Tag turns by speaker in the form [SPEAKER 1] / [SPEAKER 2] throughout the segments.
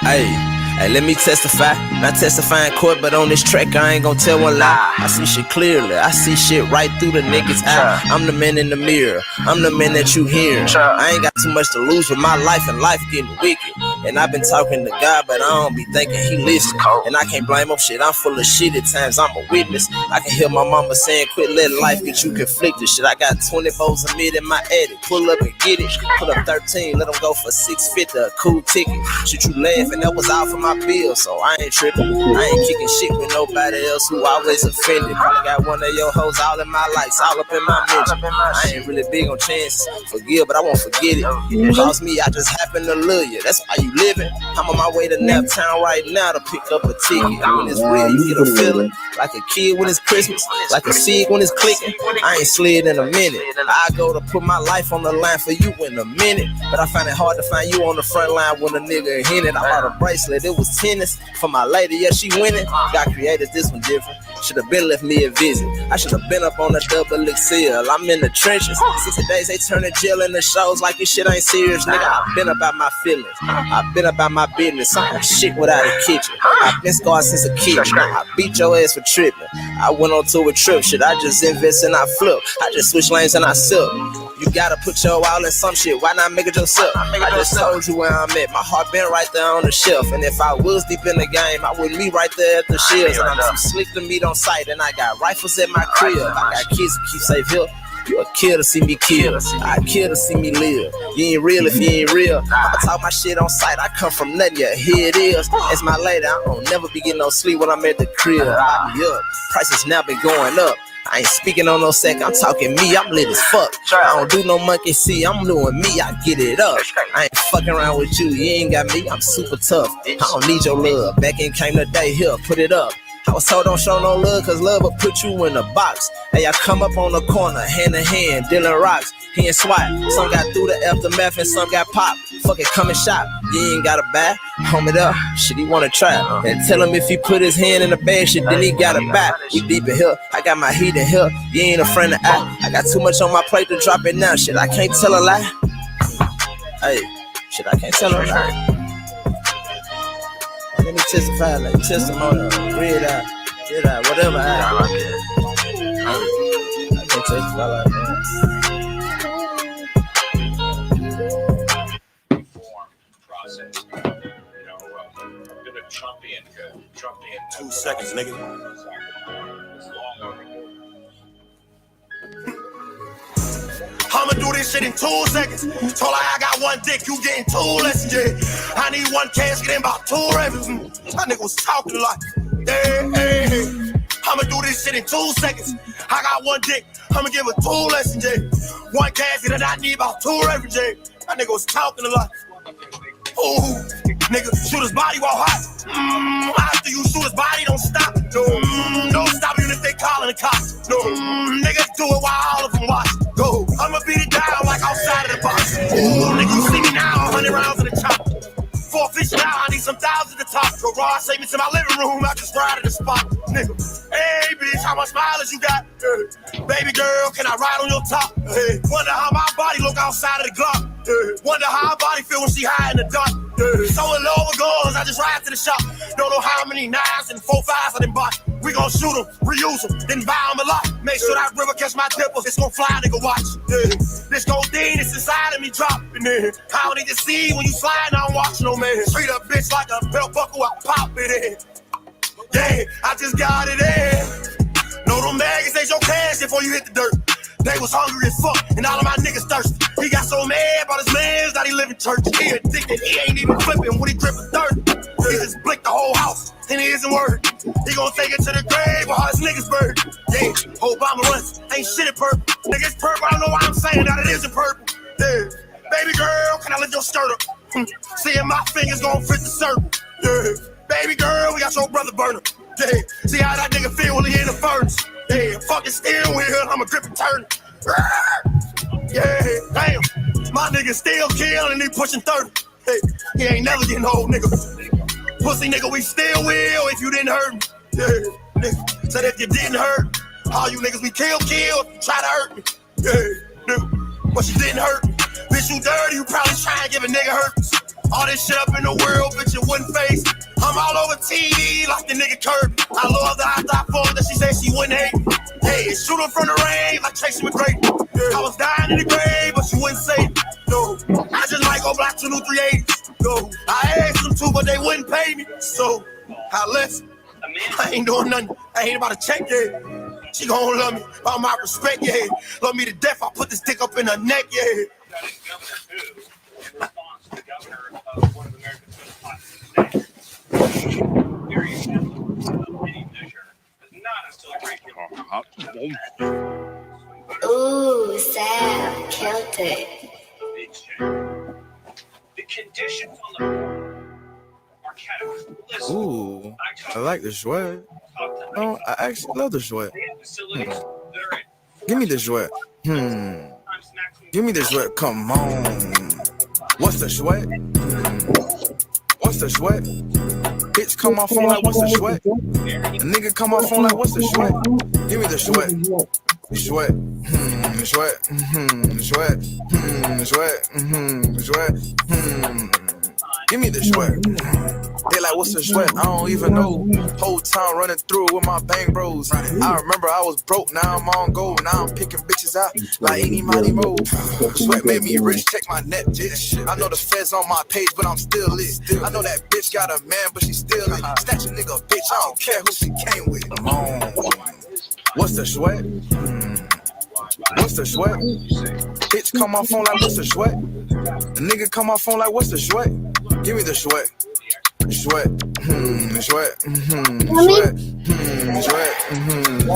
[SPEAKER 1] Hey, let me testify. Not testify in court, but on this track, I ain't gon' tell one lie. I see shit clearly. I see shit right through the niggas' eye. I'm the man in the mirror. I'm the man that you hear. I ain't got too much to lose with my life, and life getting wicked. And I've been talking to God, but I don't be thinking he listen. And I can't blame him, shit. I'm full of shit at times. I'm a witness. I can hear my mama saying, quit letting life get you conflicted. Shit, I got 20 bowls of mid in my attic. Pull up and get it. Pull up 13, let them go for $650, a cool ticket. Shit, you laughing, that was all for my bill, so I ain't tripping. I ain't kicking shit with nobody else who always offended. Probably got one of your hoes all in my lights, all up in my mention. I ain't really big on chances. Forgive, but I won't forget it. You cost me, I just happen to love you. That's why you living. I'm on my way to Naptown right now to pick up a ticket. When it's real, you get a feeling like a kid when it's Christmas, like a seed when it's clicking. I ain't slid in a minute. I go to put my life on the line for you in a minute, but I find it hard to find you on the front line when a nigga hit it. I bought a bracelet, it was tennis for my lady, yeah, she winning. God created this one different. Should've been left me a visit. I should've been up on the Blxk. I'm in the trenches. 60 days they turn the jail into shows like this shit ain't serious, nigga. I've been about my feelings. I've been about my business. I'm shit without a kitchen. I've been scarred since a kid. I beat your ass for tripping. I went on to a trip. Shit, I just invest and I flip. I just switch lanes and I sip. You gotta put your all in some shit. Why not make it yourself? I just told you where I'm at. My heart been right there on the shelf. And if I was deep in the game, I wouldn't be right there at the shelves. And I'm too slick to meet on sight. And I got rifles at my crib. I got kids to keep safe here. You a kill to see me kill. I kill to see me live. You ain't real if you ain't real. I'ma talk my shit on sight. I come from nothing, yeah, here it is. It's my lady. I don't never be getting no sleep when I'm at the crib. I be up. Prices now been going up. I ain't speaking on no second, I'm talking me, I'm lit as fuck. I don't do no monkey see, I'm doing me, I get it up. I ain't fucking around with you, you ain't got me, I'm super tough. I don't need your love, back in came the day, here, put it up. I was told don't show no love, cause love will put you in a box. Hey, I come up on the corner, hand in hand, dealing rocks. He and SWAT, some got through the aftermath and some got popped. Fuck it, come and shop, you ain't got a bag. Home it up, shit he wanna try. And tell him if he put his hand in the bag, shit then he got a back. We deep in here, I got my heat in here. You ain't a friend of I got too much on my plate to drop it now. Shit, I can't tell a lie. Hey, shit, I can't tell a lie. Let me testify, like testimony, read out, whatever I can testify like that.
[SPEAKER 2] Reform process. You know, I've been a Trumpian. 2 seconds, nigga. It's long overdue. I'ma do this shit in 2 seconds. Told her I got one dick, you getting 2 lessons, yeah. I need one casket and about 2 reviews. That nigga was talking like, hey. I'ma do this shit in 2 seconds. I got one dick, I'ma give her 2 lessons, yeah. One casket and I need about 2 reviews, yeah. That nigga was talking a lot. Ooh, nigga, shoot his body while hot. After you shoot his body, don't stop. No, don't stop even if they calling the cops. No, nigga, do it while all of them watch. Go, I'ma beat it down like outside of the box. Ooh, nigga, you see me now, 100 rounds in the chop. 4 fish now, I need some thousands at the top. Go raw statements in my living room, I just ride at the spot. Nigga, hey bitch, how much mileage you got? Baby girl, can I ride on your top? Wonder how my body look outside of the Glock. Wonder how her body feel when she high in the dark. So in low with guns, I just ride to the shop. Don't know how many 9s and 4 5s I done bought. We gon' shoot them, reuse them, then buy them a lot. Make sure that river catch my dippers. It's gon' fly, nigga, watch. This codeine is inside of me dropping. I don't need to see when you slide, I don't watch no man. Treat a bitch like a belt buckle, I pop it in. Yeah, I just got it in. Know them maggots ain't your cash before you hit the dirt. They was hungry as fuck, and all of my niggas thirsty. He got so mad about his mans that he live in church. He addicted, he ain't even flipping when he dripping dirt. He just blicked the whole house, and he isn't worried. He gon' take it to the grave while his niggas buried. Yeah, Obama runs, ain't shit in purple. Nigga, it's purple, I don't know why I'm saying that it isn't purple. Yeah, baby girl, can I lift your skirt up? See if my fingers gon' fit the circle. Yeah, baby girl, we got your brother burner. Yeah, see how that nigga feel when he in the furnace. Yeah, fucking steering wheel, I'm a grip and turn. Yeah, damn, my nigga still killing and he pushing 30. Hey, he ain't never getting old, nigga. Pussy nigga, we still will if you didn't hurt me. Yeah, nigga, said if you didn't hurt, all you niggas we kill, try to hurt me. Yeah, nigga, but you didn't hurt me. Bitch, you dirty, you probably try and give a nigga hurt. All this shit up in the world, bitch, it wouldn't face. I'm all over TV like the nigga Kirby. I love the I die for that she said she wouldn't hate. Hey, shoot her from the range like Tracy McGrady. I was dying in the grave, but she wouldn't say it. No, I just might go block 2 new 380s. No, I asked them to, but they wouldn't pay me. So I left. I ain't doing nothing. I ain't about to check yet. She gon' love me, all my respect, yeah. Love me to death, I'll put this dick up in her neck, yeah.
[SPEAKER 3] In response to the governor of one of America's most populous states, various elements of any measure does not instill a great deal of
[SPEAKER 4] Ooh, sad, Celtic.
[SPEAKER 3] The conditions on the board are cannabis. Listen,
[SPEAKER 5] Ooh, I like the jouet. Oh, I actually love the jouet. Give me the jouet. Give me the jouet. Come on. What's the jouet? What's the jouet? Bitch come off phone like what's the jouet? A nigga come off phone like what's the jouet? Give me the jouet. Jouet. Jouet. Jouet. Jouet. Jouet. Give me the jouet. They like, what's the jouet? I don't even know. Whole time running through it with my bang bros. I remember I was broke, now I'm on gold. Now I'm picking bitches out like anybody mo. Sweat made me rich, check my net, bitch. I know the feds on my page, but I'm still lit. I know that bitch got a man, but she still lit. Snatch a nigga, bitch, I don't care who she came with. What's the jouet? What's the jouet? Bitch come off phone like what's the jouet? The nigga come off phone like what's the jouet? Give me the jouet. Jouet. Jouet. Jouet.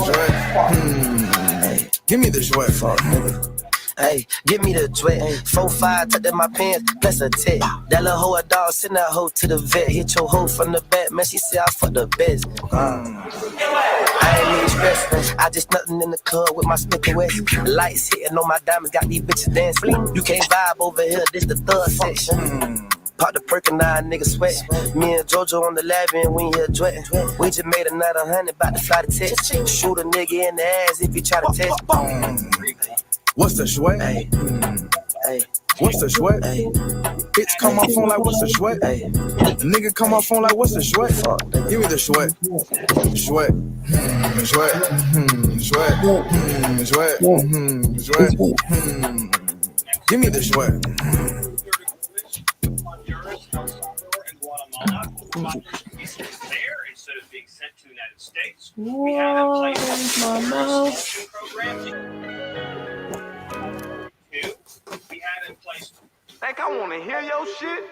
[SPEAKER 5] Jouet. Give me the jouet.
[SPEAKER 6] Fuck, nigga. Hey, give me the jouet. 4-5, tucked in my pants, plus a tip. That little hoe a dog, send that hoe to the vet. Hit your hoe from the back, man, she say I fuck the best. I ain't even stressed, I just nothing in the club with my Smith & Wesson. The lights hitting on my diamonds, got these bitches dancing. You can't vibe over here, this the third section. Pop the perk and 9 niggas sweat. Me and JoJo on the lab and we here dwetting. We just made another 100, about to fly the test. Shoot a nigga in the ass if you try to test.
[SPEAKER 5] What's the jouet?
[SPEAKER 6] Hey, hey.
[SPEAKER 5] What's the jouet?
[SPEAKER 6] Hey.
[SPEAKER 5] Bitch come off phone like what's the jouet?
[SPEAKER 6] Hey.
[SPEAKER 5] Nigga come off phone like what's the jouet? Give me the jouet. Jouet. Jouet. Jouet. Jouet. Give me the jouet.
[SPEAKER 3] There instead of being sent to the United States. We have in place programs. We had in place.
[SPEAKER 7] Like, I wanna hear your shit.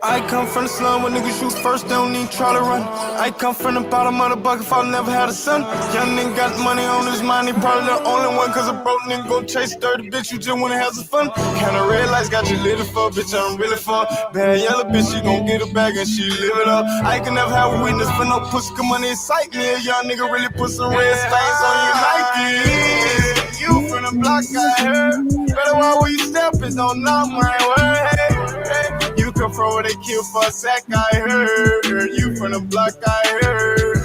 [SPEAKER 8] I come from the slum where niggas shoot first, they don't need try to run. I come from the bottom of the bucket, father never had a son. Young nigga got money on his mind, he probably the only one, cause a broke nigga gon' chase dirty bitch, you just wanna have some fun. Kinda red lights got you lit for, bitch, I'm really fun. Bad yellow bitch, she gon' get a bag and she live it up. I can never have a witness for no pussy, come on, excite me. A young nigga really put some red stains on your Nike. You from the block, I heard. Better watch where you step, it don't knock my word. Hey. You come from where they kill for a sack, I heard. You from the block, I heard.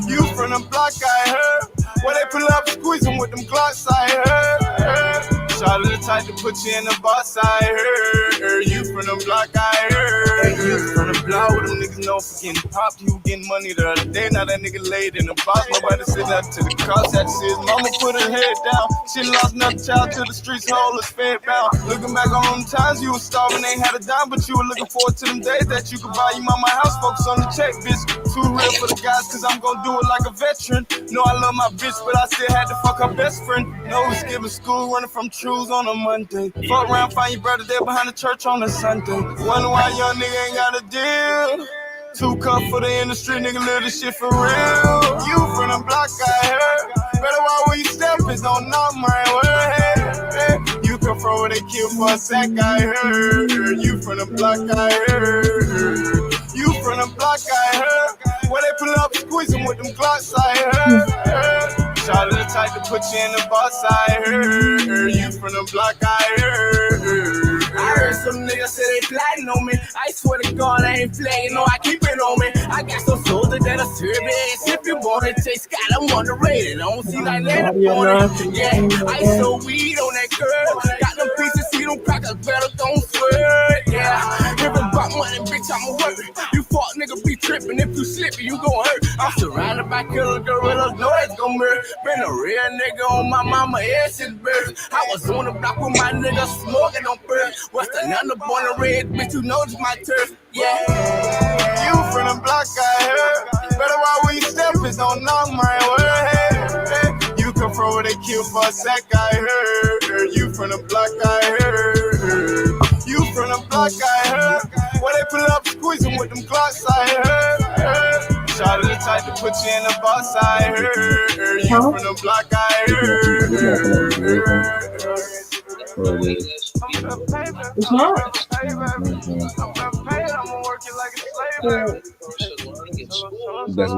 [SPEAKER 8] You from the block, I heard. Where they pull up, squeeze them with them Glocks, I heard. Shot of the type to put you in the box, I heard. You from the block, I heard. You from the block where them niggas know for getting popped. He was getting money the other day, now that nigga laid in the box. Nobody said nothing to the cops, had to see his mama put her head down. She lost another child to the streets, whole is fed bound. Looking back on them times, you was starving, ain't had a dime, but you were looking forward to them days that you could buy your mama house. Focus on the check, bitch. Too real for the guys, cause I'm gon' do it like a veteran. No, I love my bitch, but I still had to fuck her best friend. No, we skipping school, running from truths on a Monday. Fuck around, find your brother there behind the church on a Sunday. Wonder why young nigga ain't got a deal. 2 cup for the industry, nigga live this shit for real. You from the block, I heard. Better watch where you step, it don't knock my word. Hey. You come from where they kill for a sack, I heard. You from the block, I heard. You from the block, I heard. Where they pull up, squeeze them with them Glocks, I heard. Shot of the type to put you in the box, I heard. You from the block, I heard.
[SPEAKER 7] I heard some niggas say they plotting on me. I swear to God, I ain't playing, no, I keep it on me. I got some soldiers that'll serve it. If you want to chase Scott, I'm underrated. I don't see like later on it. Yeah, I sold weed on that girl. Got them pieces, see them crackers, better don't swear. Yeah, hearing about I'ma work. You fuck nigga be tripping, if you slippin', you gon' hurt. I'm surrounded by killer gorillas, know it's gon' murder. Been a real nigga on my mama head since birth. I was on the block with my niggas smoking on birds. What's the number born a red bitch, you know it's my turf. Yeah.
[SPEAKER 8] You from the block, I heard. Better watch when you step, it don't knock my word. Hey. You come from where they kill for a sec, I heard. You from the block, I heard. You from the block, I heard. Where they pull up squeezing with them Glocks, I heard. Shot the type to put you in the box, I heard. You from the block, I heard.
[SPEAKER 9] It's not.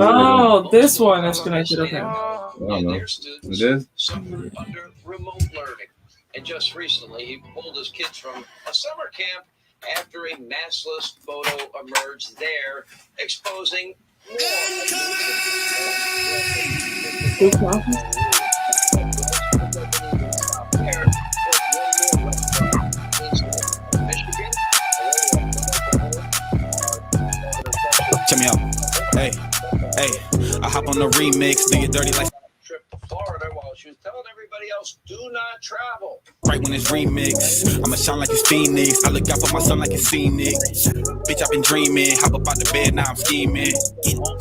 [SPEAKER 9] Oh, this one is connected. Okay.
[SPEAKER 10] I don't know. It is? Under remote learning. And just recently, he pulled his kids from a summer camp after a massless photo emerged there, exposing
[SPEAKER 11] Check me out. Hey, I hop on the remix, do it dirty like
[SPEAKER 10] trip to Florida while she was telling everybody else, do not travel.
[SPEAKER 11] right when it's remix. I'ma shine like it's Phoenix. I look out for my son like it's scenic. Bitch, I've been dreaming. Hop up out the bed, now I'm scheming.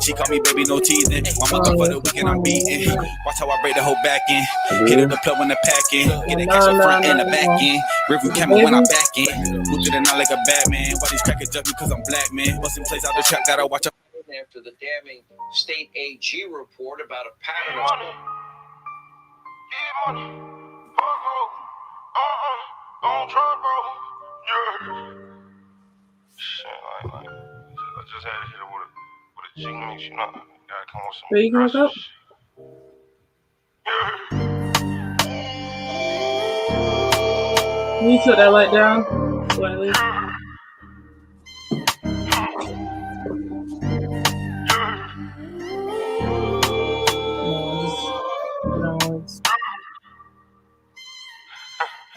[SPEAKER 11] She call me baby, no teasing. Mama come for the weekend, I'm beating. Watch how I break the whole back in. Hit it the plug when the packing. Get the cash up front and the back end. Review camera when I'm back in. Move to the night like a Batman. Why these crackers judge me cause I'm black, man. Busting plays out the trap, gotta watch out.
[SPEAKER 10] After the damning state AG report about a pattern of
[SPEAKER 8] Don't try, bro. Yeah. Shit, like, I just had to hit it with a G mix, you know. Gotta come with some.
[SPEAKER 9] Where you gonna go? Can you put that light down slightly?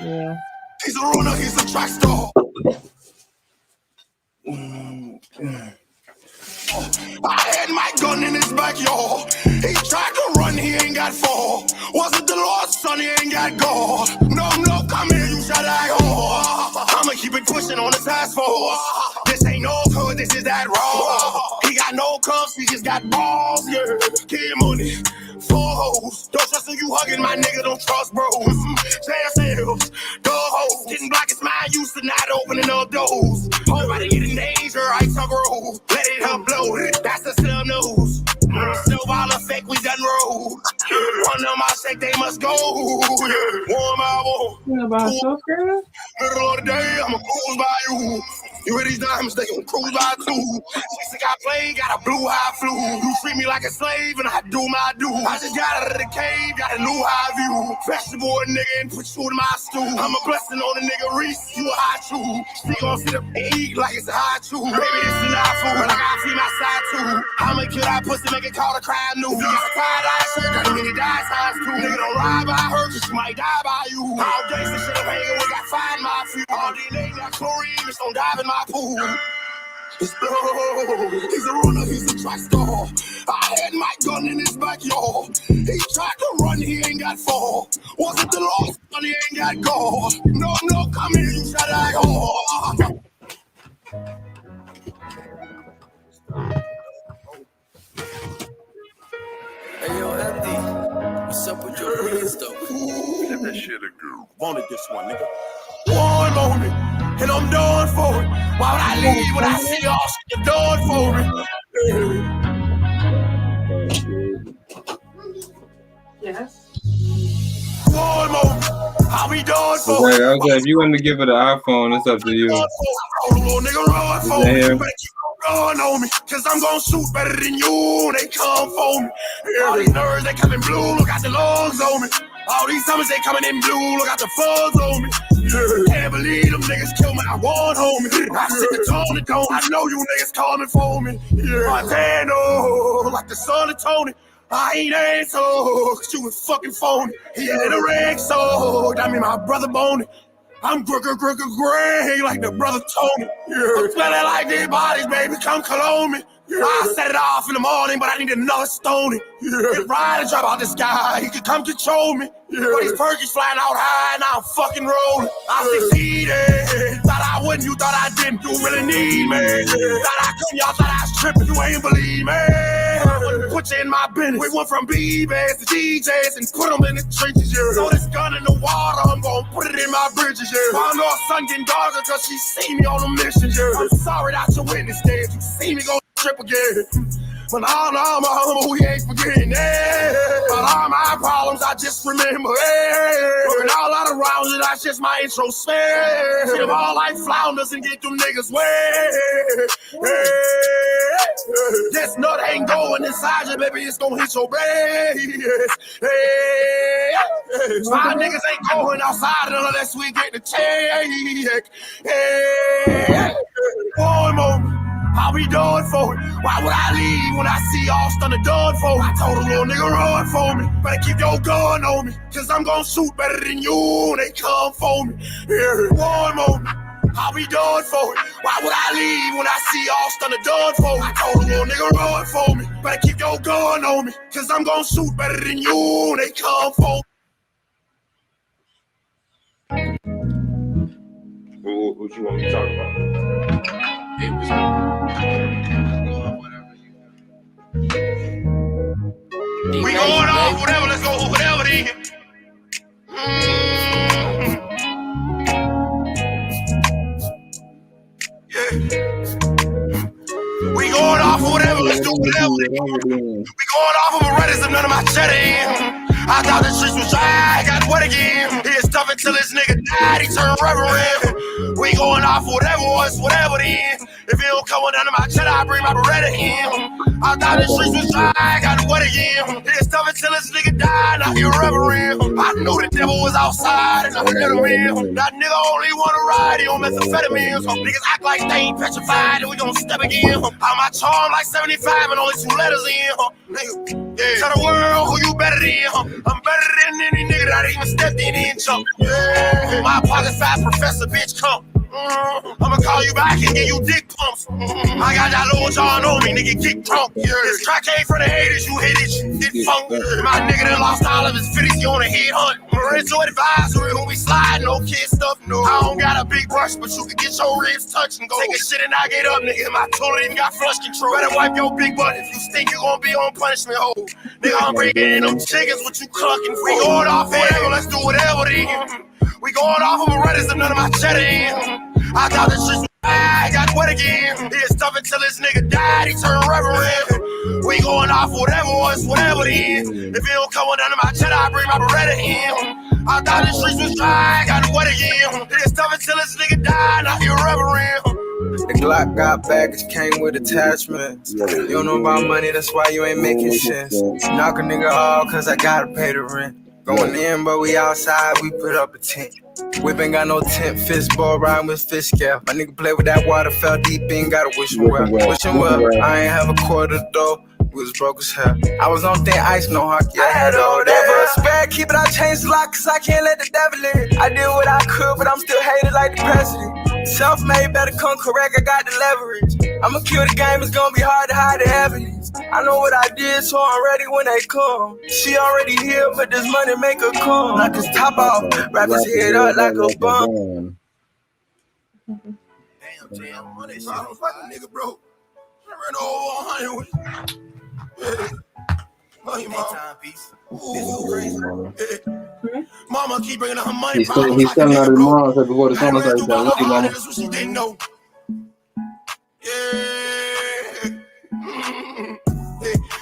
[SPEAKER 9] Yeah.
[SPEAKER 2] He's a runner, he's a track star. I had my gun in his backyard. He tried to run, he ain't got far. Wasn't the Lord's son, he ain't got God. No, come here, you shot like whore. I'ma keep it pushing on his ass for. This ain't no good, this is that raw. He got no cuffs, he just got balls, yeah. Kid money, 4 hoes. Don't trust who you hugging, my nigga, don't trust bros. Jail cells, dog hoes. Getting black is my use to not opening up doors. Nobody getting danger, I took roll. Let it up blow, that's the sub news. Snowball effect, we done roll. One of my shake, they must go. Warm out,
[SPEAKER 9] You know about yourself, girl?
[SPEAKER 2] middle of the day, I'ma cruise by you. You hear these diamonds, they gon' cruise by too. Since I got played, got a blue high flu. You treat me like a slave and I do my due. I just got out of the cave, got a new high view. Vegetable nigga and put you in my stew. I'm a blessing on a nigga Reese, you a high chew. She gon' sit up and eat like it's a high chew. Baby, this is not food, but I gotta feed my side too. I'ma kill that pussy, make it call a crime news. You got a tie-dye shirt, got a nigga die size too. Nigga don't ride by her, cause she might die by you. All gangsta shit I'm hanging with, got find my few. All DNA got chlorine, just don't dive in my pool. It's blow. He's a runner, he's a track star. I had my gun in his backyard. He tried to run, he ain't got far. Wasn't the Lord's son, he ain't got God. No, come here, you shot like whore.
[SPEAKER 12] Hey, yo, Andy, what's up with your hands, though?
[SPEAKER 2] Let that shit a girl. Wanted this one, nigga. One moment, and I'm done for it. Why would I leave when I see y'all shit done for it?
[SPEAKER 9] Yes.
[SPEAKER 2] One moment, I'll be done for it.
[SPEAKER 10] Okay, if you want to give it an iPhone, it's up to you.
[SPEAKER 2] Little nigga, run for me. You better keep on on me, cause I'm gonna shoot better than you. They come for me. All these nerds, they coming blue, look out the lungs on me. All these summers, they coming in blue, look out the fuzz on me. Can't believe them niggas kill me, I want homie. I sit the tone to tone, I know you niggas coming for me. Montano, like the son of Tony. I ain't asshole, cause you was fucking phony. He had a rag so, that mean my brother boned. I'm Greg like the brother Tony. I'm smelling like dead bodies, baby. Come cologne me. I set it off in the morning, but I need another stony. If Ryan drop out the sky, he could come control me. But these perkies flying out high, and I'm fucking rolling. I succeeded. Thought I wouldn't, you thought I didn't. You really need me. Thought I couldn't, y'all thought I was tripping. You ain't believe me. I wouldn't put you in my business. We went from B-Bass to DJs and put them in the trenches, yeah. So this gun in the water, I'm gonna put it in my bridges, yeah. Found our son getting darker cause she seen me on the mission, yeah. I'm sorry that you witnessed it. You see me go trip again. But all my humble, we ain't forgetting that. But all my problems, I just remember it. Working all out around it, that's just my intro spare. See them all like flounders and get them niggas wet. This nut ain't going inside you, baby, it's gonna hit your brain. My niggas ain't going outside unless we get the check. One moment. How we doing for it? Why would I leave when I see all stunner done for it? I told a little nigga run for me. Better keep your gun on me, cause I'm gonna shoot better than you when they come for me. Yeah. One moment. How we doing for it? Why would I leave when I see all stunner done for it? I told a little nigga run for me. Better keep your gun on me, cause I'm gonna shoot better than you when they come for me.
[SPEAKER 13] What you want me to talk about?
[SPEAKER 2] It was we going off whatever, let's go whatever then. Yeah. We going off whatever, let's do whatever. We going off of a Reddit, none of my cheddar in. I thought the streets was dry, got wet again. He is tough until this nigga died, he turned reverend. We going off whatever was, whatever then. If he don't come under my cheddar, I bring my Beretta in. I thought the streets was dry, got wet again. He is tough until this nigga died, now he reverend. I knew the devil was outside and I let him in. That nigga only wanna ride, he on methamphetamine. So niggas act like they ain't petrified and we gon' step again. I'm my charm like 75 and only 2 letters in. Nigga, yeah. Tell the world who you better than. I'm better than any nigga that even stepped in and jumped. Yeah. My pocket's fat, professor, bitch, come. I'ma call you back and give you dick pumps. I got that Lil John on me, nigga, get drunk. This crack came from the haters, you hit it, you get funk. My nigga done lost all of his 50s, he on a head hunt. Parental advisory, when we slide, no kid stuff, no. I don't got a big brush, but you can get your ribs touched and go. Take a shit and I get up, nigga, my toilet even got flush control. Better wipe your big butt, if you stink, you gon' be on punishment, ho. Nigga, I'm breaking in them chickens, what you clucking for? We going off whatever, let's do whatever then. We going off of a Reddit, none of my cheddar in. I thought the streets was dry, got wet again. He is tough until this nigga died, he turned reverend. We going off whatever was, whatever then. If he don't come under my cheddar, I bring my Beretta in. I thought the streets was dry, got wet again. He is tough until this nigga died, now he reverend.
[SPEAKER 5] The Glock got baggage, came with attachments. You don't know about money, that's why you ain't making sense. Knock a nigga off, cause I gotta pay the rent. Going in, but we outside, we put up a tent. Whip ain't got no tent, fist ball riding with fish scale. My nigga play with that water, fell deep in, gotta wish him well. Wish him well, I ain't have a quarter though. We was broke as hell. I was on thin ice, no hockey. I had all that. Spare, keep it, I changed the lock, cause I can't let the devil in. I did what I could, but I'm still hated like the president. Self-made, better come correct, I got the leverage. I'ma kill the game, it's gonna be hard to hide the evidence. I know what I did, so I'm ready when they come. She already here, but this money make her come. Knock his top off, wrap his head up like a bum.
[SPEAKER 2] Damn, money, shit, I'm fucking nigga, bro. I ran over 100 with it. Love you, mama. Mama keep bringing her money.
[SPEAKER 13] He's selling out his mom before the summer started. Look, mama.
[SPEAKER 2] That's what she didn't know. Yeah.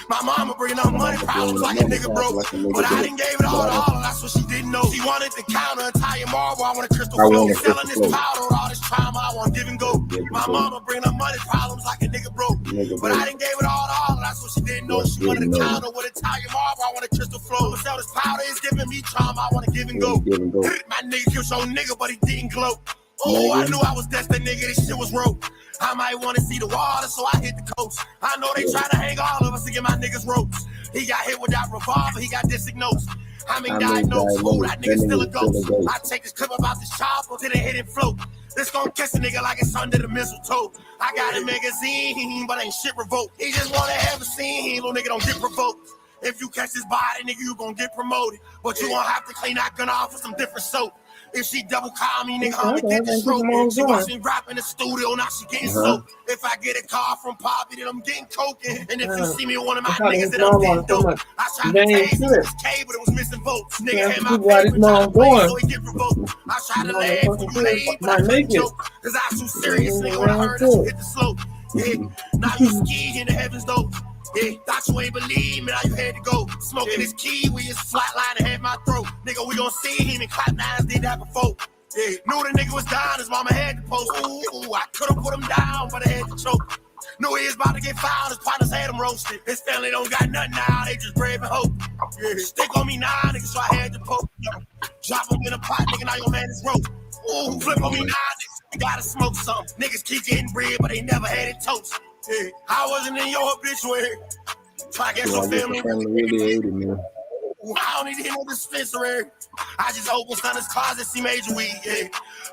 [SPEAKER 2] My mama bringing her money problems like a nigga broke. But I didn't gave it all to her. That's what she didn't know. She wanted the counter, Italian marble. I want a crystal flow. Selling this powder, all this trauma. I want give and go. My mama bringing her money problems like a nigga broke. But I didn't gave it all to her. That's what she didn't know. She wanted the counter with Italian marble. I want a crystal flow. Sell this powder is giving me trauma. I want to give and go. My nigga killed your nigga, but he didn't glow. Oh, I knew I was destined, nigga. This shit was rope. I might want to see the water, so I hit the coast. I know they trying to hang all of us to get my niggas ropes. He got hit with that revolver, he got diagnosed. I mean, diagnosed. Ooh, that nigga still a ghost. I take this clip about this chopper, till it hit it float. This gon' kiss a nigga like it's under the mistletoe. I got a magazine, but ain't shit revoked. He just wanna have a scene, little nigga don't get provoked. If you catch this body, nigga, you gon' get promoted. But you gon' have to clean that gun off with some different soap. If she double call me, nigga, I'ma get this stroke. She watch me rap in the studio, now she getting soaked. If I get a call from Poppy, then I'm getting coking. And if you see me with one of my niggas, then I'm getting dope. I tried to tase this K, but it was missing votes. Nigga had my paper, tried to play, so he get provoked. I tried to laugh when you laid, but I couldn't joke. Cause I was too serious, nigga, when I heard that you hit the slope. Yeah, now you ski in the heavens, though. Yeah, thought you ain't believe me, now you had to go. Smoking this kiwi, his flatline and had my throat. Nigga, we gon' see him and Cloud Nines did that before. Yeah, knew the nigga was down, his mama had to post. Ooh, I could've put him down, but I had to choke. Knew he was about to get found, his partners had him roasted. His family don't got nothing now, they just brave and hope. Yeah, stick on me now, nigga, so I had to poke. Drop him in a pot, nigga, now your man is rope. Ooh, flip on me now, nigga, you gotta smoke something. Niggas keep getting bread, but they never had it toast. Yeah, I wasn't in your obituary. Try to get some family. I don't need to hit no dispensary. I just opened Sonny's closet, see major weed. Yeah.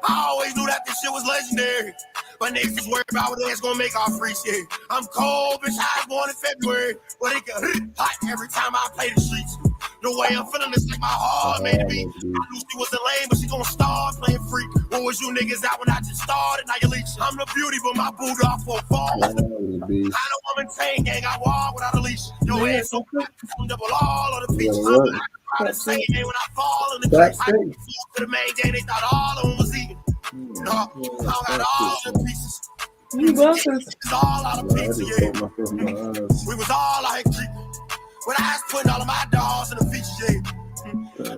[SPEAKER 2] I always knew that this shit was legendary. But niggas just worried about what that's gonna make our free shit. I'm cold, bitch. I was born in February. But it get hot every time I play the streets. The way I'm feeling is like my heart made it beat. I knew she was a lame, but she gon' start playing freak. What was you niggas out when I just started? Now you leech. I'm the beauty, but my boot off for a fall. I don't woman chain gang, I walk without a leash. Your ass so quick, I'm double all on the beach. I'm the same day when I fall in the creek. I to the main gang, they thought all of them was even. No, I don't got all the pieces.
[SPEAKER 9] You love this.
[SPEAKER 2] All out of pizza, yeah. We was all out here creeping. When I was putting all of my dogs in the features, yeah.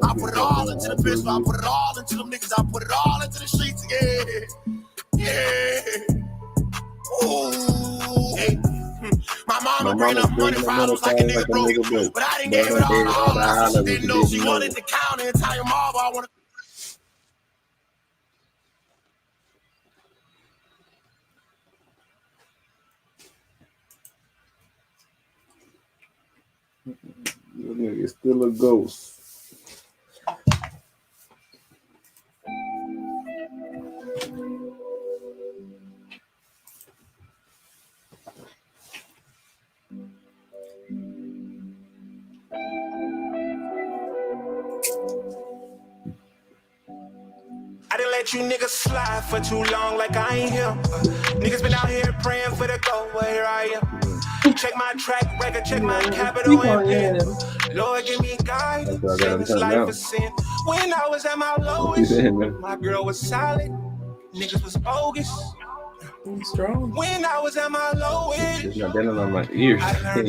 [SPEAKER 2] I put it all into the pistol, I put it all into them niggas, I put it all into the streets, yeah. Yeah. Ooh. Hey. My mama bringing up money problems like a nigga broke. But I didn't give it all to her. She didn't know she wanted to count the entire marble. I wanted.
[SPEAKER 13] This nigga still a ghost.
[SPEAKER 8] I didn't let you niggas slide for too long like I ain't here. Niggas been out here praying for the goal, well here I am. Check my track record, check my capital and pen. Lord, give me guidance, in this life of sin. When I was at my lowest, my girl was solid, niggas was bogus.
[SPEAKER 9] Strong.
[SPEAKER 8] When I was at my lowest,
[SPEAKER 13] it's not bending on my ears. It's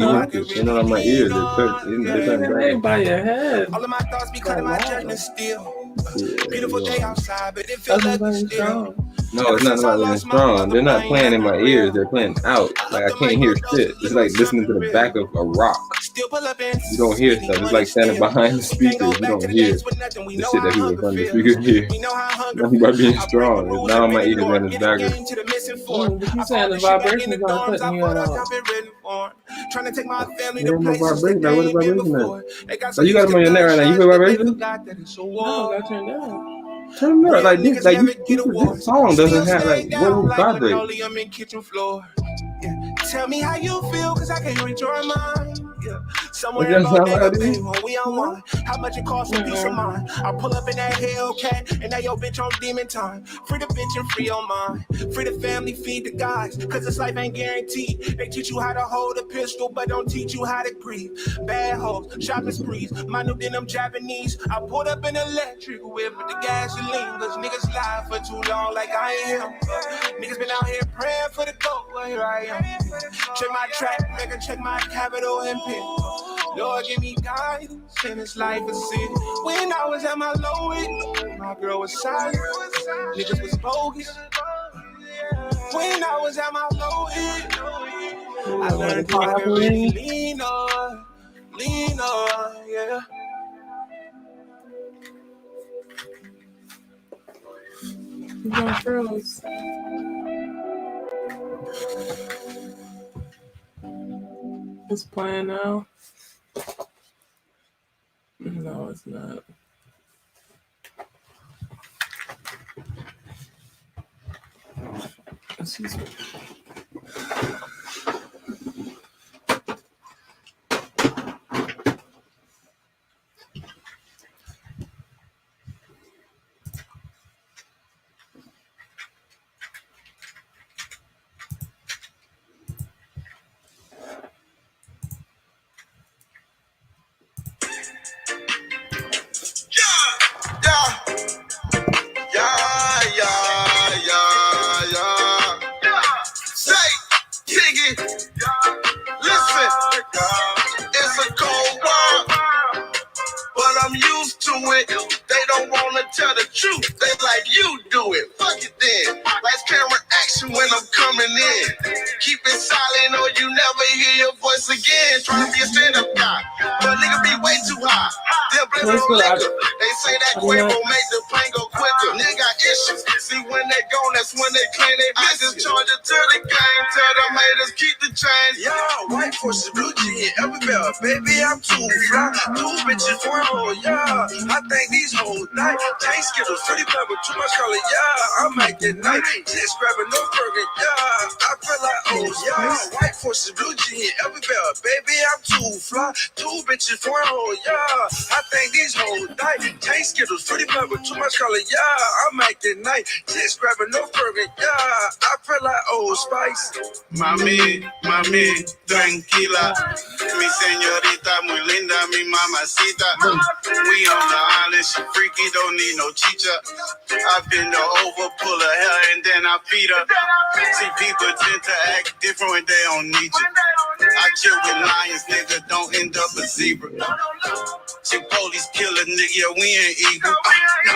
[SPEAKER 13] not on my ears.
[SPEAKER 9] It's by your head.
[SPEAKER 8] All of my thoughts be cutting my judgment still. Beautiful day outside, but it feels like it's still.
[SPEAKER 13] No, it's not about being strong. They're not playing in my ears. They're playing out. Like I can't hear shit. It's like listening to the back of a rock. You don't hear stuff. It's like standing behind the speakers. You don't hear the shit that people from the speakers hear. Nothing about being strong. It's not on my ears and it's backwards.
[SPEAKER 9] You saying the vibrations are putting you on.
[SPEAKER 8] Trying to take my family
[SPEAKER 13] to places they ain't been before. So you got them on your neck right now. You feel vibration?
[SPEAKER 9] No, I got turned down.
[SPEAKER 13] Turn them up. Like this, this song doesn't have like what would vibrate.
[SPEAKER 8] Tell me how you feel, cause I can't read your mind. Yeah. Somewhere about that baby, when we on one. How much it costs for peace of mind? I pull up in that Hellcat, and now your bitch on demon time. Free the bitch and free your mind. Free the family, feed the guys, cause this life ain't guaranteed. They teach you how to hold a pistol, but don't teach you how to breathe. Bad hoes, shopping sprees, my new denim Japanese. I pulled up an electric whip with the gasoline, cause niggas lie for too long like I am. Niggas been out here praying for the gold, well here I am. Check my track record, check my capital and pen. Lord, give me guidance in this life of sin. When I was at my lowest, my girl was silent, niggas was bogus. When I was at my lowest, I learned to really lean on, yeah.
[SPEAKER 9] You got froze. It's playing now. No, it's not. Excuse me.
[SPEAKER 2] They don't wanna tell the truth. They like you do it. Fuck it then. Lights, camera, action when I'm coming in. Keep it silent or you never hear your voice again. Trying to be a stand-up guy, but nigga be way too high. They'll blame it on liquor. They say that Quavo make the plane go quicker. Nigga got issues. See when they gone, that's when they claim they miss. I just charge it to the game. Tell them haters keep the change. Yo, white forces, blue G, every bell. Baby, I'm too fly. Two bitches, one hole, yeah. I think these hoes nice. Chain skittles, pretty pepper, too much color, yeah. I might get nice. Just grabbing no burger, yeah. I feel like, oh, yeah. White forces, blue G, every bell. Baby, I'm too fly. Two bitches, one hole, yeah. I think these hoes nice. Chain skittles, pretty pepper, too much color, yeah. I might get nice. Just grabbing no burger, yeah. I feel like, oh, spice.
[SPEAKER 14] Mami, tranquila. Mi señorita, muy linda, mi mamacita. We on the island, she freaky, don't need no chicha. I bend her over, pull her hair, and then I feed her. See, people tend to act different when they don't need you. I chill with lions, nigga, don't end up a zebra. See, police kill a nigga, yeah, we ain't equal. No,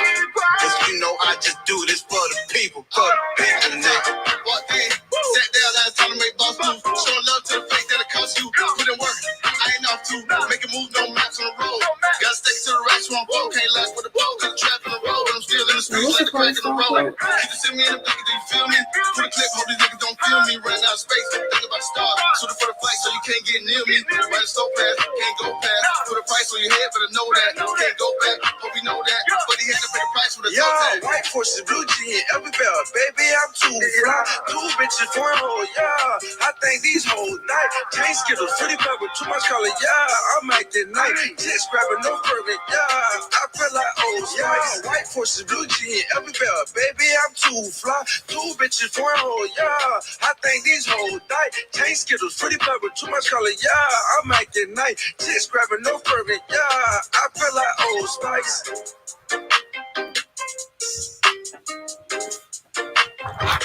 [SPEAKER 14] cause you know I just do this for the people, nigga. Walked in, sat down last time to make boss moves. Showing love to the fake that'll cost you. Put in work, I ain't off to. Make a move, no maps on the road. Gotta stick to the racks when I'm broke. Can't last for the ball, cause the trap in the road. I'm still in the streets like the crack in the road. You can see me in the blinker, do you feel me? Put a clip, hope these niggas don't feel me. Ran out of space, think about the stars. Shooting for the flight so you can't get near me. Running so fast, can't go past. Put a price on your head, better know that. Can't go back, hope you know that. But he had to pay the price for the toe tag. White forces, blue G, every bell. Baby, I'm too fly. Two bitches, one hole, yeah. I think these hoes nice. Chain skittles, pretty pepper, too much color, yeah. I might get nice. Just grabbing no burger, yeah. I feel like, oh, yeah. White forces, blue G, every bell. Baby, I'm too fly. Two bitches, one hole, yeah. I think these hoes nice. Chain skittles, pretty pepper, too much color, yeah. I might get nice. Just grabbing no burger, yeah. I feel like, oh, spice.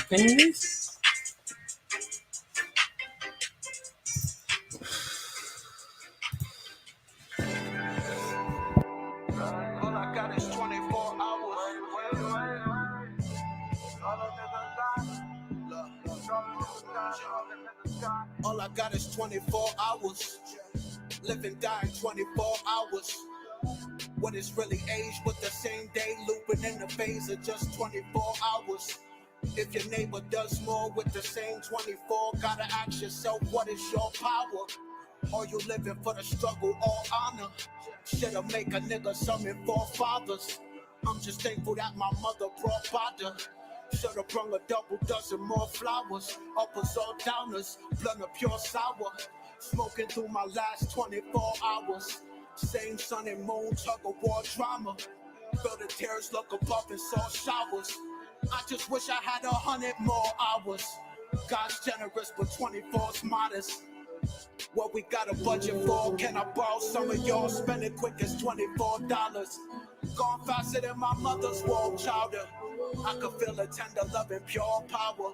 [SPEAKER 9] Thanks.
[SPEAKER 2] All I got is 24 hours. Live and die in 24 hours. What is really age with the same day looping in the phase of just 24 hours. If your neighbor does more with the same 24, gotta ask yourself, what is your power? Are you living for the struggle or honor? Shit'll make a nigga summon forefathers. I'm just thankful that my mother brought fodder. Should've brung a double dozen more flowers. Uppers or downers, blunt of pure sour. Smoking through my last 24 hours. Same sun and moon, tug of war drama. Feel the tears look above and saw showers. I just wish I had 100 more hours. God's generous, but 24's modest. What we got a budget for? Can I borrow some of y'all? Spend it quick as $24. Gone faster than my mother's wall chowder. I could feel a tender love and pure power.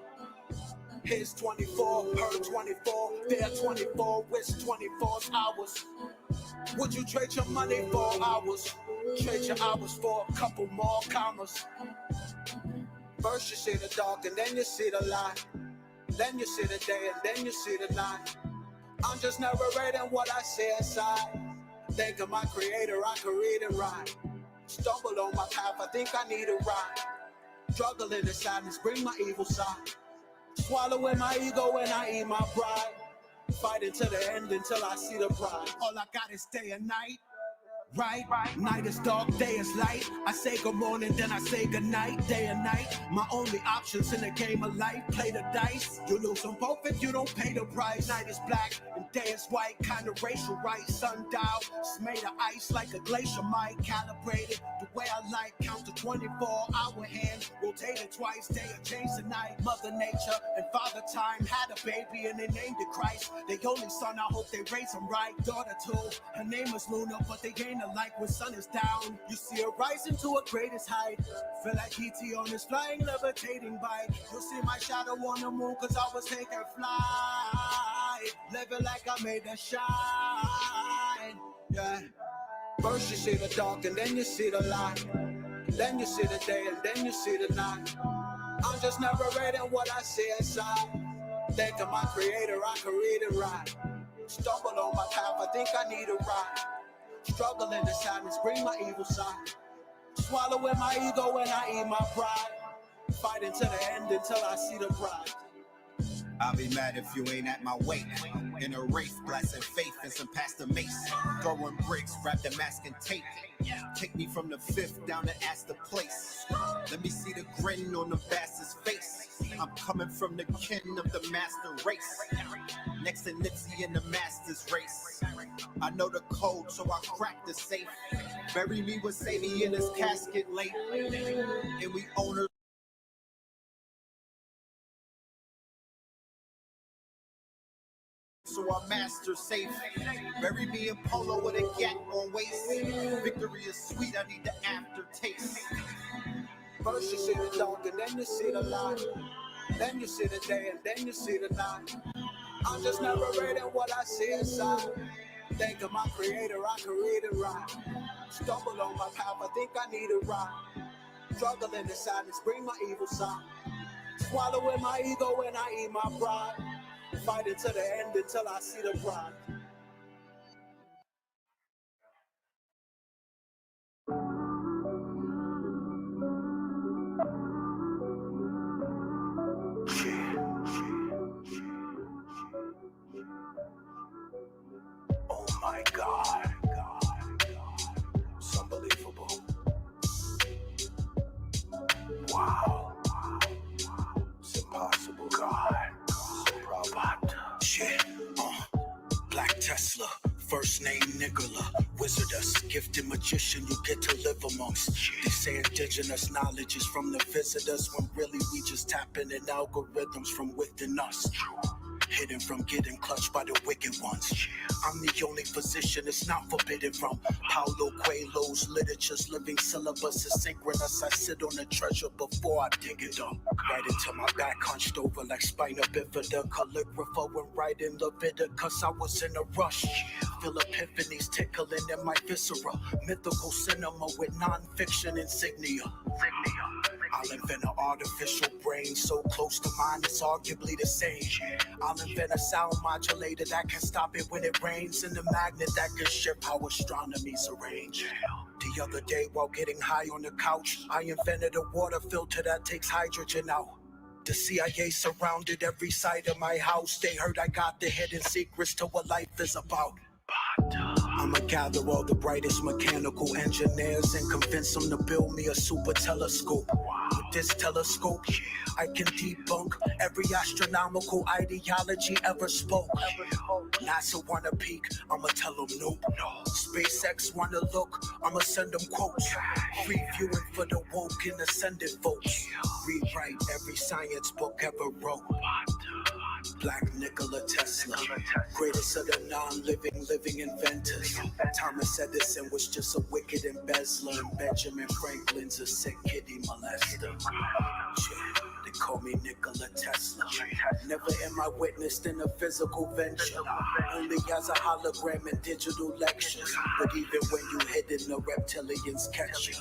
[SPEAKER 2] Here's 24, her 24, there 24, wish 24's hours. Would you trade your money for hours? Trade your hours for a couple more commas. First you see the dark and then you see the light. Then you see the day and then you see the night. I'm just narrating what I see inside. Think of my creator, I can read and write. Stumble on my path, I think I need a ride. Struggle in the sadness, bring my evil side. Swallowing my ego when I eat my pride. Fighting to the end until I see the bride. All I got is day and night.
[SPEAKER 15] right? Night is dark, day is light. I say good morning, then I say good night, day and night. My only options in the game of life, play the dice. You lose them both if you don't pay the price. Night is black and day is white, kind of racial right. Sundial, it's made of ice like a glacier might. Calibrated the way I like, count the 24-hour hand. Rotated twice, day of change tonight. Mother Nature and Father Time had a baby and they named it Christ. They only son, I hope they raise him right. Daughter too, her name is Luna, but they ain't alike when sun is down. You see her rising to her greatest height. Feel like E.T. on his flying, levitating bike. You'll see my shadow on the moon, cause I was taking flight. Living like I made a shine. Yeah. First you see the dark and then you see the light. Then you see the day and then you see the night. I'm just narrating what I see inside. Think of my creator, I can read it right. Stumble on my path, I think I need a ride. Struggle in the sadness, bring my evil side. Swallowing my ego when I eat my pride. Fighting to the end until I see the bride.
[SPEAKER 16] I'll be mad if you ain't at my weight. In a race, blasting faith and some pasta mace. Throwing bricks, wrapped in mask and tape. Take me from the fifth down to Astor Place. Let me see the grin on the bastard's face. I'm coming from the kin of the master race. Next to Nipsey in the master's race. I know the code, so I crack the safe. Bury me with Sadie in his casket late. And we own her. So our master safe. Bury me in polo with a gat on waist. Victory is sweet, I need the aftertaste.
[SPEAKER 15] First you see the dark and then you see the light. Then you see the day and then you see the night. I'm just narrating what I see inside. Think of my creator, I can read it right. Stumble on my path, I think I need a ride. Struggle in the sadness, bring my evil side. Swallowing my ego when I eat my pride. Fighting to the end until I see the bride.
[SPEAKER 2] Oh my God. It's unbelievable. Wow. It's impossible, God. So proud about
[SPEAKER 15] Shit. Black Tesla. First name Nicola, wizardess, gifted magician you get to live amongst. They say indigenous knowledge is from the visitors, when really we just tapping in algorithms from within us. Hidden from getting clutched by the wicked ones. I'm the only physician it's not forbidden from. Paulo Coelho's literature's living syllabus is synchronous. I sit on the treasure before I dig it up. Right into my back hunched over like spina bifida. Calligrapher when writing Leviticus, I was in a rush. Feel epiphanies tickling in my viscera. Mythical cinema with non-fiction insignia. I'll invent an artificial brain so close to mine it's arguably the same. I'll invent a sound modulator that can stop it when it rains, and a magnet that can shift how astronomy's arranged. The other day while getting high on the couch, I invented a water filter that takes hydrogen out. The CIA surrounded every side of my house. They heard I got the hidden secrets to what life is about. I'ma gather all the brightest mechanical engineers and convince them to build me a super telescope. With this telescope, I can debunk every astronomical ideology ever spoke. NASA wanna peek, I'ma tell them nope. SpaceX wanna look, I'ma send them quotes. Free viewing for the woke and ascended folks. Rewrite every science book ever wrote. Black Nikola Tesla, greatest of the non-living living inventors. Thomas Edison was just a wicked embezzler, and Benjamin Franklin's a sick kitty molester. They call me Nikola Tesla. Never am I witnessed in a physical venture, only as a hologram in digital lectures. But even when you hidden, the reptilians catch you.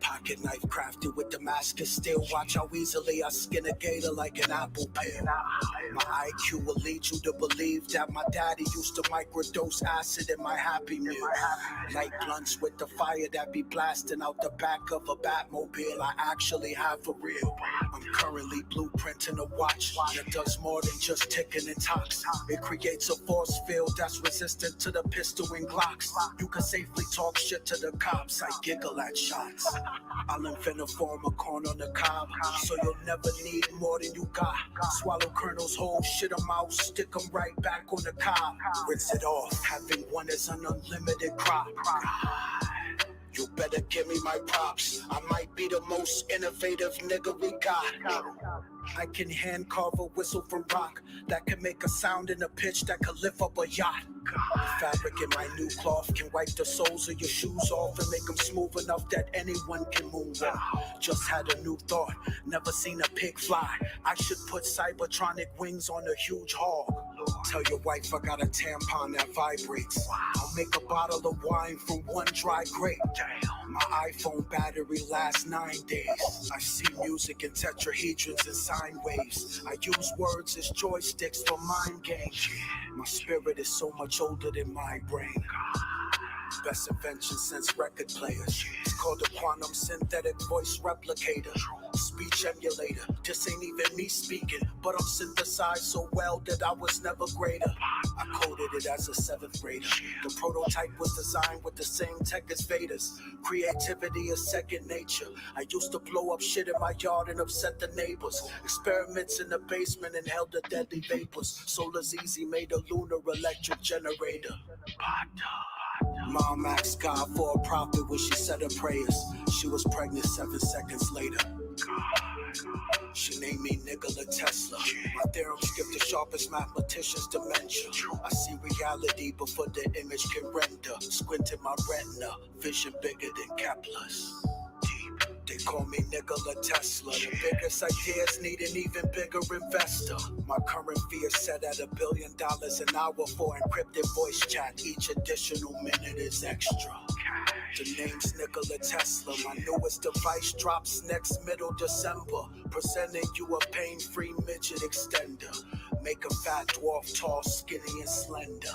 [SPEAKER 15] Pocket knife crafted with Damascus steel. Watch how easily I skin a gator like an apple peel. My IQ will lead you to believe that my daddy used to microdose acid in my Happy Meal. Light blunts with the fire that be blasting out the back of a Batmobile. I actually have for real. I'm currently blueprinting a watch that does more than just ticking and talks. It creates a force field that's resistant to the pistol and Glocks. You can safely talk shit to the cops. I giggle at shots. I'll invent a form of corn on the cob, so you'll never need more than you got. Swallow kernels whole, shit them out, stick them right back on the cob. Rinse it off, having one is an unlimited crop. You better give me my props. I might be the most innovative nigga we got. I can hand carve a whistle from rock that can make a sound in a pitch that could lift up a yacht. The fabric in my new cloth can wipe the soles of your shoes off and make them smooth enough that anyone can move on. Just had a new thought, never seen a pig fly. I should put cybertronic wings on a huge hog. Tell your wife I got a tampon that vibrates. I'll make a bottle of wine from one dry grape. My iPhone battery lasts 9 days. I see music in tetrahedrons and sine waves. I use words as joysticks for mind games. My spirit is so much older than my brain. Best invention since record players. It's called a quantum synthetic voice replicator. Speech emulator. This ain't even me speaking, but I'm synthesized so well that I was never greater. I coded it as a 7th grader. The prototype was designed with the same tech as Vader's. Creativity is second nature. I used to blow up shit in my yard and upset the neighbors. Experiments in the basement and held the deadly vapors. Solar's Easy made a lunar electric generator. Mom asked God for a prophet when she said her prayers. She was pregnant 7 seconds later. She named me Nikola Tesla. My theorems give the sharpest mathematicians dementia. I see reality before the image can render. Squinting my retina, vision bigger than Kepler's. They call me Nikola Tesla. The biggest ideas need an even bigger investor. My current fee is set at $1 billion an hour for encrypted voice chat. Each additional minute is extra. The name's Nikola Tesla. My newest device drops next middle December. Presenting you a pain-free midget extender. Make a fat dwarf tall, skinny, and slender.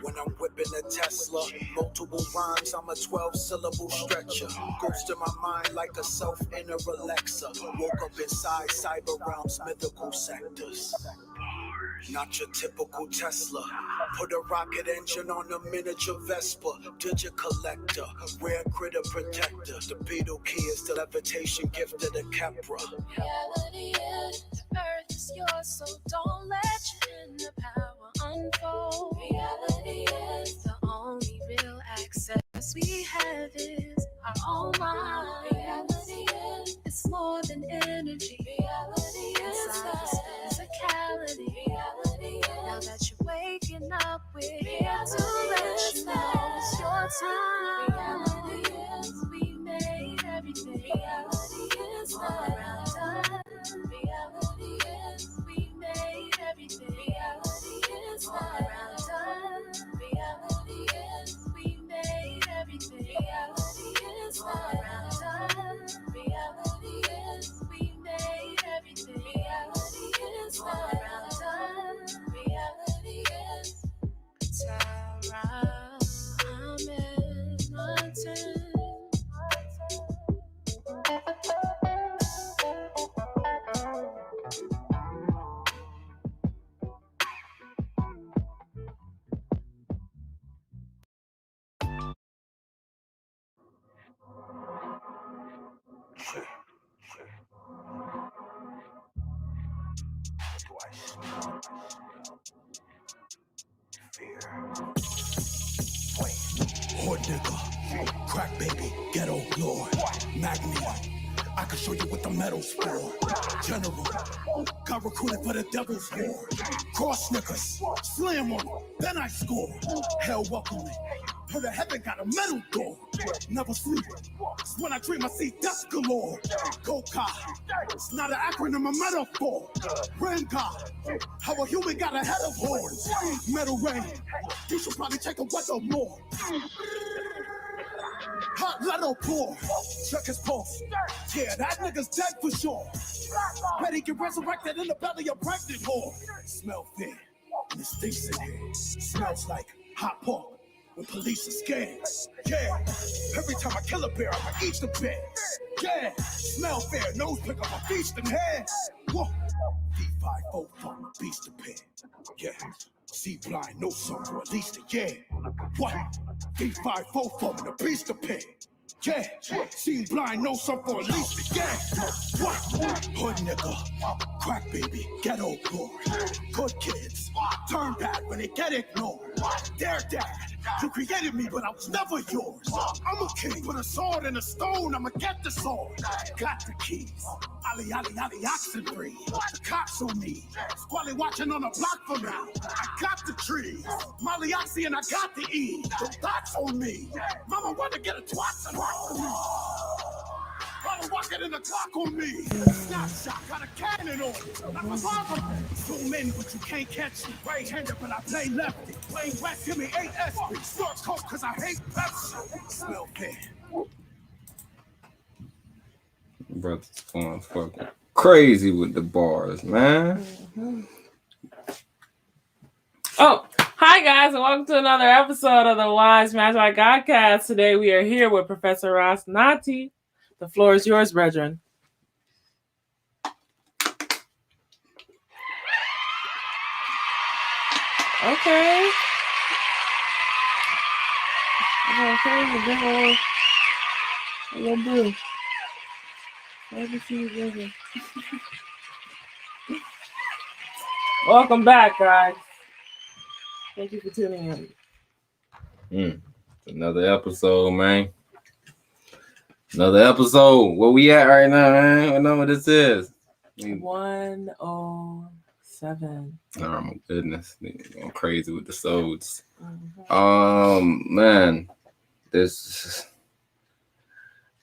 [SPEAKER 15] When I'm whipping a Tesla, multiple rhymes, I'm a 12-syllable stretcher. Ghost in my mind like a self-inner Alexa. Woke up inside cyber realms, mythical sectors. Not your typical Tesla. Put a rocket engine on a miniature Vespa. Digit collector, rare critter protector. The beetle key is the levitation gift of the Kepra.
[SPEAKER 17] Reality is, the earth is yours, so don't let your inner power unfold. Reality is, the only real access we have is our own mind. Reality is, it's more than energy. Reality is physicality. Reality is, now that you're waking up with to let you know it's your time. Reality is, we made everything. Reality is all around us. Reality is, we made everything. Reality is all around us. Reality is, we made everything. Reality is all around us. Reality is, we made everything. Reality is all around us. Reality is Tara, I'm in my tent.
[SPEAKER 15] Hood nigga, crack baby, ghetto lord, magnet. I can show you what the medal's for. General, got recruited for the devil's war. Cross niggas, slam on them, then I score. Hell welcome me. Heard of heaven got a metal door. Never sleep. It's when I dream I see death galore. Go-Ka. It's not an acronym, a metaphor. Ram God. How a human got a head of horns. Metal rain. You should probably take a weather more. Hot Lotto poor. Check his pulse. Yeah, that nigga's dead for sure. Bet he get resurrected in the belly of pregnant whore. Smell fair. And it stinks in here. Smells like hot pork. When police are scared. Yeah. Every time I kill a bear, I'ma eat the bear. Yeah. Smell fair. Nose pick up a feast in hair. Whoa. D5 from a beast of pen. Yeah. See blind, no sun for at least a year. What? D5 from a beast of pen. Yeah, seen blind, no sun for at least a year. What? Hood nigga, crack baby, ghetto boy. Good kids, turn bad when they get ignored. Their dad, you created me, but I was never yours. I'm a king with a sword and a stone, I'ma get the sword. Got the keys, Ali, oxen breed. The cops on me, squally watching on the block for me. I got the trees, Molly Oxy and I got the E. The dots on me, mama wanna get a twat and rock on me. Mama walking in the clock on me. Snapshot, got a cannon on me. Like my father. Zoom in, but you can't catch me. Right-handed, but I play lefty. Playing west, give me 8 SP. Start coke, cause I hate Pepsi. Smell bad.
[SPEAKER 13] Brother's going fucking crazy with the bars, man.
[SPEAKER 9] Oh, hi guys, and welcome to another episode of the Magi Godcast. Today we are here with Professor Empras Natty. The floor is yours, brethren. Okay. Okay, we're do. Welcome back, guys. Thank you for tuning in.
[SPEAKER 13] Another episode, man. Another episode. Where we at right now, man? What number this is?
[SPEAKER 9] 107.
[SPEAKER 13] Oh my goodness. I'm crazy with the sods. Man. This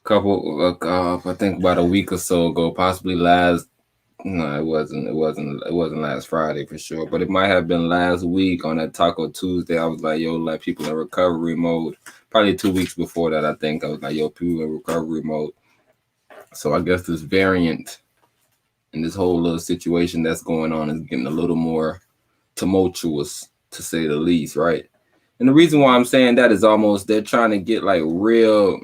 [SPEAKER 13] couple I think about a week or so ago, possibly last it wasn't last Friday for sure, but it might have been last week on that Taco Tuesday. I was like, yo, like people in recovery mode. Probably 2 weeks before that, I think I was like, yo, people in recovery mode. So I guess this variant and this whole little situation that's going on is getting a little more tumultuous, to say the least, right? And the reason why I'm saying that is almost they're trying to get like real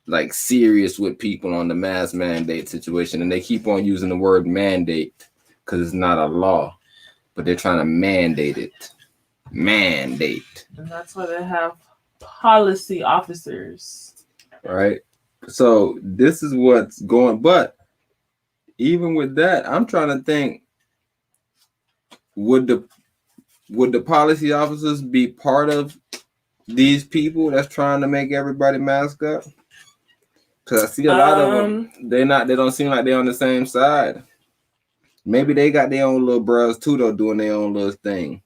[SPEAKER 13] like serious with people on the mask mandate situation, and they keep on using the word mandate because it's not a law, but they're trying to mandate it. Mandate.
[SPEAKER 9] And that's why they have policy officers.
[SPEAKER 13] Right. So this is what's going, but even with that, I'm trying to think, would the policy officers be part of these people that's trying to make everybody mask up? Because I see a lot of them, they don't seem like they're on the same side. Maybe they got their own little bros too, though, doing their own little thing.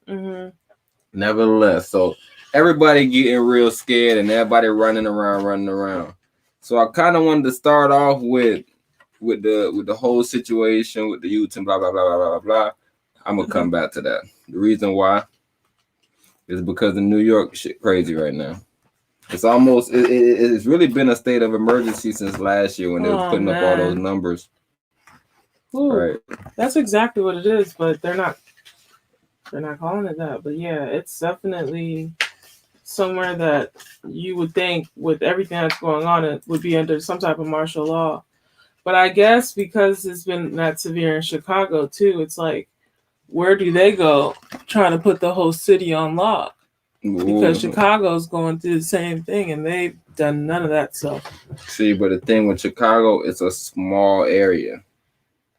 [SPEAKER 13] Nevertheless, so everybody getting real scared and everybody running around. So I kind of wanted to start off with the whole situation with the youth and blah blah blah blah blah blah. I'm gonna come back to that. The reason why is because the New York shit crazy right now. It's almost it's really been a state of emergency since last year when they were putting up all those numbers.
[SPEAKER 9] Ooh,
[SPEAKER 13] right.
[SPEAKER 9] That's exactly what it is, but they're not calling it that. But yeah, it's definitely somewhere that you would think with everything that's going on, it would be under some type of martial law. But I guess because it's been that severe in Chicago too, it's like, where do they go trying to put the whole city on lock? Because Chicago's going through the same thing and they've done none of that stuff.
[SPEAKER 13] See, but the thing with Chicago, it's a small area.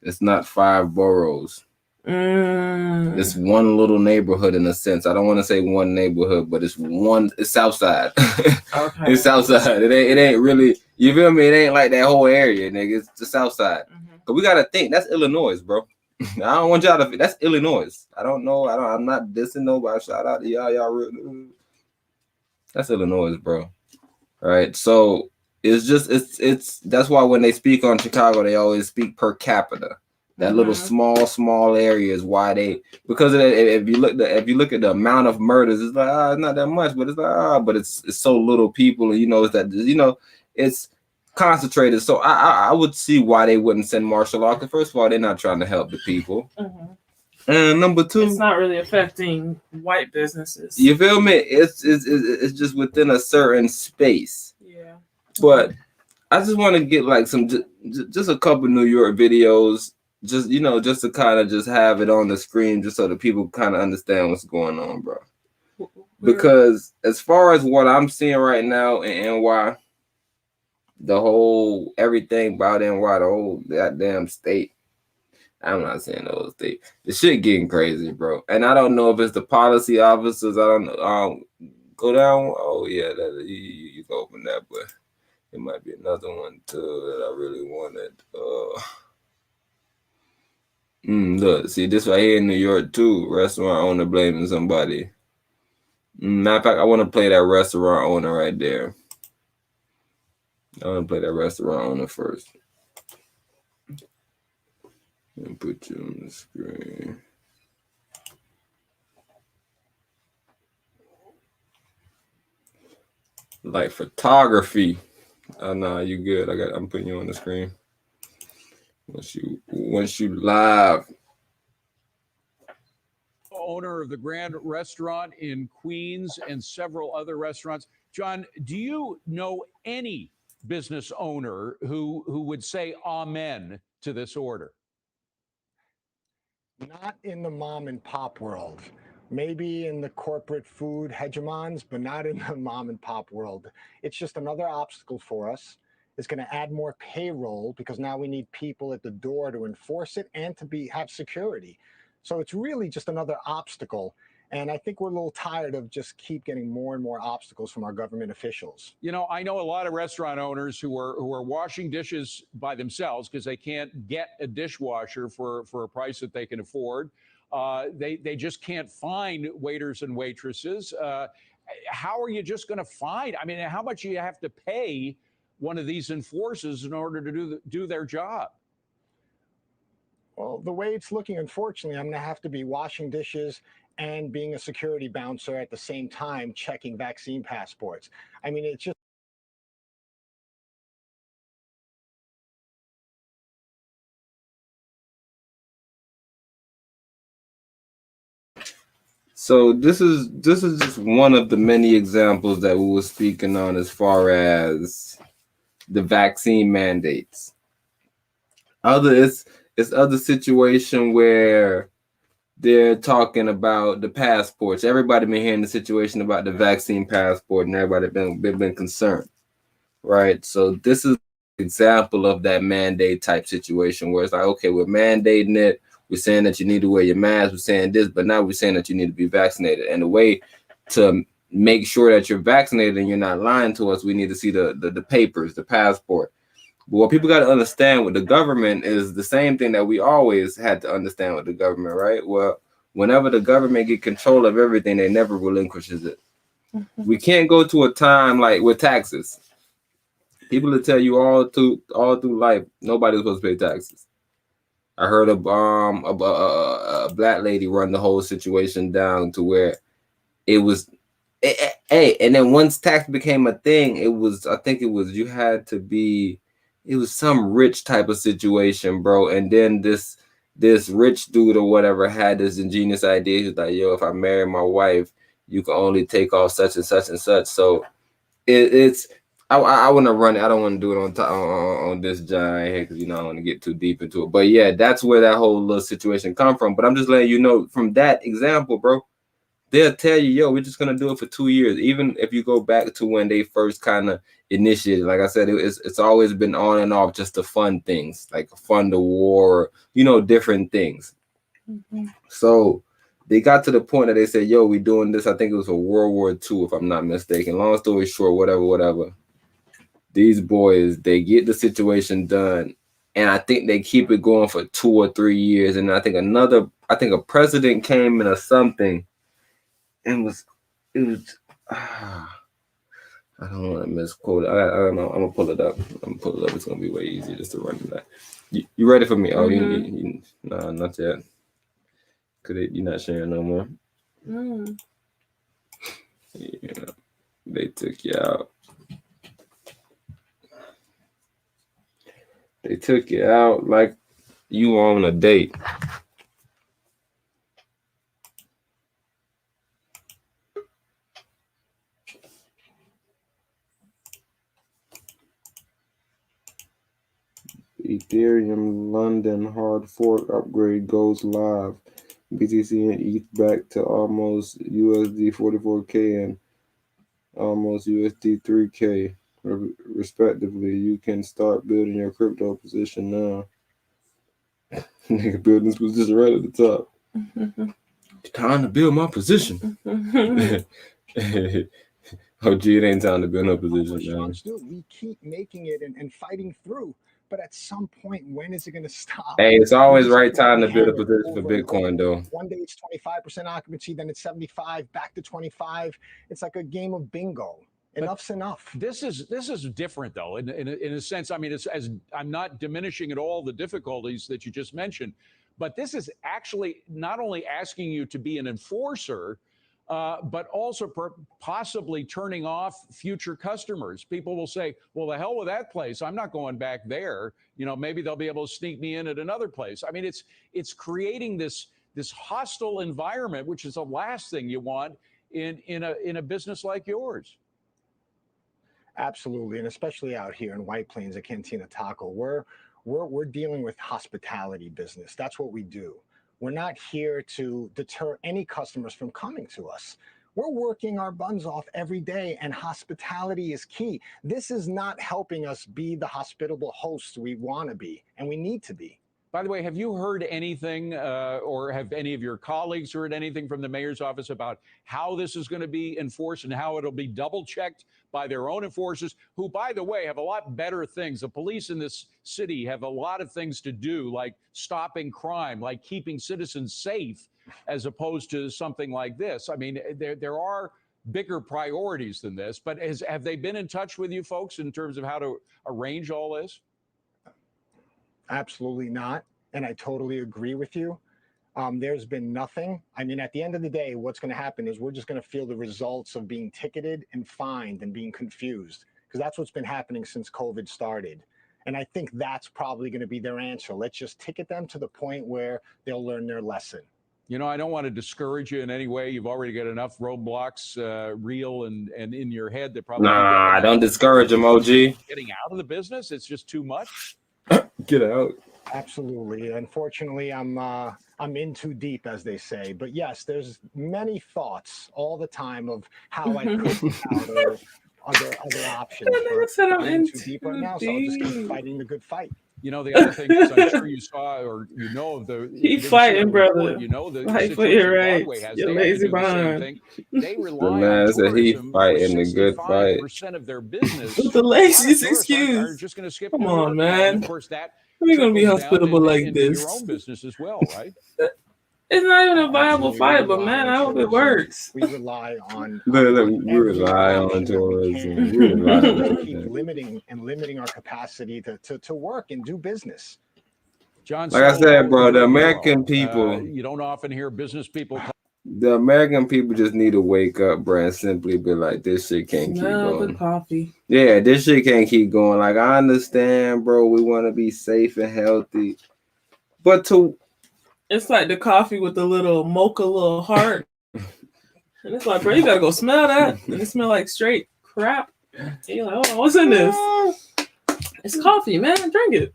[SPEAKER 13] It's not 5 boroughs. It's one little neighborhood in a sense. I don't want to say one neighborhood, but it's Southside. Okay. It's Southside. It ain't really, you feel me? It ain't like that whole area, nigga. It's the Southside. But we gotta think, that's Illinois, bro. I don't want y'all to, that's Illinois. I'm not dissing nobody. Shout out to y'all real. That's Illinois, bro. All right. So it's just, it's that's why when they speak on Chicago, they always speak per capita. That little small area is why they, because if you look at the amount of murders, it's like it's not that much, but it's like but it's so little people, and it's that it's concentrated. So I would see why they wouldn't send martial law. Because first of all, they're not trying to help the people, and number two,
[SPEAKER 9] it's not really affecting white businesses.
[SPEAKER 13] You feel me? It's just within a certain space.
[SPEAKER 9] Yeah.
[SPEAKER 13] But I just want to get like just a couple New York videos. Just just to kind of just have it on the screen, just so that people kind of understand what's going on, bro. Because as far as what I'm seeing right now in NY, the whole everything about NY, the whole goddamn state. I'm not saying the whole state. The shit getting crazy, bro. And I don't know if it's the policy officers. I don't know. Go down. Oh yeah, you can open that, but it might be another one too that I really wanted. Look, see this right here in New York too. Restaurant owner blaming somebody. Matter of fact, I want to play that restaurant owner right there. I want to play that restaurant owner first. And put you on the screen. Like photography. Oh no, you good. I'm putting you on the screen. Once you live.
[SPEAKER 18] Owner of the Grand Restaurant in Queens and several other restaurants. John, do you know any business owner who would say amen to this order?
[SPEAKER 19] Not in the mom and pop world. Maybe in the corporate food hegemons, but not in the mom and pop world. It's just another obstacle for us. It's going to add more payroll because now we need people at the door to enforce it and to have security. So it's really just another obstacle. And I think we're a little tired of just keep getting more and more obstacles from our government officials. I know a lot of restaurant owners who are washing dishes by themselves because they can't get a dishwasher for a price that they can afford. They just can't find waiters and waitresses. How are you just going to find? I mean, how much do you have to pay one of these enforcers in order to do their job? Well, the way it's looking, unfortunately, I'm going to have to be washing dishes and being a security bouncer at the same time, checking vaccine passports. I mean, it's just.
[SPEAKER 13] So this is just one of the many examples that we were speaking on as far as the vaccine mandates. It's other situation where they're talking about the passports. Everybody been hearing the situation about the vaccine passport, and everybody been concerned, right? So this is an example of that mandate type situation where it's like, okay, we're mandating it. We're saying that you need to wear your mask. We're saying this, but now we're saying that you need to be vaccinated. And the way to make sure that you're vaccinated and you're not lying to us, we need to see the papers, the passport. But what people got to understand with the government is the same thing that we always had to understand with the government, right? Well, whenever the government get control of everything, they never relinquishes it. We can't go to a time like with taxes. People will tell you all through life, nobody's supposed to pay taxes. I heard a black lady run the whole situation down to where it was, and then once tax became a thing, it was some rich type of situation, bro. And then this rich dude or whatever had this ingenious idea. He's like, yo, if I marry my wife, you can only take off such and such and such. So I want to run it. I don't want to do it on this giant here because I don't want to get too deep into it. But yeah, that's where that whole little situation come from. But I'm just letting you know from that example, bro. They'll tell you, yo, we're just gonna do it for 2 years. Even if you go back to when they first kind of initiated, like I said, it's always been on and off, just to fund things, like fund the war, different things. So they got to the point that they said, yo, we doing this. I think it was for World War II, if I'm not mistaken. Long story short, whatever. These boys, they get the situation done, and I think they keep it going for 2 or 3 years. And I think a president came in or something. I I don't want to misquote it. I don't know. I'm gonna pull it up. It's gonna be way easier just to run that. You ready for me? Oh, nah, not yet. Cause you're not sharing no more. Yeah, they took you out. They took you out like you were on a date. Ethereum London hard fork upgrade goes live. BTC and ETH back to almost USD 44K and almost USD 3K respectively. You can start building your crypto position now. Nigga building this position right at the top. Time to build my position. Oh, gee, it ain't time to build no position now.
[SPEAKER 19] We keep making it and fighting through. But at some point, when is it going to stop?
[SPEAKER 13] Hey, it's always right time to build a position for Bitcoin, though.
[SPEAKER 19] One day it's 25% occupancy, then it's 75, back to 25. It's like a game of bingo. Enough's enough.
[SPEAKER 18] This is different, though, in a sense. I mean, as I'm not diminishing at all the difficulties that you just mentioned, but this is actually not only asking you to be an enforcer, but also possibly turning off future customers. People will say, well, the hell with that place. I'm not going back there. You know, maybe they'll be able to sneak me in at another place. I mean, it's creating this hostile environment, which is the last thing you want in a business like yours.
[SPEAKER 19] Absolutely. And especially out here in White Plains at Cantina Taco, we're dealing with hospitality business. That's what we do. We're not here to deter any customers from coming to us. We're working our buns off every day, and hospitality is key. This is not helping us be the hospitable hosts we want to be, and we need to be.
[SPEAKER 18] By the way, have you heard anything or have any of your colleagues heard anything from the mayor's office about how this is going to be enforced and how it'll be double checked by their own enforcers, who, by the way, have a lot better things? The police in this city have a lot of things to do, like stopping crime, like keeping citizens safe, as opposed to something like this. I mean, there are bigger priorities than this, but have they been in touch with you folks in terms of how to arrange all this?
[SPEAKER 19] Absolutely not. And I totally agree with you. There's been nothing. I mean, at the end of the day, what's going to happen is we're just going to feel the results of being ticketed and fined and being confused, because that's what's been happening since COVID started. And I think that's probably going to be their answer. Let's just ticket them to the point where they'll learn their lesson.
[SPEAKER 18] You know, I don't want to discourage you in any way. You've already got enough roadblocks real and in your head that probably...
[SPEAKER 13] Nah, don't discourage them, OG.
[SPEAKER 18] Getting out of the business, it's just too much.
[SPEAKER 13] Get out.
[SPEAKER 19] Absolutely. Unfortunately, I'm in too deep, as they say. But yes, there's many thoughts all the time of how I could get out or other options. But I'm in too deep right now, so I'll just keep fighting the good fight.
[SPEAKER 18] You know, the other thing is, I'm sure you saw or you know of the...
[SPEAKER 9] Keep fighting, brother.
[SPEAKER 18] You know, the
[SPEAKER 9] fight for your rights. You're lazy behind.
[SPEAKER 18] They rely on
[SPEAKER 13] tourism. He fighting the good fight.
[SPEAKER 18] Of their business.
[SPEAKER 9] The laziest excuse.
[SPEAKER 18] Just going to skip.
[SPEAKER 9] Come on, man.
[SPEAKER 18] Of course, that
[SPEAKER 9] we're going to be hospitable like this.
[SPEAKER 18] Your own business as well, right?
[SPEAKER 9] It's not even a viable fight, but man, I hope it works.
[SPEAKER 19] We rely on.
[SPEAKER 13] We rely on tourism. We rely on
[SPEAKER 19] keep limiting our capacity to work and do business.
[SPEAKER 18] John,
[SPEAKER 13] like I said, bro, the American people.
[SPEAKER 18] You don't often hear business people.
[SPEAKER 13] The American people just need to wake up, bro, and simply be like, this shit can't keep
[SPEAKER 9] Smell
[SPEAKER 13] going.
[SPEAKER 9] the coffee.
[SPEAKER 13] Yeah, this shit can't keep going. Like, I understand, bro, we want to be safe and healthy. But
[SPEAKER 9] it's like the coffee with the little mocha little heart. And it's like, bro, you gotta go smell that. And it smell like straight crap. And you're like, oh, what's in this? It's coffee, man. Drink it.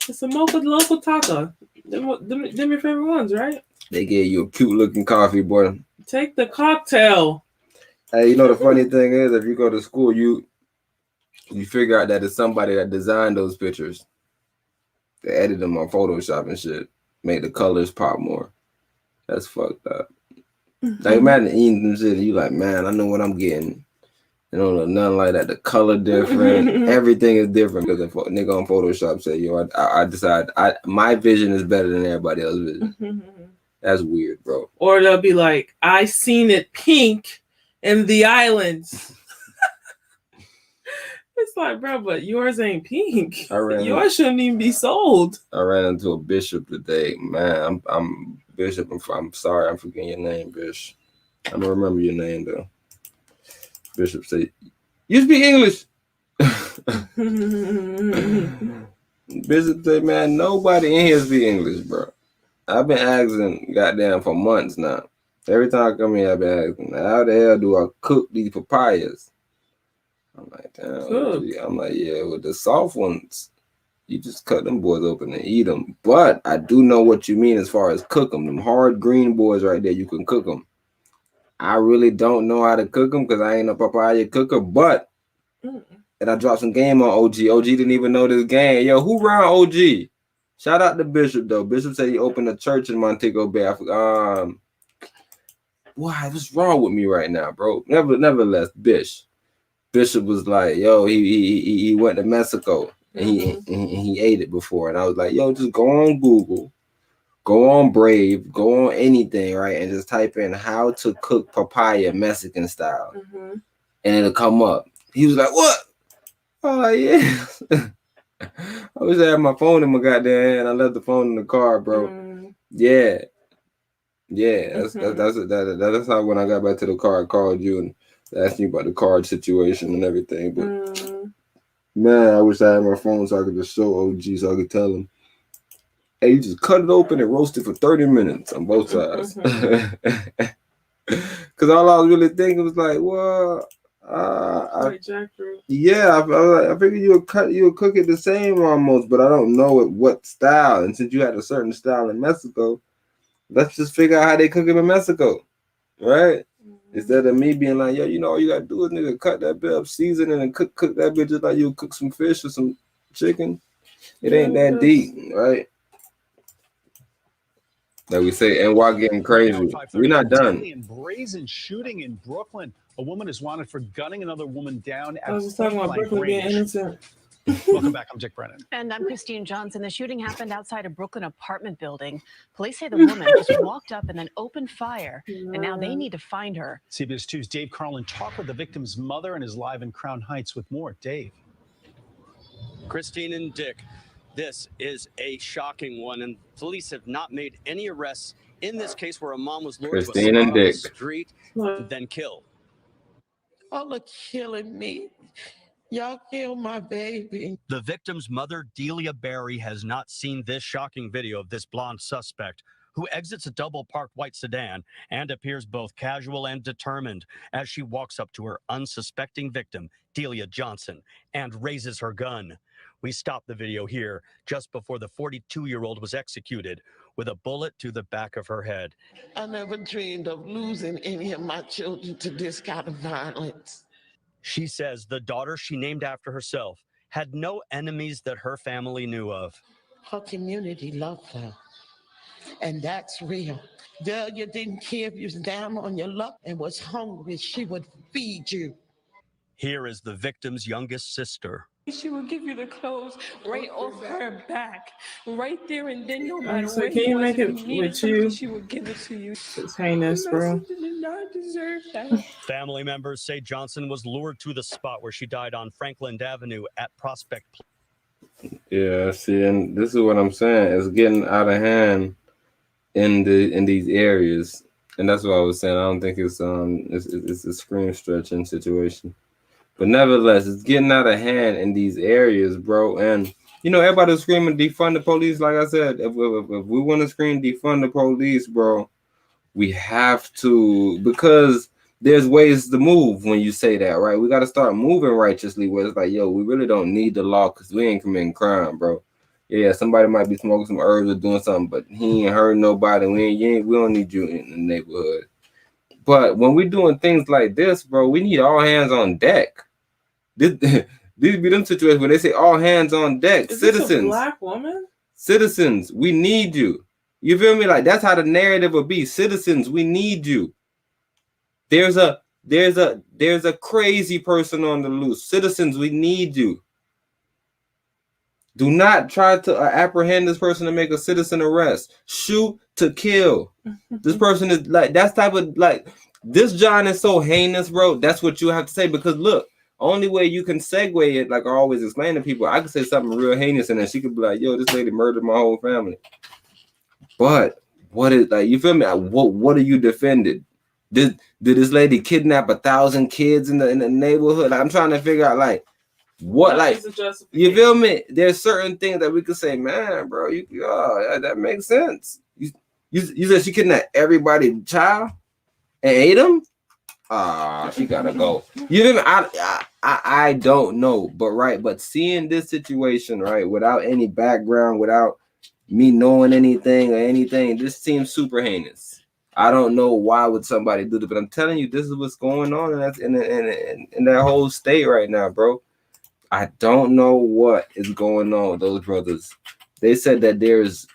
[SPEAKER 9] It's a mocha local taco. Them your favorite ones, right?
[SPEAKER 13] They gave you a cute looking coffee, boy.
[SPEAKER 9] Take the cocktail.
[SPEAKER 13] Hey, you know the funny thing is, if you go to school, you figure out that it's somebody that designed those pictures. They edit them on Photoshop and shit. Make the colors pop more. That's fucked up. Like, imagine eating them shit and you like, man, I know what I'm getting. You don't know nothing like that. The color different. Everything is different because the nigga on Photoshop said, yo, I decide my vision is better than everybody else's vision. That's weird, bro.
[SPEAKER 9] Or they'll be like, I seen it pink in the islands. It's like, bro, but yours ain't pink.
[SPEAKER 13] Yours
[SPEAKER 9] shouldn't even be sold.
[SPEAKER 13] I ran into a bishop today, man. I'm Bishop. I'm sorry, I'm forgetting your name, Bishop. I don't remember your name though. Bishop said, "You speak English." Bishop said, "Man, nobody in here speak English, bro. I've been asking, goddamn, for months now. Every time I come here, I've been asking, how the hell do I cook these papayas?" I'm like, damn. I'm like, yeah, with the soft ones, you just cut them boys open and eat them. But I do know what you mean as far as cook them. Them hard green boys right there, you can cook them. I really don't know how to cook them because I ain't a papaya cooker. But and I dropped some game on OG. OG didn't even know this game. Yo, who around OG? Shout out to Bishop though. Bishop said he opened a church in Montego Bay. Why? What's wrong with me right now, bro? Nevertheless, Bishop was like, yo, he went to Mexico and he ate it before. And I was like, yo, just go on Google, go on Brave, go on anything, right? And just type in how to cook papaya Mexican style. And it'll come up. He was like, what? I was like, yeah. I wish I had my phone in my goddamn hand. I left the phone in the car, bro. Yeah. That's how when I got back to the car, I called you and asked you about the card situation and everything. But man, I wish I had my phone so I could just show OG so I could tell him, hey, you just cut it open and roast it for 30 minutes on both sides. Because all I was really thinking was like, well, yeah, I figured you would cook it the same almost, but I don't know what style. And since you had a certain style in Mexico, let's just figure out how they cook it in Mexico, right? Instead of me being like, yo, you know, all you gotta do is nigga cut that bit up, season it, and cook that bit just like you cook some fish or some chicken. It ain't that deep, right? Like we say, and while getting crazy, we're not done.
[SPEAKER 20] Brazen shooting in Brooklyn. A woman is wanted for gunning another woman down at
[SPEAKER 9] I was just talking about Brooklyn being innocent.
[SPEAKER 20] Welcome back. I'm Dick Brennan.
[SPEAKER 21] And I'm Christine Johnson. The shooting happened outside a Brooklyn apartment building. Police say the woman just walked up and then opened fire, and now they need to find her.
[SPEAKER 20] CBS 2's Dave Carlin talked with the victim's mother and is live in Crown Heights with more. Dave.
[SPEAKER 22] Christine and Dick, this is a shocking one, and police have not made any arrests in this case where a mom was lured to a spot on the street, then killed.
[SPEAKER 23] Y'all are killing me. Y'all killed my baby.
[SPEAKER 22] The victim's mother, Delia Berry, has not seen this shocking video of this blonde suspect who exits a double-parked white sedan and appears both casual and determined as she walks up to her unsuspecting victim, Delia Johnson, and raises her gun. We stopped the video here just before the 42-year-old was executed with a bullet to the back of her head.
[SPEAKER 23] I never dreamed of losing any of my children to this kind of violence.
[SPEAKER 22] She says the daughter she named after herself had no enemies that her family knew of.
[SPEAKER 23] Her community loved her, and that's real. Delia didn't care if you was down on your luck and was hungry. She would feed you.
[SPEAKER 22] Here is the victim's youngest sister.
[SPEAKER 23] She would give you the clothes right off her back, right there and then. No matter
[SPEAKER 9] So
[SPEAKER 23] what
[SPEAKER 9] can you make it
[SPEAKER 23] needed
[SPEAKER 9] with you?
[SPEAKER 23] she would give it to you.
[SPEAKER 9] It's heinous, bro.
[SPEAKER 23] She did not deserve that.
[SPEAKER 22] Family members say Johnson was lured to the spot where she died on Franklin Avenue at Prospect.
[SPEAKER 13] Yeah, see, and this is what I'm saying. It's getting out of hand in these areas, and that's what I was saying. I don't think it's a screen stretching situation. But nevertheless, it's getting out of hand in these areas, bro. And, you know, everybody's screaming defund the police. Like I said, if we want to scream defund the police, bro, we have to, because there's ways to move when you say that, right? We got to start moving righteously where it's like, yo, we really don't need the law because we ain't committing crime, bro. Yeah, somebody might be smoking some herbs or doing something, but he ain't hurt nobody. We don't need you in the neighborhood. But when we're doing things like this, bro, we need all hands on deck. These be them situations where they say all hands on deck.
[SPEAKER 9] Is
[SPEAKER 13] Citizens,
[SPEAKER 9] this a black woman?
[SPEAKER 13] Citizens, we need you. You feel me? Like that's how the narrative will be. Citizens, we need you. There's a crazy person on the loose. Citizens, we need you. Do not try to apprehend this person to make a citizen arrest. Shoot to kill. This person is like, that's type of like, this John is so heinous, bro. That's what you have to say, because look, only way you can segue it, like I always explain to people, I could say something real heinous and then she could be like, yo, this lady murdered my whole family. But what is, like, you feel me? What are you defended? Did this lady kidnap 1,000 kids in the neighborhood? Like, I'm trying to figure out, like, what, like, you feel me? There's certain things that we could say, man, bro, that makes sense. You said she kidnapped everybody's child and ate them? She gotta go. You feel me? I don't know, but seeing this situation, right, without any background, without me knowing anything or anything, this seems super heinous. I don't know why would somebody do this, but I'm telling you, this is what's going on in that whole state right now, bro. I don't know what is going on with those brothers. They said that there's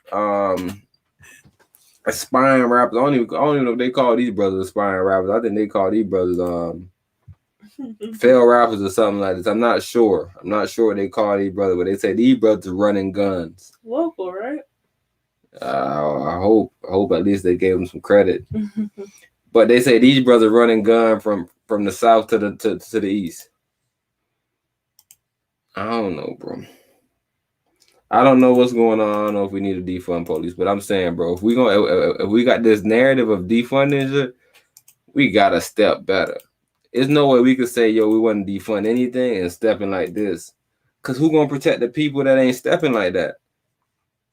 [SPEAKER 13] aspiring rappers. I don't even know if they call these brothers aspiring rappers. I think they call these brothers fail rappers or something like this. I'm not sure what they call these brothers, but they say these brothers are running guns.
[SPEAKER 9] Local, right?
[SPEAKER 13] I hope at least they gave them some credit. But they say these brothers running gun from the south to the east. I don't know, bro. I don't know what's going on. I don't know if we need to defund police, but I'm saying, bro, if we got this narrative of defunding shit, we gotta step better. There's no way we could say, yo, we want to defund anything and stepping like this. Cause who gonna protect the people that ain't stepping like that?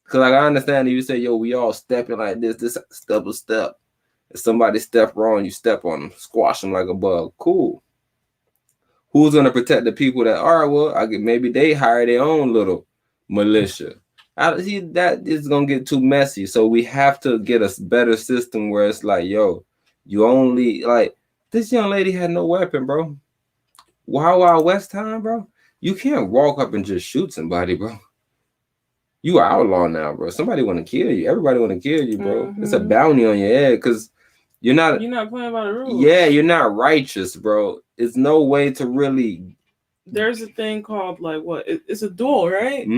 [SPEAKER 13] Cause like I understand if you say, yo, we all stepping like this step a step. If somebody step wrong, you step on them, squash them like a bug. Cool. Who's gonna protect the people that are? Well, maybe they hire their own little militia. I see that is gonna get too messy. So we have to get a better system where it's like, yo, you only, like, this young lady had no weapon, bro. Wild West time, bro. You can't walk up and just shoot somebody, bro. You are outlaw now, bro. Somebody want to kill you. Everybody want to kill you, bro. It's a bounty on your head because you're not
[SPEAKER 9] playing by the rules.
[SPEAKER 13] Yeah, you're not righteous, bro. It's no way to really.
[SPEAKER 9] There's a thing called, like, what? It's a duel, right?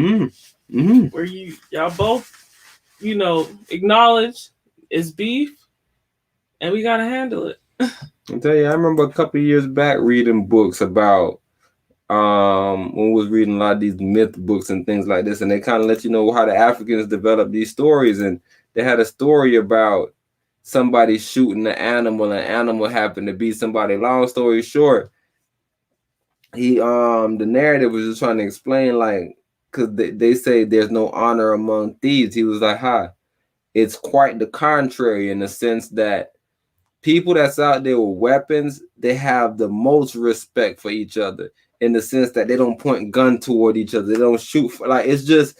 [SPEAKER 13] Where
[SPEAKER 9] y'all both, acknowledge it's beef, and we gotta handle it.
[SPEAKER 13] I'll tell you, I remember a couple of years back reading books about when we was reading a lot of these myth books and things like this, and they kind of let you know how the Africans developed these stories, and they had a story about somebody shooting an animal happened to be somebody. Long story short, the narrative was just trying to explain, like, because they say there's no honor among thieves. He was like, it's quite the contrary, in the sense that people that's out there with weapons, they have the most respect for each other, in the sense that they don't point gun toward each other. They don't shoot like, it's just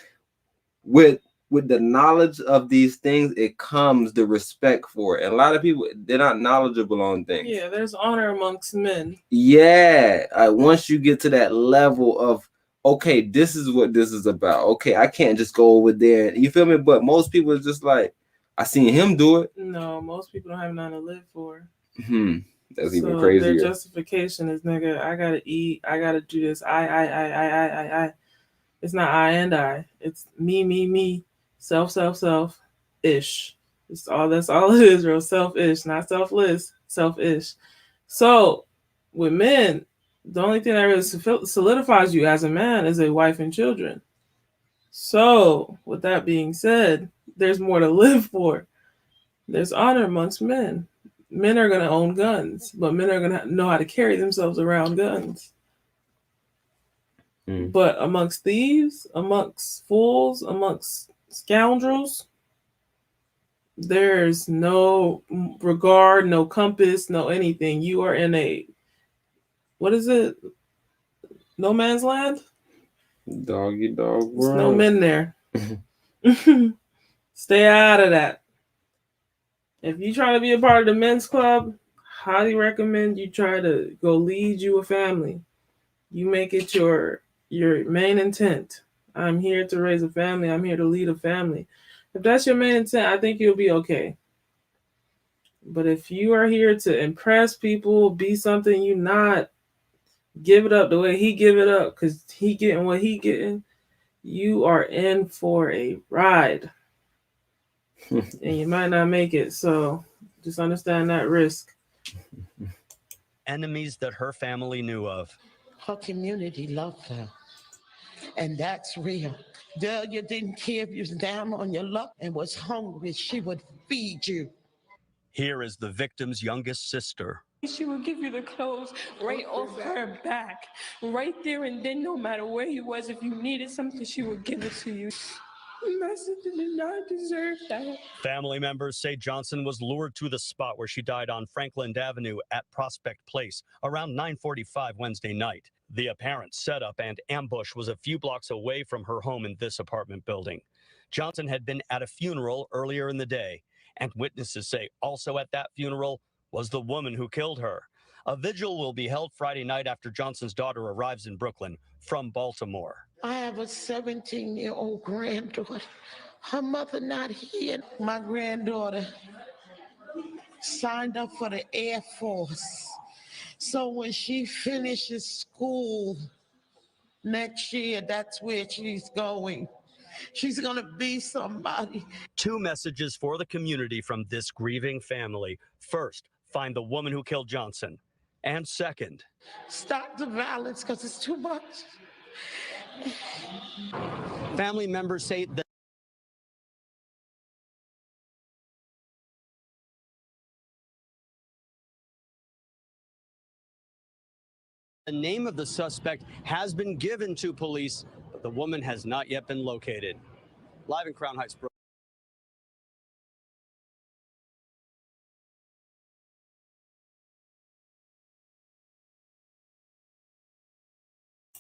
[SPEAKER 13] with the knowledge of these things, it comes the respect for it. And a lot of people, they're not knowledgeable on things.
[SPEAKER 9] Yeah, there's honor amongst men.
[SPEAKER 13] Yeah, once you get to that level of, okay, this is what this is about. Okay, I can't just go over there. You feel me? But most people are just like, I seen him do it.
[SPEAKER 9] No, most people don't have nothing to live for.
[SPEAKER 13] That's even crazier.
[SPEAKER 9] Their justification is, nigga, I gotta eat, I gotta do this. I. It's not I and I. It's me. Self-ish. That's all it is, bro. Selfish, not selfless. Selfish. So with men, the only thing that really solidifies you as a man is a wife and children. So with that being said, there's more to live for. There's honor amongst men. Men are going to own guns, but men are going to know how to carry themselves around guns. But amongst thieves, amongst fools, amongst scoundrels, there's no regard, no compass, no anything. You are in a, what is it? No man's land?
[SPEAKER 13] Doggy dog world.
[SPEAKER 9] There's no men there. Stay out of that. If you try to be a part of the men's club, highly recommend you try to go lead you a family. You make it your main intent. I'm here to raise a family. I'm here to lead a family. If that's your main intent, I think you'll be okay. But if you are here to impress people, be something you not, give it up the way he give it up because he getting what he getting, you are in for a ride. And you might not make it. So just understand that risk.
[SPEAKER 22] Enemies that her family knew of.
[SPEAKER 23] Her community loved her. And that's real. Delia didn't care if you was down on your luck and was hungry. She would feed you.
[SPEAKER 22] Here is the victim's youngest sister.
[SPEAKER 1] She would give you the clothes right off her back, right there and then, no matter where you was, if you needed something, she would give it to you. My sister did not deserve that.
[SPEAKER 22] Family members say Johnson was lured to the spot where she died on Franklin Avenue at Prospect Place around 9:45 Wednesday night. The apparent setup and ambush was a few blocks away from her home in this apartment building. Johnson had been at a funeral earlier in the day, and witnesses say also at that funeral was the woman who killed her. A vigil will be held Friday night after Johnson's daughter arrives in Brooklyn from Baltimore.
[SPEAKER 23] I have a 17-year-old granddaughter. Her mother not here. My granddaughter signed up for the Air Force. So when she finishes school next year, that's where she's going. She's going to be somebody.
[SPEAKER 22] 2 messages for the community from this grieving family. First, find the woman who killed Johnson. And second,
[SPEAKER 23] stop the violence because it's too much.
[SPEAKER 22] Family members say that the name of the suspect has been given to police, but the woman has not yet been located. Live in Crown Heights, Brooklyn.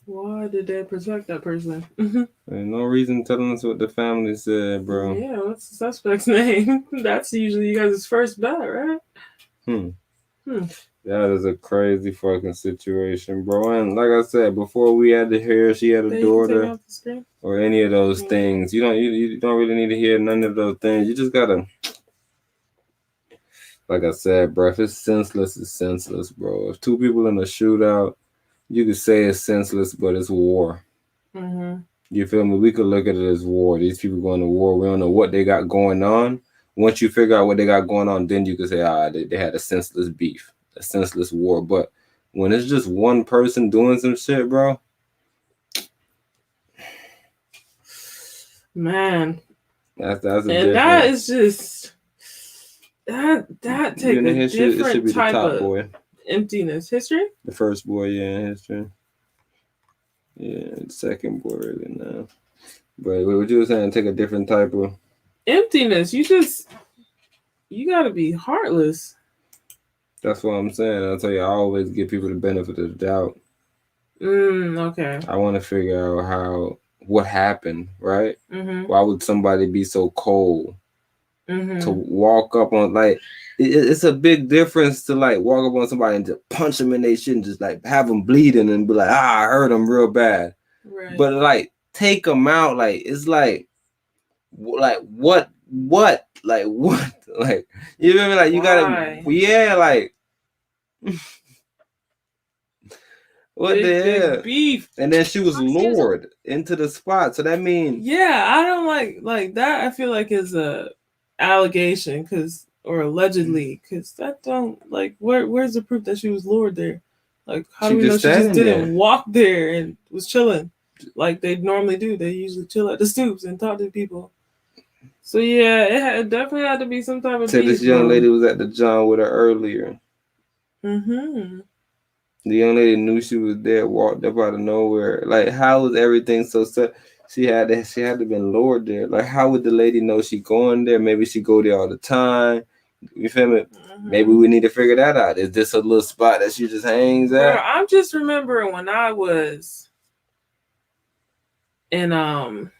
[SPEAKER 9] Why did they protect that person?
[SPEAKER 13] There's no reason telling us what the family said, bro.
[SPEAKER 9] Yeah, what's the suspect's name? That's usually you guys' first bet, right?
[SPEAKER 13] That is a crazy fucking situation, bro. And like I said, before we had to hear she had a daughter or any of those things, you don't really need to hear none of those things. You just gotta, like I said, bro, if it's senseless, it's senseless, bro. If 2 people in a shootout, you could say it's senseless, but it's war. You feel me? We could look at it as war. These people going to war. We don't know what they got going on. Once you figure out what they got going on, then you can say, they had a senseless beef, a senseless war. But when it's just one person doing some shit, bro.
[SPEAKER 9] Man.
[SPEAKER 13] That's
[SPEAKER 9] and that is just that takes a different type of emptiness. History?
[SPEAKER 13] The first boy, yeah, in history. Yeah, the second boy really now. But what you were saying, take a different type of
[SPEAKER 9] emptiness. You gotta be heartless.
[SPEAKER 13] That's what I'm saying. I'll tell you, I always give people the benefit of the doubt.
[SPEAKER 9] Okay.
[SPEAKER 13] I want to figure out what happened, right? Why would somebody be so cold to walk up on, like, it's a big difference to like walk up on somebody and just punch them in their shit and just like have them bleeding and be like, I hurt them real bad.
[SPEAKER 9] Right.
[SPEAKER 13] But like take them out, like it's like what, like you feel me? Like you gotta, yeah, like what the hell?
[SPEAKER 9] Beef.
[SPEAKER 13] And then she was lured into the spot, so that means
[SPEAKER 9] I don't like that. I feel like is a allegation or allegedly, because that don't like where's the proof that she was lured there? Like how do we know she just didn't walk there and was chilling like they normally do? They usually chill at the stoops and talk to people. So yeah, it definitely had to be some type of.
[SPEAKER 13] So this young lady was at the John with her earlier.
[SPEAKER 9] The
[SPEAKER 13] young lady knew she was there, walked up out of nowhere. Like how was everything so set? She had to been lured there. Like how would the lady know she going there? Maybe she go there all the time. You feel me? Maybe we need to figure that out. Is this a little spot that she just hangs at?
[SPEAKER 9] Bro, I'm just remembering when I was in I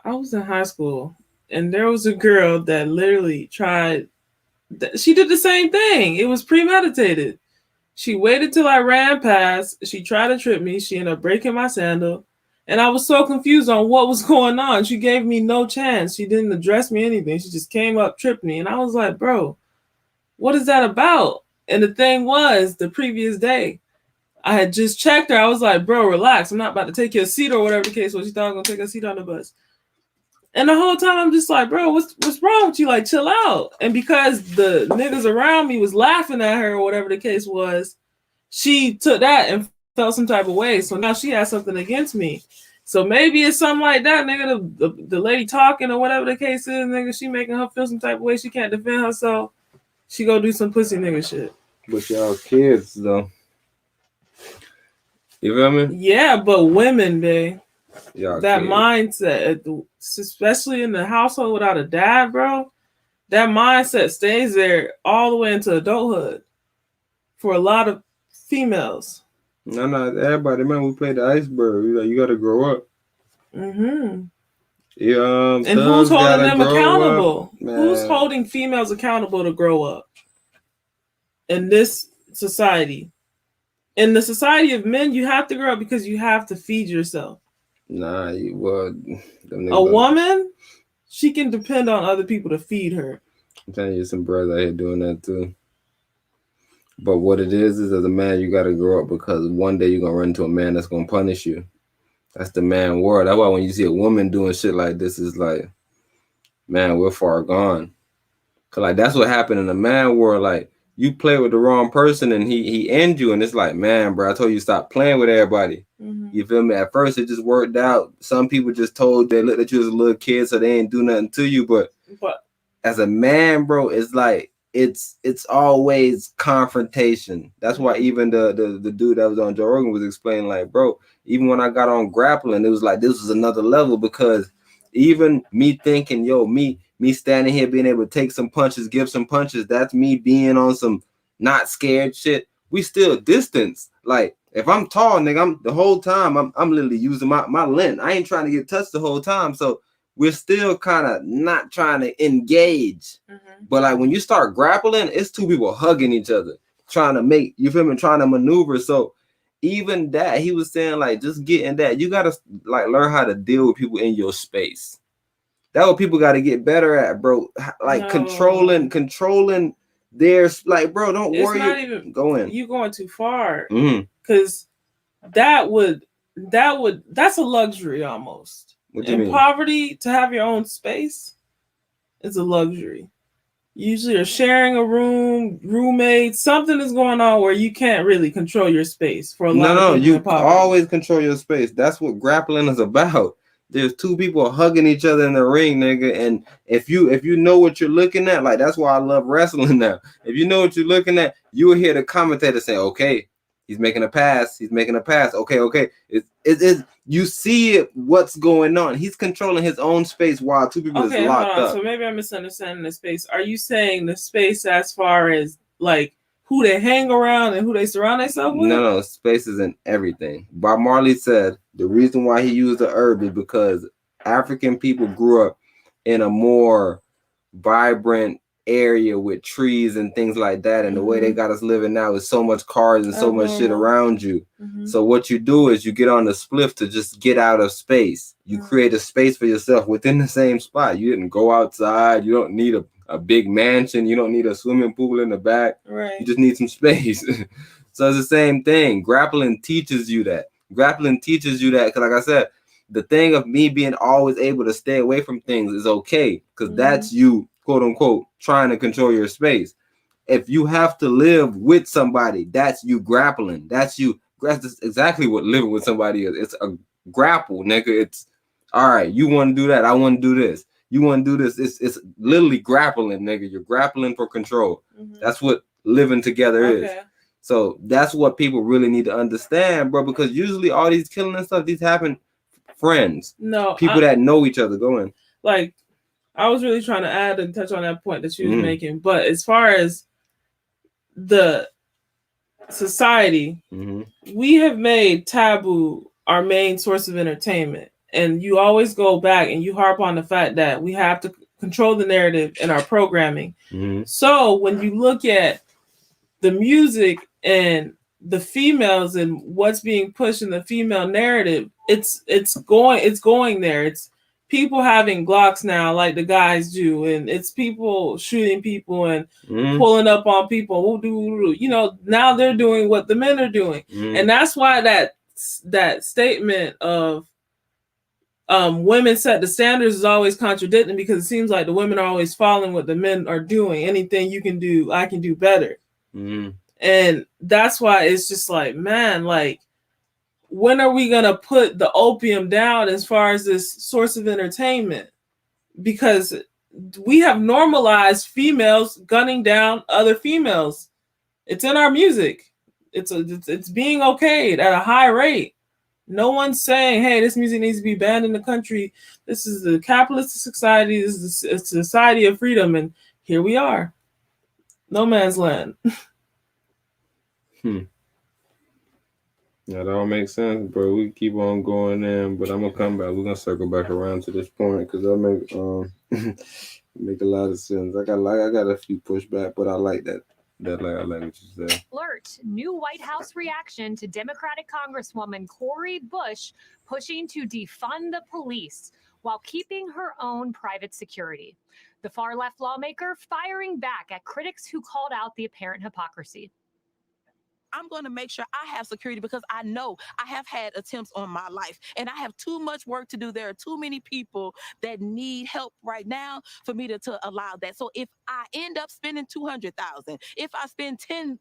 [SPEAKER 9] was in high school and there was a girl that literally she did the same thing. It was premeditated. She waited till I ran past. She tried to trip me. She ended up breaking my sandal. And I was so confused on what was going on. She gave me no chance. She didn't address me anything. She just came up, tripped me. And I was like, bro, what is that about? And the thing was, the previous day, I had just checked her. I was like, bro, relax. I'm not about to take your seat or whatever the case was. She thought I was going to take her seat on the bus. And the whole time, I'm just like, bro, what's wrong with you? Like, chill out. And because the niggas around me was laughing at her or whatever the case was, she took that and felt some type of way, so now she has something against me. So maybe it's something like that, nigga. The lady talking or whatever the case is, nigga. She making her feel some type of way. She can't defend herself. She go do some pussy nigga shit.
[SPEAKER 13] But y'all kids though. You feel me?
[SPEAKER 9] Yeah, but women, babe.
[SPEAKER 13] Y'all
[SPEAKER 9] that
[SPEAKER 13] kids.
[SPEAKER 9] mindset, especially in the household without a dad, bro. That mindset stays there all the way into adulthood for a lot of females.
[SPEAKER 13] No, everybody, man, we played the iceberg. You got to grow up.
[SPEAKER 9] Mm-hmm.
[SPEAKER 13] Yeah,
[SPEAKER 9] and who's holding them accountable?
[SPEAKER 13] Up,
[SPEAKER 9] who's holding females accountable to grow up in this society? In the society of men, you have to grow up because you have to feed yourself.
[SPEAKER 13] Nah, a
[SPEAKER 9] woman, she can depend on other people to feed her.
[SPEAKER 13] I'm telling you, some brothers out here doing that too. But what it is as a man, you got to grow up because one day you're going to run into a man that's going to punish you. That's the man world. That's why when you see a woman doing shit like this, it's like, man, we're far gone. Because like, that's what happened in the man world. Like, you play with the wrong person and he ends you. And it's like, man, bro, I told you stop playing with everybody. Mm-hmm. You feel me? At first, it just worked out. Some people just told they looked at you as a little kid, so they ain't do nothing to you. But as a man, bro, it's like, it's always confrontation. That's why even the dude that was on Joe Rogan was explaining, like, bro, even when I got on grappling, it was like this was another level because even me thinking, yo, me standing here being able to take some punches, give some punches, that's me being on some not scared shit. We still distance. Like if I'm tall, nigga, I'm the whole time I'm literally using my length. I ain't trying to get touched the whole time. So we're still kind of not trying to engage. Mm-hmm. But like when you start grappling, it's two people hugging each other, trying to make, you feel me, trying to maneuver. So even that, he was saying like just getting that, you gotta like learn how to deal with people in your space. That's what people got to get better at, bro. Like controlling their, like, bro, don't worry.
[SPEAKER 9] Not even
[SPEAKER 13] go in.
[SPEAKER 9] You going too far. Because that's a luxury almost.
[SPEAKER 13] What do you mean?
[SPEAKER 9] Poverty, to have your own space is a luxury. Usually you're sharing a room, roommate, something is going on where you can't really control your space for a lot of people.
[SPEAKER 13] You always control your space. That's what grappling is about. There's two people hugging each other in the ring, nigga. And if you know what you're looking at, like that's why I love wrestling now. If you know what you're looking at, you will hear the commentator say, okay, he's making a pass. He's making a pass. Okay. It's you see what's going on. He's controlling his own space while two people is locked up.
[SPEAKER 9] So maybe I'm misunderstanding the space. Are you saying the space as far as like who they hang around and who they surround themselves with?
[SPEAKER 13] No, space is in everything. Bob Marley said the reason why he used the herb is because African people grew up in a more vibrant area with trees and things like that, and the way they got us living now is so much cars and so much shit around you. So what you do is you get on the spliff to just get out of space. You create a space for yourself within the same spot. You didn't go outside. You don't need a big mansion. You don't need a swimming pool in the back.
[SPEAKER 9] Right.
[SPEAKER 13] You just need some space. So it's the same thing. Grappling teaches you that. Because like I said, the thing of me being always able to stay away from things is okay, because that's you, quote unquote, trying to control your space. If you have to live with somebody, that's you grappling. That's exactly what living with somebody is. It's a grapple, nigga. It's all right. You want to do that? I want to do this. You want to do this? It's literally grappling, nigga. You're grappling for control. That's what living together is. So that's what people really need to understand, bro. Because usually all these killing and stuff, these happen friends. People that know each other. Go in.
[SPEAKER 9] Like, I was really trying to add and touch on that point that you was making. But as far as the society, we have made taboo our main source of entertainment. And you always go back and you harp on the fact that we have to control the narrative in our programming. So when you look at the music and the females and what's being pushed in the female narrative, it's going there. It's people having Glocks now, like the guys do, and it's people shooting people and pulling up on people. You know, now they're doing what the men are doing, and that's why that statement of women set the standards is always contradicting, because it seems like the women are always following what the men are doing. Anything you can do, I can do better. And that's why it's just like, man, like when are we going to put the opium down as far as this source of entertainment? Because we have normalized females gunning down other females. It's in our music. It's being okayed at a high rate. No one's saying, hey, this music needs to be banned in the country. This is a capitalist society. This is a society of freedom. And here we are. No man's land.
[SPEAKER 13] Yeah, that all makes sense, bro. We keep on going in, but I'm gonna come back. We're gonna circle back around to this point because that make a lot of sense. I got a few pushback, but I like that. I like what you said.
[SPEAKER 3] Alert! New White House reaction to Democratic Congresswoman Cori Bush pushing to defund the police while keeping her own private security. The far-left lawmaker firing back at critics who called out the apparent hypocrisy.
[SPEAKER 4] I'm going to make sure I have security because I know I have had attempts on my life and I have too much work to do. There are too many people that need help right now for me to allow that. So if I end up spending $200,000, if I spend 10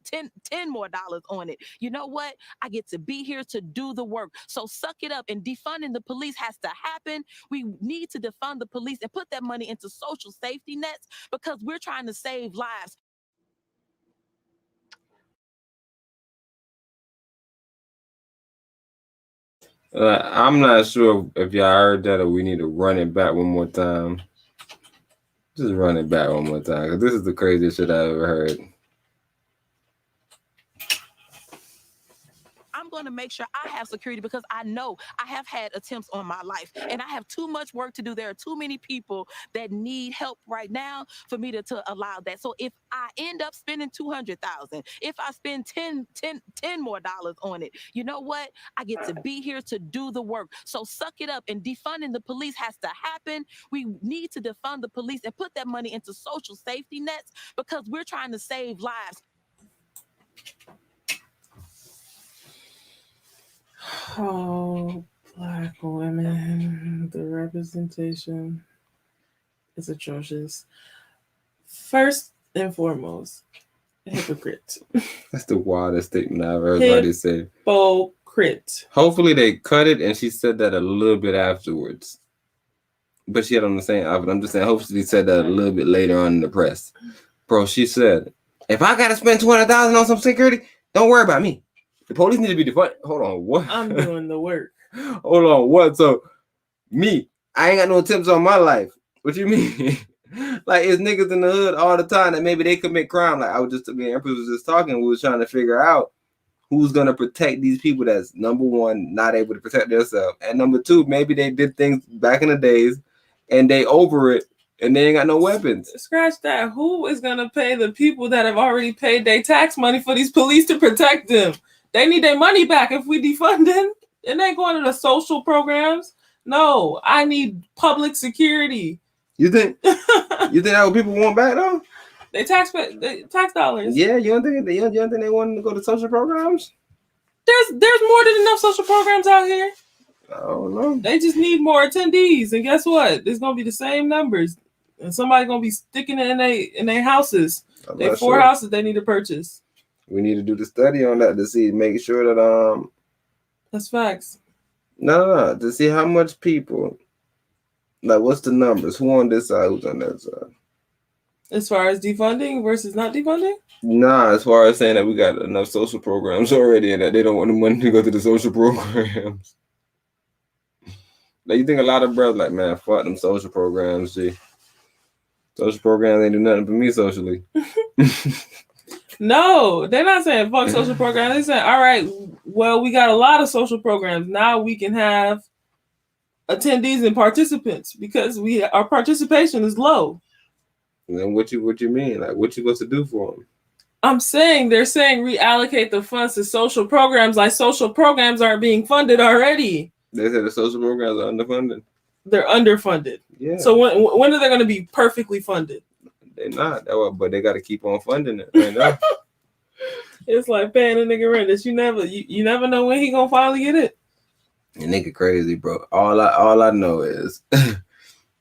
[SPEAKER 4] more dollars on it, you know what? I get to be here to do the work. So suck it up, and defunding the police has to happen. We need to defund the police and put that money into social safety nets because we're trying to save lives.
[SPEAKER 13] I'm not sure if y'all heard that or we need to run it back one more time. Just run it back one more time because this is the craziest shit I ever heard.
[SPEAKER 4] I'm going to make sure I have security because I know I have had attempts on my life and I have too much work to do. There are too many people that need help right now for me to allow that. So if I end up spending $200,000, if I spend 10 more dollars on it, you know what? I get to be here to do the work. So suck it up, and defunding the police has to happen. We need to defund the police and put that money into social safety nets because we're trying to save lives.
[SPEAKER 9] Oh, Black women, the representation is atrocious. First and foremost, hypocrite.
[SPEAKER 13] That's the wildest statement I've heard anybody say.
[SPEAKER 9] Hypocrite.
[SPEAKER 13] Hopefully they cut it and she said that a little bit afterwards. But she had on the same outfit. I'm just saying, hopefully she said that a little bit later on in the press. Bro, she said, if I got to spend $200,000 on some security, don't worry about me. The police need to be defunded. Hold on, what?
[SPEAKER 9] I'm doing the work.
[SPEAKER 13] Hold on, what? So, me, I ain't got no attempts on my life. What you mean? Like, it's niggas in the hood all the time that maybe they commit crime. Like, Empress was just talking. We was trying to figure out who's going to protect these people that's, number one, not able to protect themselves. And number two, maybe they did things back in the days and they over it and they ain't got no weapons.
[SPEAKER 9] Scratch that. Who is going to pay the people that have already paid their tax money for these police to protect them? They need their money back if we defund them. And they going to the social programs. No, I need public security.
[SPEAKER 13] You think that's what people want back though?
[SPEAKER 9] They tax dollars.
[SPEAKER 13] Yeah, you don't think they want to go to social programs?
[SPEAKER 9] There's more than enough social programs out here.
[SPEAKER 13] I don't know.
[SPEAKER 9] They just need more attendees, and guess what? It's gonna be the same numbers, and somebody's gonna be sticking it in their houses. They 4 houses they need to purchase.
[SPEAKER 13] We need to do the study on that to see, make sure that
[SPEAKER 9] That's facts.
[SPEAKER 13] No, to see how much people, like, what's the numbers? Who on this side? Who's on that side?
[SPEAKER 9] As far as defunding versus not defunding?
[SPEAKER 13] Nah, as far as saying that we got enough social programs already and that they don't want the money to go to the social programs. Like, you think a lot of brothers like, man, fuck them social programs, G. Social programs ain't do nothing for me socially.
[SPEAKER 9] No, they're not saying fuck social programs. They're saying, all right, well, we got a lot of social programs. Now we can have attendees and participants because our participation is low.
[SPEAKER 13] And then what you mean? Like, what you supposed to do for them?
[SPEAKER 9] I'm saying they're saying reallocate the funds to social programs, like social programs aren't being funded already.
[SPEAKER 13] They said the social programs are underfunded.
[SPEAKER 9] They're underfunded.
[SPEAKER 13] Yeah.
[SPEAKER 9] So when are they going to be perfectly funded?
[SPEAKER 13] They're not, but they got to keep on funding it right now.
[SPEAKER 9] It's like paying a nigga rent that you never know when he gonna finally get it.
[SPEAKER 13] And nigga crazy, bro. All I know is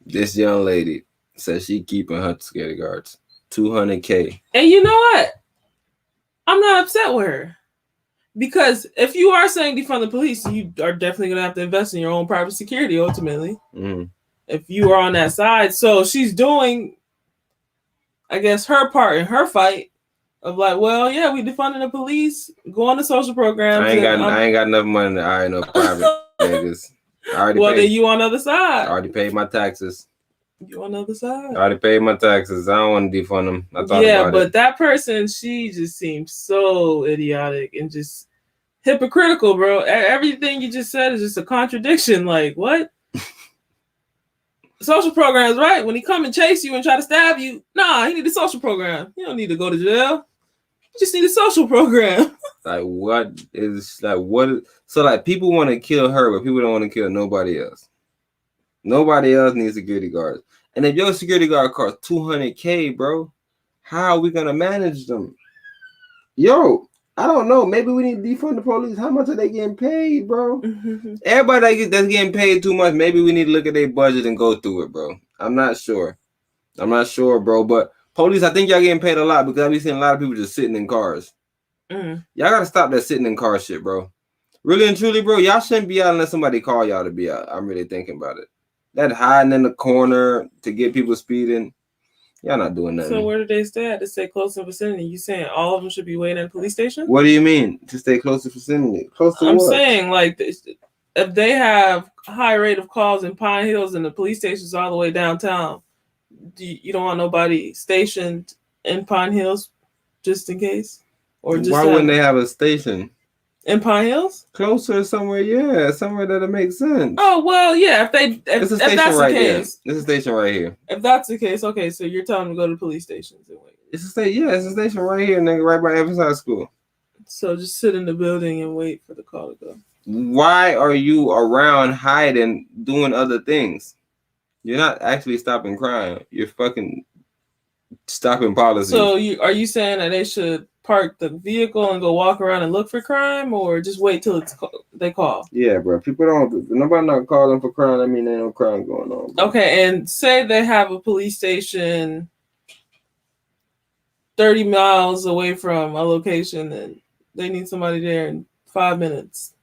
[SPEAKER 13] this young lady says she keeping her security guards $200K.
[SPEAKER 9] And you know what? I'm not upset with her Because if you are saying defund the police, you are definitely going to have to invest in your own private security ultimately. If you are on that side. So she's doing, I guess, her part in her fight of like, well, yeah, we defunding the police, go on to social programs.
[SPEAKER 13] I ain't got enough money to hire no private niggas. I already paid.
[SPEAKER 9] Then you on the other side.
[SPEAKER 13] I already paid my taxes.
[SPEAKER 9] You on the other side.
[SPEAKER 13] I already paid my taxes. I don't want to defund them. I thought about it.
[SPEAKER 9] That person, she just seems so idiotic and just hypocritical, bro. Everything you just said is just a contradiction. Like, what? Social programs, right? When he come and chase you and try to stab you, nah, he need a social program. You don't need to go to jail. You just need a social program.
[SPEAKER 13] Like, what is like what? So like, people want to kill her, but people don't want to kill nobody else. Nobody else needs security guards. And if your security guard costs $200K, bro, how are we gonna manage them? Yo, I don't know. Maybe we need to defund the police. How much are they getting paid, bro? Everybody that's getting paid too much. Maybe we need to look at their budget and go through it, bro. I'm not sure, bro. But police, I think y'all getting paid a lot because I be seeing a lot of people just sitting in cars. Y'all gotta stop that sitting in car shit, bro. Really and truly, bro, y'all shouldn't be out unless somebody call y'all to be out. I'm really thinking about it. That hiding in the corner to get people speeding, y'all not doing nothing.
[SPEAKER 9] So where do they stay at? To stay close to the vicinity? You saying all of them should be waiting at a police station?
[SPEAKER 13] What do you mean to stay close to vicinity? Close to
[SPEAKER 9] I'm
[SPEAKER 13] what?
[SPEAKER 9] saying like if they have a high rate of calls in Pine Hills and the police station's all the way downtown, you don't want nobody stationed in Pine Hills just in case? Or just
[SPEAKER 13] why wouldn't they have a station?
[SPEAKER 9] In Pine Hills?
[SPEAKER 13] Closer somewhere, yeah. Somewhere that'll make sense.
[SPEAKER 9] Oh, well, yeah. If
[SPEAKER 13] it's a
[SPEAKER 9] that's
[SPEAKER 13] station
[SPEAKER 9] the
[SPEAKER 13] right
[SPEAKER 9] case.
[SPEAKER 13] there. It's a station right here.
[SPEAKER 9] If that's the case, okay, so you're telling them to go to the police stations and wait.
[SPEAKER 13] It's a station, yeah, it's a station right here, nigga, right by Empras High School.
[SPEAKER 9] So just sit in the building and wait for the call to go.
[SPEAKER 13] Why are you around hiding, doing other things? You're not actually stopping crime. You're fucking stopping policy.
[SPEAKER 9] So are you saying that they should park the vehicle and go walk around and look for crime, or just wait till they call?
[SPEAKER 13] Yeah, bro. People nobody not calling for crime. I mean, there ain't no crime going on, bro.
[SPEAKER 9] Okay, and say they have a police station 30 miles away from a location and they need somebody there in 5 minutes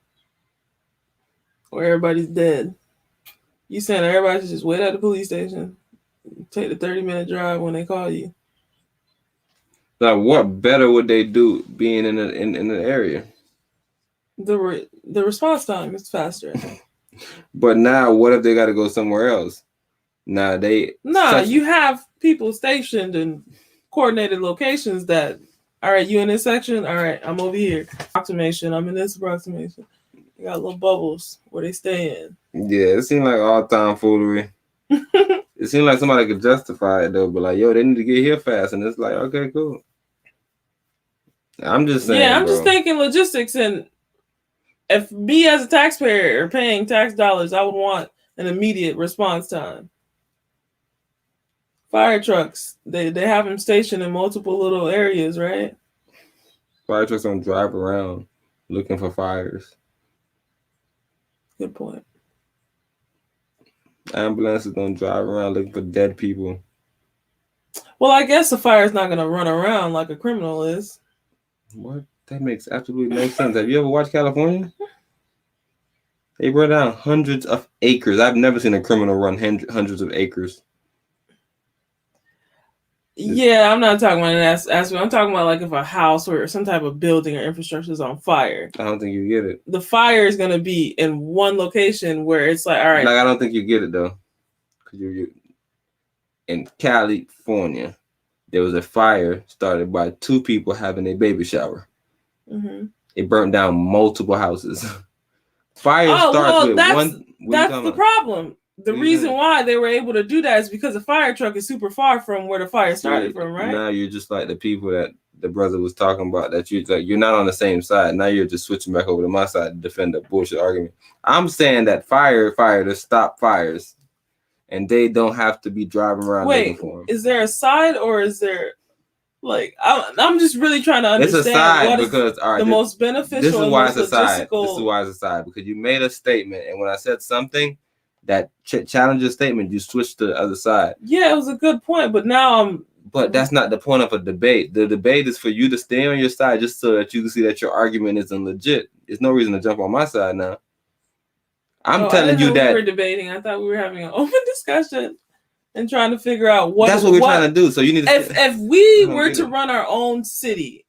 [SPEAKER 9] or everybody's dead. You saying everybody should just wait at the police station, take the 30-minute drive when they call you?
[SPEAKER 13] Now, what better would they do being in the area?
[SPEAKER 9] The response time is faster.
[SPEAKER 13] But now, what if they got to go somewhere else? You have people stationed in coordinated locations that, all right, you in this section? All right, I'm over here. Approximation, I'm in this approximation. You got little bubbles where they stay in. Yeah, it seemed like all time foolery. It seemed like somebody could justify it, though, but like, yo, they need to get here fast. And it's like, okay, cool. I'm just saying.
[SPEAKER 9] Yeah, I'm just thinking logistics. And if me as a taxpayer are paying tax dollars, I would want an immediate response time. Fire trucks, they have them stationed in multiple little areas, right?
[SPEAKER 13] Fire trucks don't drive around looking for fires.
[SPEAKER 9] Good point.
[SPEAKER 13] Ambulances don't drive around looking for dead people.
[SPEAKER 9] Well, I guess the fire's not going to run around like a criminal is.
[SPEAKER 13] What? That makes absolutely no sense. Have you ever watched California? They run down hundreds of acres. I've never seen a criminal run hundreds of acres.
[SPEAKER 9] Yeah, I'm not talking about that aspect. I'm talking about like if a house or some type of building or infrastructure is on fire.
[SPEAKER 13] I don't think you get it.
[SPEAKER 9] The fire is going to be in one location where it's like, all right.
[SPEAKER 13] Like, I don't think you get it, though. Because you're in California, there was a fire started by two people having a baby shower.
[SPEAKER 9] Mm-hmm.
[SPEAKER 13] It burnt down multiple houses. Fire starts with one.
[SPEAKER 9] That's the problem. The reason why they were able to do that is because the fire truck is super far from where the fire started from, right?
[SPEAKER 13] Now you're just like the people that the brother was talking about, that you're not on the same side. Now you're just switching back over to my side to defend the bullshit argument. I'm saying that fire to stop fires, and they don't have to be driving around looking for them.
[SPEAKER 9] Is there a side or is there like I'm just really trying to understand?
[SPEAKER 13] It's a side because
[SPEAKER 9] the most beneficial.
[SPEAKER 13] This is why it's a side. This is why it's a side because you made a statement, and when I said something that challenge your statement, you switch to the other side.
[SPEAKER 9] Yeah, it was a good point, but now
[SPEAKER 13] But that's not the point of a debate. The debate is for you to stay on your side just so that you can see that your argument isn't legit. There's no reason to jump on my side now. I'm telling you that
[SPEAKER 9] we were debating. I thought we were having an open discussion and trying to figure out what.
[SPEAKER 13] That's what we're trying to do. So you need to.
[SPEAKER 9] If we were to run our own city,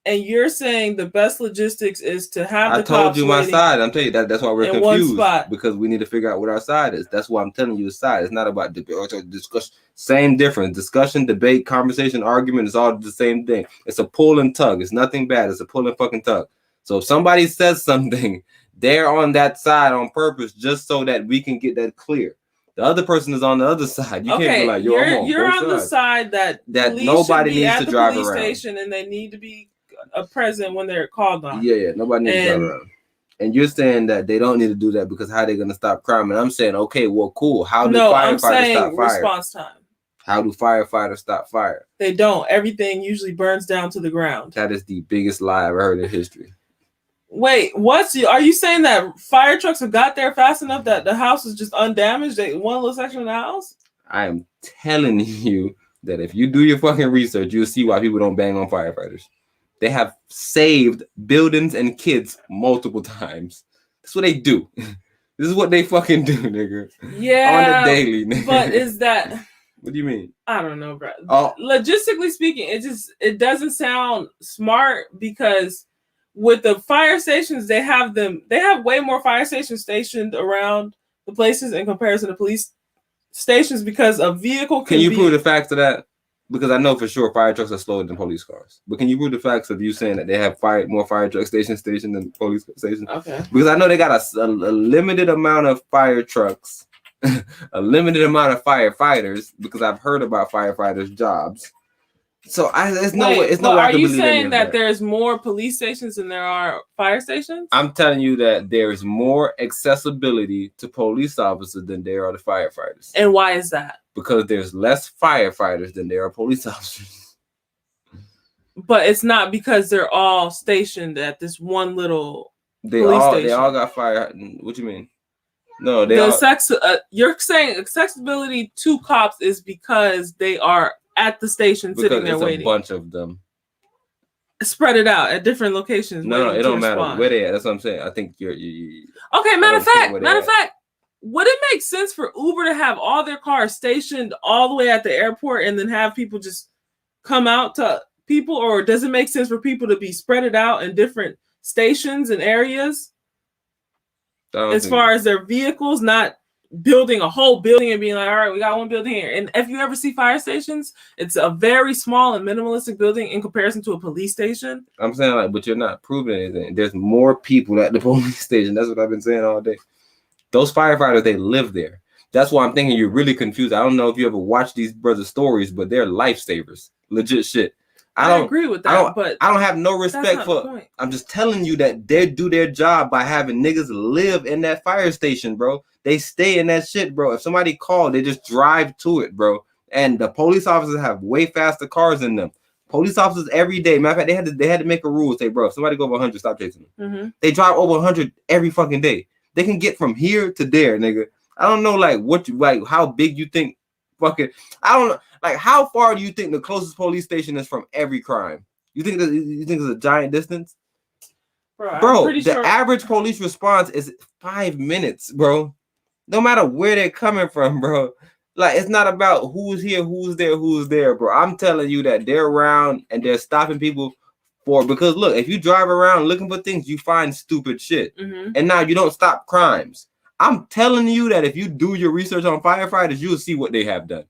[SPEAKER 9] and you're saying the best logistics is to have the
[SPEAKER 13] I told
[SPEAKER 9] cops
[SPEAKER 13] you my
[SPEAKER 9] waiting
[SPEAKER 13] side. I'm telling you that's why we're
[SPEAKER 9] in one
[SPEAKER 13] confused
[SPEAKER 9] spot.
[SPEAKER 13] because we need to figure out what our side is. That's why I'm telling you the side. It's not about debate or discussion. Same difference. Discussion, debate, conversation, argument is all the same thing. It's a pull and tug. It's nothing bad. It's a pull and fucking tug. So if somebody says something, they're on that side on purpose just so that we can get that clear. The other person is on the other side. You can't be like, yo,
[SPEAKER 9] you're on the side that
[SPEAKER 13] nobody needs to drive around.
[SPEAKER 9] Station and they need to be present when they're called on.
[SPEAKER 13] Yeah, nobody needs to drive around. And you're saying that they don't need to do that because how are they going to stop crime? And I'm saying, okay, well, cool. How do firefighters stop fire?
[SPEAKER 9] Response time.
[SPEAKER 13] How do firefighters stop fire?
[SPEAKER 9] They don't. Everything usually burns down to the ground.
[SPEAKER 13] That is the biggest lie I've ever heard in history.
[SPEAKER 9] Wait, are you saying that fire trucks have got there fast enough that the house is just undamaged? One little section of the house?
[SPEAKER 13] I am telling you that if you do your fucking research, you'll see why people don't bang on firefighters. They have saved buildings and kids multiple times. That's what they do. This is what they fucking do, nigga.
[SPEAKER 9] Yeah.
[SPEAKER 13] On the daily, nigga.
[SPEAKER 9] But is that...
[SPEAKER 13] What do you mean?
[SPEAKER 9] I don't know, bro.
[SPEAKER 13] Oh.
[SPEAKER 9] Logistically speaking, it doesn't sound smart because with the fire stations, they have way more fire stations stationed around the places in comparison to police stations because a vehicle
[SPEAKER 13] can you prove the facts of that? Because I know for sure fire trucks are slower than police cars. But can you prove the facts of you saying that they have more fire truck stations than police stations?
[SPEAKER 9] Okay.
[SPEAKER 13] Because I know they got a limited amount of fire trucks, a limited amount of firefighters, because I've heard about firefighters' jobs. So it's no way.
[SPEAKER 9] Are you saying that there's more police stations than there are fire stations?
[SPEAKER 13] I'm telling you that there's more accessibility to police officers than there are to firefighters.
[SPEAKER 9] And why is that?
[SPEAKER 13] Because there's less firefighters than there are police officers.
[SPEAKER 9] But it's not because they're all stationed at this one little police station.
[SPEAKER 13] They all got fire. What you mean? No,
[SPEAKER 9] you're saying accessibility to cops is because they are at the station sitting there waiting.
[SPEAKER 13] A bunch of them.
[SPEAKER 9] Spread it out at different locations.
[SPEAKER 13] No, it don't matter where they at. That's what I'm saying. I think you're.
[SPEAKER 9] Okay, matter of fact, would it make sense for Uber to have all their cars stationed all the way at the airport and then have people just come out to people, or does it make sense for people to be spread it out in different stations and areas? As far as their vehicles, not building a whole building and being like, all right, we got one building here. And if you ever see fire stations, it's a very small and minimalistic building in comparison to a police station.
[SPEAKER 13] I'm saying but you're not proving anything. There's more people at the police station. That's what I've been saying all day. Those firefighters, they live there. That's why I'm thinking you're really confused. I don't know if you ever watched these brothers' stories, but they're lifesavers. Legit shit.
[SPEAKER 9] I don't agree with that, but
[SPEAKER 13] I don't have no respect for. I'm just telling you that they do their job by having niggas live in that fire station, bro. They stay in that shit, bro. If somebody called, they just drive to it, bro. And the police officers have way faster cars than them. Police officers every day. Matter of fact, they had to make a rule. Say, bro, if somebody go over 100, stop chasing them.
[SPEAKER 9] Mm-hmm.
[SPEAKER 13] They drive over 100 every fucking day. They can get from here to there, nigga. I don't know, how big you think fucking. I don't know. Like, how far do you think the closest police station is from every crime? You think it's a giant distance? Bro, the average police response is 5 minutes, bro. No matter where they're coming from, bro. Like, it's not about who's here, who's there, bro. I'm telling you that they're around and they're stopping people because look, if you drive around looking for things, you find stupid shit.
[SPEAKER 9] Mm-hmm.
[SPEAKER 13] And now you don't stop crimes. I'm telling you that if you do your research on firefighters, you'll see what they have done.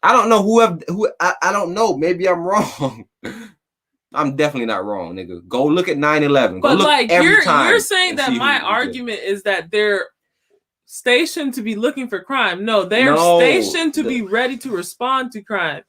[SPEAKER 13] I don't know I don't know. Maybe I'm wrong. I'm definitely not wrong, nigga. Go look at 9/11.
[SPEAKER 9] But like you're saying that my argument is that they're stationed to be looking for crime. No, they're stationed to be ready to respond to crime.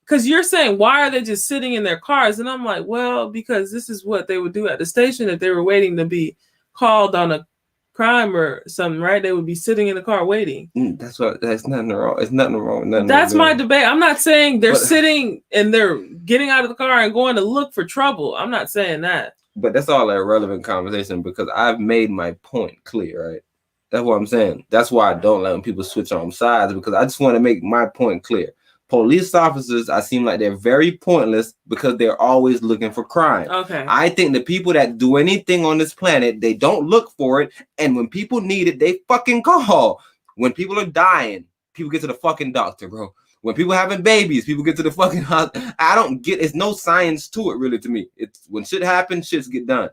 [SPEAKER 9] Because you're saying, why are they just sitting in their cars? And I'm like, well, because this is what they would do at the station if they were waiting to be called on a crime or something, right? They would be sitting in the car waiting.
[SPEAKER 13] That's nothing wrong. It's nothing wrong.
[SPEAKER 9] That's my debate. I'm not saying they're sitting and they're getting out of the car and going to look for trouble. I'm not saying that.
[SPEAKER 13] But that's all a relevant conversation because I've made my point clear, right? That's what I'm saying. That's why I don't let people switch on sides because I just want to make my point clear. Police officers, I seem like they're very pointless because they're always looking for crime.
[SPEAKER 9] Okay.
[SPEAKER 13] I think the people that do anything on this planet, they don't look for it. And when people need it, they fucking call. When people are dying, people get to the fucking doctor, bro. When people having babies, people get to the fucking hospital. I don't get, it's no science to it really to me. It's when shit happens, shits get done.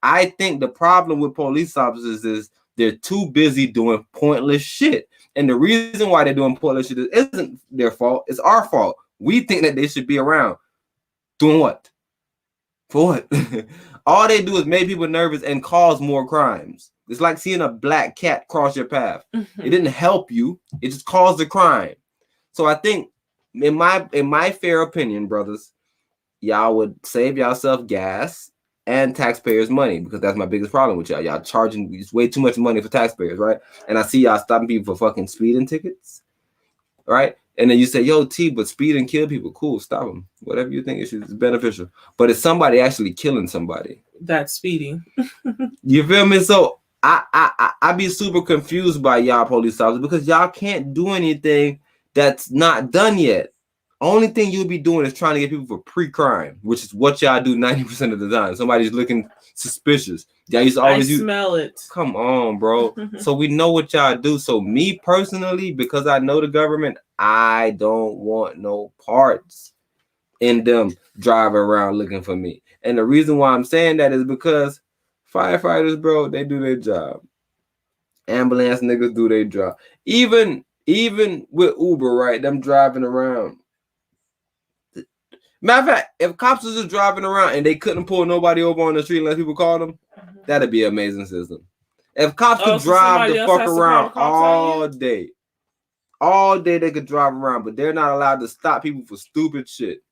[SPEAKER 13] I think the problem with police officers is they're too busy doing pointless shit. And the reason why they're doing pointless shit isn't their fault. It's our fault. We think that they should be around. Doing what? For what? All they do is make people nervous and cause more crimes. It's like seeing a black cat cross your path. It didn't help you. It just caused the crime. So I think, in my fair opinion, brothers, y'all would save yourself gas and taxpayers' money, because that's my biggest problem with y'all. Y'all charging way too much money for taxpayers, right? And I see y'all stopping people for fucking speeding tickets, right? And then you say, yo, T, but speed and kill people, cool, stop them. Whatever you think is beneficial. But it's somebody actually killing somebody.
[SPEAKER 9] That's speeding.
[SPEAKER 13] You feel me? So I be super confused by y'all police officers because y'all can't do anything that's not done yet. Only thing you'll be doing is trying to get people for pre-crime, which is what y'all do 90% of the time. Somebody's looking suspicious. Y'all used to always
[SPEAKER 9] smell it.
[SPEAKER 13] Come on, bro. So we know what y'all do. So me personally, because I know the government, I don't want no parts in them driving around looking for me. And the reason why I'm saying that is because firefighters, bro, they do their job. Ambulance niggas do their job. Even with Uber, right? Them driving around. Matter of fact, if cops was just driving around and they couldn't pull nobody over on the street unless people called them, that'd be an amazing system. If cops could drive the fuck around all day they could drive around, but they're not allowed to stop people for stupid shit.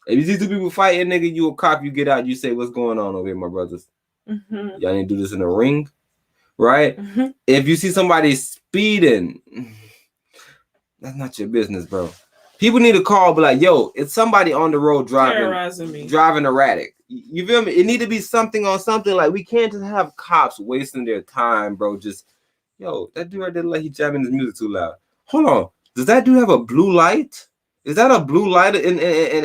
[SPEAKER 13] If you see two people fighting, nigga, you a cop, you get out, you say, what's going on over here, my brothers? Y'all need to do this in a ring, right? If you see somebody speeding, that's not your business, bro. People need to call, be like, yo, it's somebody on the road driving erratic. You feel me? It need to be something on something. Like, we can't just have cops wasting their time, bro. Just, yo, that dude right there, like he jamming his music too loud. Hold on. Does that dude have a blue light? Is that a blue light in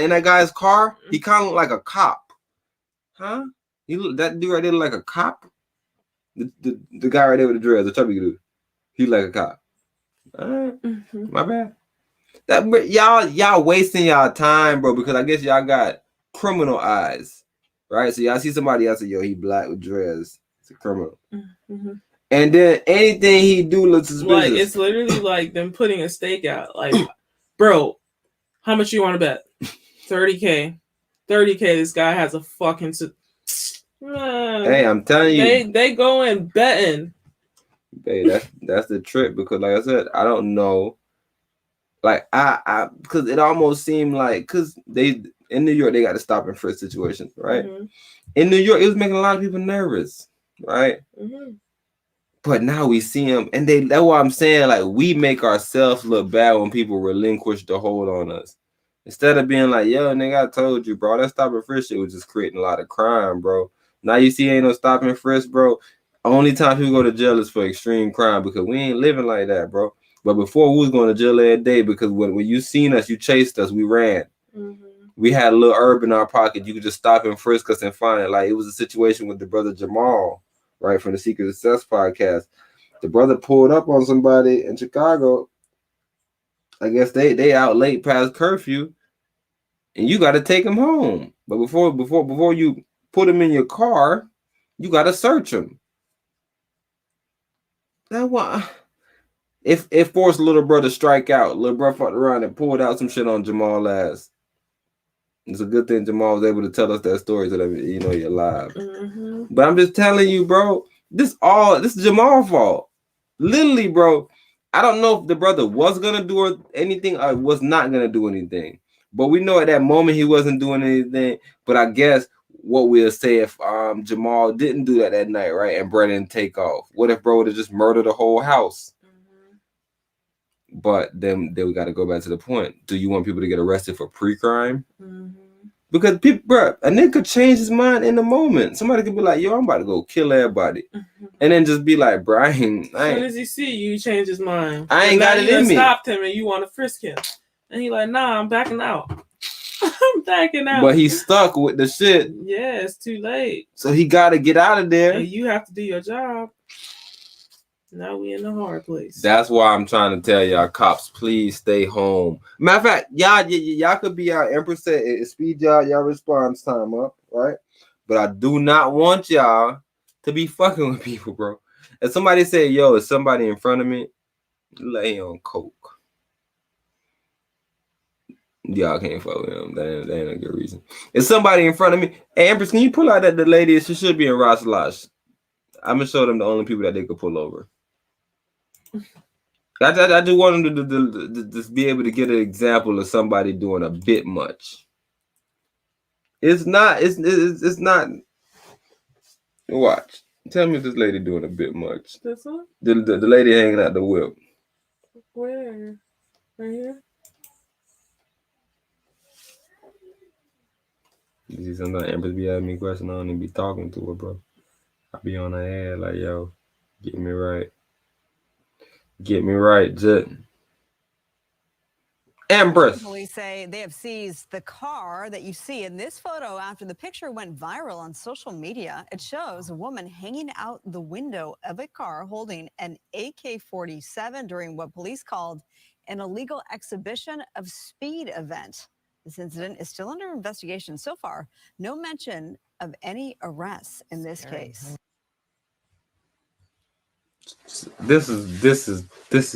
[SPEAKER 13] that guy's car? He kind of look like a cop. Huh? That dude right there look like a cop? The guy right there with the dreads, the chubby dude. He like a cop. All right. My bad. That y'all wasting y'all time, bro, because I guess y'all got criminal eyes, right? So y'all see somebody else, say, yo, he black with dreads. It's a criminal. And then anything he do looks suspicious.
[SPEAKER 9] Like, it's literally like them putting a stake out. Like, bro, how much you want to bet? 30K. 30K, this guy has a fucking...
[SPEAKER 13] Hey, I'm telling you.
[SPEAKER 9] They go in betting.
[SPEAKER 13] Hey, that's the trick, because like I said, I don't know. Like I because it almost seemed like, because they in New York they got to stop and frisk situations, right? In New York, it was making a lot of people nervous, right? But now we see them, and that's why I'm saying, like, we make ourselves look bad when people relinquish the hold on us. Instead of being like, yo, nigga, I told you, bro, that stop and frisk shit was just creating a lot of crime, bro. Now you see ain't no stop and frisk, bro. Only time people go to jail is for extreme crime, because we ain't living like that, bro. But before, we was going to jail every day, because when you seen us, you chased us, we ran. We had a little herb in our pocket. You could just stop and frisk us and find it. Like, it was a situation with the brother Jamal, right, from the Secret Success podcast. The brother pulled up on somebody in Chicago. I guess they out late past curfew, and you got to take him home. But before you put him in your car, you got to search him. That why. If forced little brother strike out, little brother fucked around and pulled out some shit on Jamal ass. It's a good thing Jamal was able to tell us that story so that you know you're alive. But I'm just telling you, bro, this is Jamal's fault. Literally, bro. I don't know if the brother was gonna do anything or was not gonna do anything. But we know at that moment he wasn't doing anything. But I guess what we'll say if Jamal didn't do that night, right? And Brett didn't take off. What if bro would have just murdered the whole house? But then we got to go back to the point. Do you want people to get arrested for pre-crime? Because people, bro, a nigga could change his mind in the moment. Somebody could be like, yo, I'm about to go kill everybody. And then just be like, bro, I ain't.
[SPEAKER 9] As soon as he see you, change his mind.
[SPEAKER 13] I ain't got it in me.
[SPEAKER 9] Stopped him and you want to frisk him. And he like, nah, I'm backing out. I'm backing out.
[SPEAKER 13] But he's stuck with the shit.
[SPEAKER 9] Yeah, it's too late.
[SPEAKER 13] So he got to get out of there.
[SPEAKER 9] And you have to do your job. Now we in the hard place.
[SPEAKER 13] That's why I'm trying to tell y'all, cops, please stay home. Matter of fact, y'all could be out. Empress said, speed y'all response time up, right? But I do not want y'all to be fucking with people, bro. If somebody say, yo, is somebody in front of me, lay on coke. Y'all can't fuck with him. That ain't a good reason. If somebody in front of me, hey, Empress, can you pull out that the lady? She should be in Roslash. I'm gonna show them the only people that they could pull over. I do want them to just be able to get an example of somebody doing a bit much. It's not. Watch. Tell me if this lady doing a bit much.
[SPEAKER 9] This one?
[SPEAKER 13] The lady hanging out the whip.
[SPEAKER 9] Where? Right here?
[SPEAKER 13] You see, sometimes Empress be asking me questions. I don't even be talking to her, bro. I be on her head like, yo, get me right. Get me right, Jet. Empress.
[SPEAKER 6] Police say they have seized the car that you see in this photo after the picture went viral on social media. It shows a woman hanging out the window of a car holding an AK-47 during what police called an illegal exhibition of speed event. This incident is still under investigation. So far, no mention of any arrests in this case.
[SPEAKER 13] This is it. This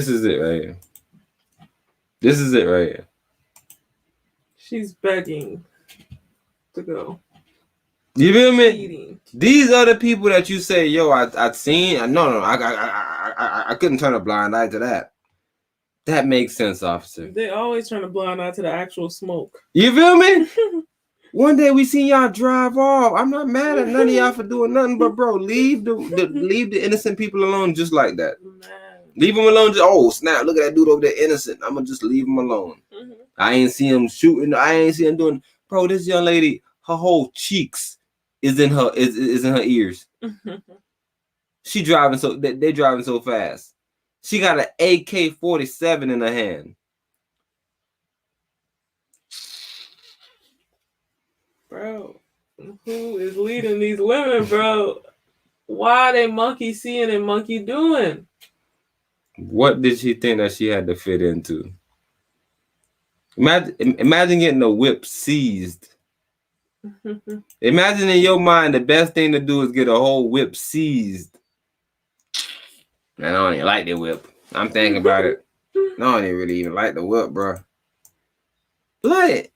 [SPEAKER 13] is it right here. This is it right here.
[SPEAKER 9] She's begging to go.
[SPEAKER 13] You feel me? These are the people that you say, yo, I seen. No, I couldn't turn a blind eye to that. That makes sense, officer.
[SPEAKER 9] They always turn a blind eye to the actual smoke.
[SPEAKER 13] You feel me? One day we seen y'all drive off. I'm not mad at none of y'all for doing nothing, but bro, leave the innocent people alone just like that. Leave them alone. Oh snap! Look at that dude over there, innocent. I'm gonna just leave him alone. I ain't see him shooting. I ain't see him doing. Bro, this young lady, her whole cheeks is in her ears. She driving so they driving so fast. She got an AK-47 in her hand.
[SPEAKER 9] Bro, who is leading these women, bro? Why are they monkey seeing and monkey doing?
[SPEAKER 13] What did she think that she had to fit into? Imagine getting a whip seized. Imagine in your mind the best thing to do is get a whole whip seized. Man, I don't even like the whip. I'm thinking about it. I don't really even like the whip, bro. Like,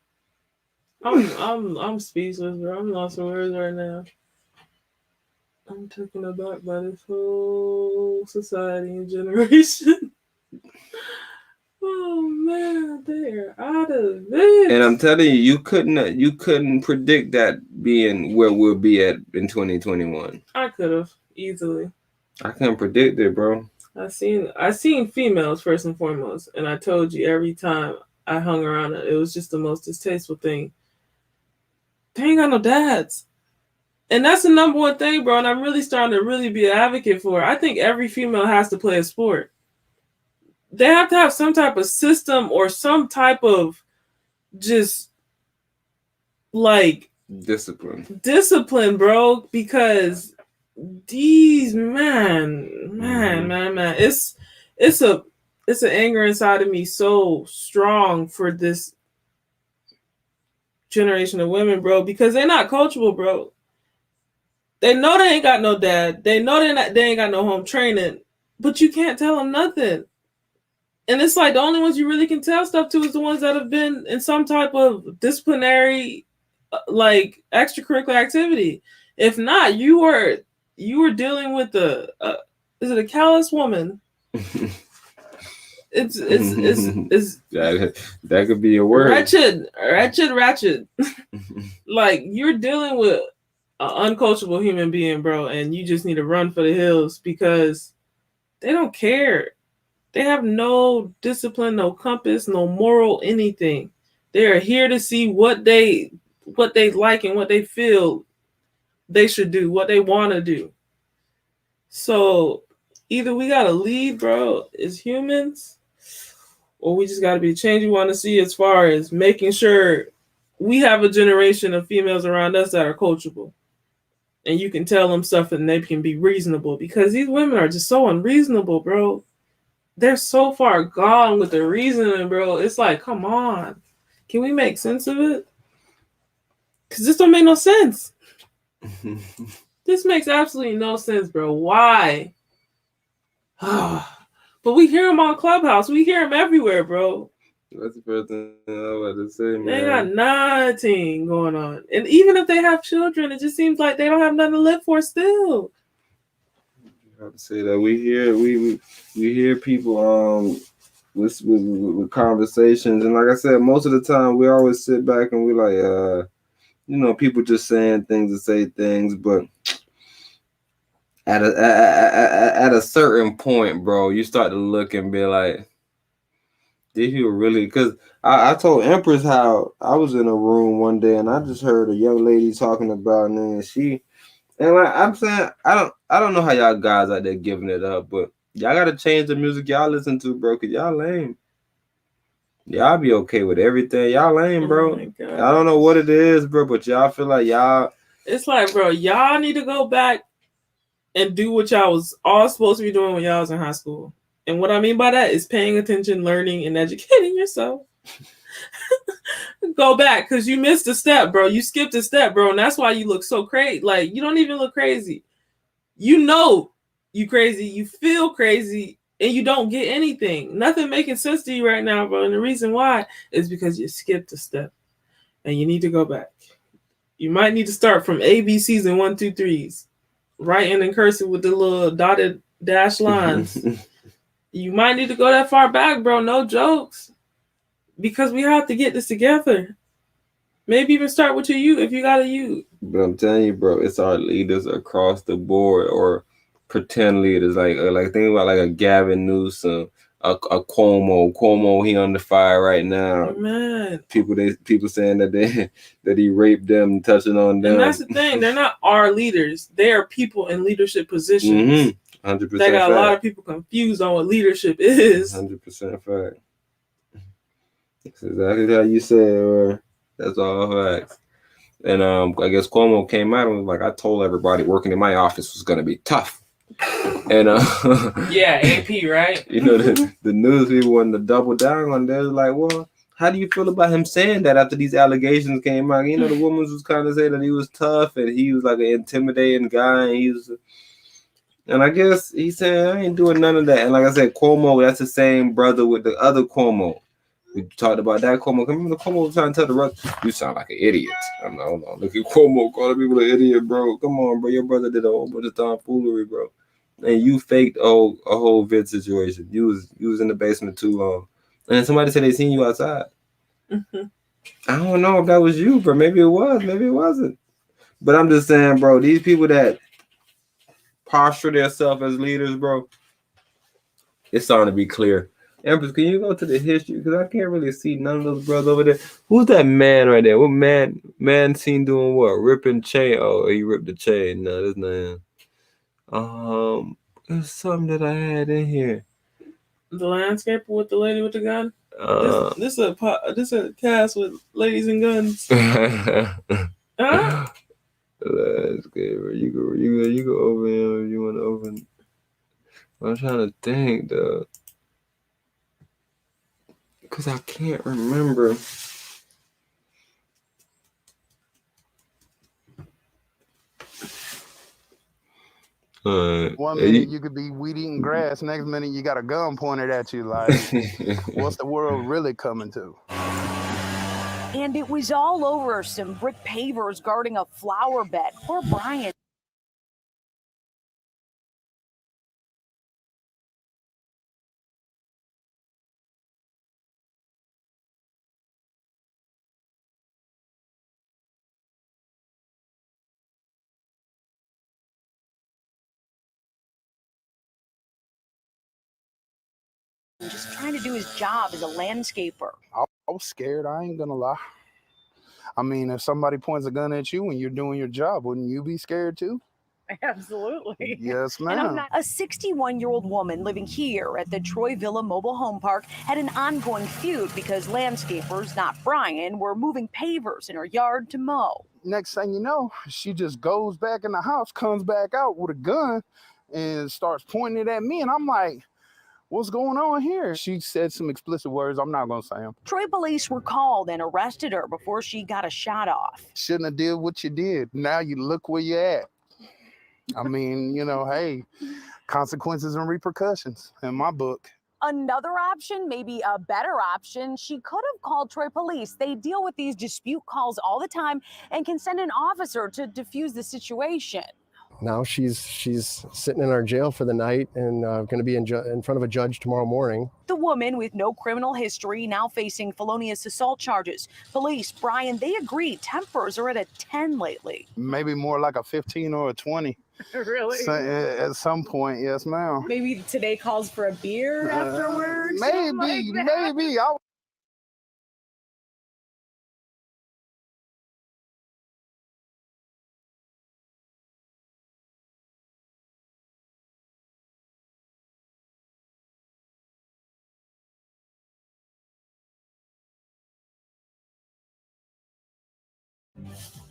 [SPEAKER 9] I'm speechless, bro. I'm lost for words right now. I'm taken aback by this whole society and generation. Oh man, they're out of it.
[SPEAKER 13] and I'm telling you, you couldn't predict that being where we'll be at in 2021.
[SPEAKER 9] I could have easily.
[SPEAKER 13] I couldn't predict it, bro.
[SPEAKER 9] I seen females first and foremost, and I told you every time I hung around it was just the most distasteful thing. They ain't got no dads. And that's the number one thing, bro. And I'm really starting to really be an advocate for it. I think every female has to play a sport. They have to have some type of system or some type of just like discipline, bro. Because these man, it's an anger inside of me so strong for this generation of women, bro, because they're not coachable, bro. They know they ain't got no dad. They know they ain't got no home training, but you can't tell them nothing. And it's like the only ones you really can tell stuff to is the ones that have been in some type of disciplinary, like extracurricular activity. If not, you were dealing with is it a callous woman? It's
[SPEAKER 13] that could be a word.
[SPEAKER 9] Ratchet. Like you're dealing with an uncoachable human being, bro, and you just need to run for the hills because they don't care. They have no discipline, no compass, no moral, anything. They are here to see what they like and what they feel they should do, what they want to do. So either we gotta lead, bro, as humans, or we just got to be the change we want to see as far as making sure we have a generation of females around us that are coachable. And you can tell them stuff and they can be reasonable, because these women are just so unreasonable, bro. They're so far gone with the reasoning, bro. It's like, come on. Can we make sense of it? Because this don't make no sense. This makes absolutely no sense, bro. Why? But we hear them on Clubhouse. We hear them everywhere, bro.
[SPEAKER 13] That's the first thing I was about to say, man.
[SPEAKER 9] They got nothing going on. And even if they have children, it just seems like they don't have nothing to live for still.
[SPEAKER 13] I have to say that we hear people with conversations, and like I said, most of the time we always sit back and we like people just saying things to say things, but at a certain point, bro, you start to look and be like, did you really? Because I told Empress how I was in a room one day and I just heard a young lady talking about it, and like I'm saying, I don't know how y'all guys out there giving it up, but y'all gotta change the music y'all listen to, bro, because y'all lame. Y'all be okay with everything. Y'all lame, bro. I don't know what it is, bro, but y'all feel like y'all.
[SPEAKER 9] It's like, bro, y'all need to go back and do what y'all was all supposed to be doing when y'all was in high school. And what I mean by that is paying attention, learning, and educating yourself. Go back, because you missed a step, bro. You skipped a step, bro, and that's why you look so crazy. Like, you don't even look crazy. You know you crazy. You feel crazy, and you don't get anything. Nothing making sense to you right now, bro. And the reason why is because you skipped a step, and you need to go back. You might need to start from ABCs and 1, 2, 3s, writing in cursive with the little dotted dash lines. You might need to go that far back, bro. No jokes. Because we have to get this together. Maybe even start with your youth if you got a youth.
[SPEAKER 13] But I'm telling you, bro, it's our leaders across the board, or pretend leaders. Like think about like a Gavin Newsome, a Cuomo. Cuomo, he under fire right now.
[SPEAKER 9] Man.
[SPEAKER 13] People saying that he raped them, touching on them.
[SPEAKER 9] And that's the thing. They're not our leaders. They are people in leadership positions.
[SPEAKER 13] 100%.
[SPEAKER 9] They got a lot of people confused on what leadership is.
[SPEAKER 13] 100% fact. That's exactly how you said. That's all facts. And I guess Cuomo came out and was like, I told everybody working in my office was gonna be tough. And
[SPEAKER 9] yeah, AP, right?
[SPEAKER 13] The news people wanted to double down on that. Like, well, how do you feel about him saying that after these allegations came out? The woman was kind of saying that he was tough and he was like an intimidating guy, and I guess he said, I ain't doing none of that. And like I said, Cuomo, that's the same brother with the other Cuomo. We talked about that Cuomo. Remember the Cuomo was trying to tell the rest, you sound like an idiot. I'm like, hold on, look at Cuomo calling people an idiot, bro. Come on, bro. Your brother did a whole bunch of tomfoolery, bro. And you faked a whole vid situation. You was in the basement too long. And then somebody said they seen you outside.
[SPEAKER 9] Mm-hmm.
[SPEAKER 13] I don't know if that was you, bro. Maybe it was, maybe it wasn't. But I'm just saying, bro, these people that posture themselves as leaders, bro, it's starting to be clear. Empress, can you go to the history? Because I can't really see none of those brothers over there. Who's that man right there? What man seen doing what? Ripping chain? Oh, he ripped the chain. No, that's not him. There's something that I had in here.
[SPEAKER 9] The landscaper with the lady with the gun. This is a cast with ladies and guns. Huh?
[SPEAKER 13] Landscaper. You go over here if you want to open. I'm trying to think though. Because I can't remember.
[SPEAKER 14] One minute you could be weed eating grass, next minute you got a gun pointed at you. Like, what's the world really coming to?
[SPEAKER 7] And it was all over some brick pavers guarding a flower bed. Poor Brian. Just trying to do his job as a landscaper.
[SPEAKER 14] I was scared. I ain't gonna lie. I mean, if somebody points a gun at you when you're doing your job, wouldn't you be scared too?
[SPEAKER 7] Absolutely.
[SPEAKER 10] Yes,
[SPEAKER 7] And I'm
[SPEAKER 10] ma'am.
[SPEAKER 7] not. A 61-year-old woman living here at the Troy Villa Mobile Home Park had an ongoing feud because landscapers, not Brian, were moving pavers in her yard to mow.
[SPEAKER 10] Next thing you know, she just goes back in the house, comes back out with a gun, and starts pointing it at me. And I'm like, what's going on here? She said some explicit words. I'm not going to say them.
[SPEAKER 7] Troy police were called and arrested her before she got a shot off.
[SPEAKER 10] Shouldn't have did what you did. Now you look where you're at. I mean, you know, hey, consequences and repercussions in my book.
[SPEAKER 7] Another option, maybe a better option, she could have called Troy police. They deal with these dispute calls all the time and can send an officer to defuse the situation.
[SPEAKER 11] Now she's sitting in our jail for the night and going to be in front of a judge tomorrow morning.
[SPEAKER 7] The woman with no criminal history now facing felonious assault charges. Police, Brian, they agree tempers are at a 10 lately.
[SPEAKER 10] Maybe more like a 15 or a 20.
[SPEAKER 7] Really?
[SPEAKER 10] So, at some point, yes, ma'am.
[SPEAKER 7] Maybe today calls for a beer afterwards?
[SPEAKER 10] Maybe.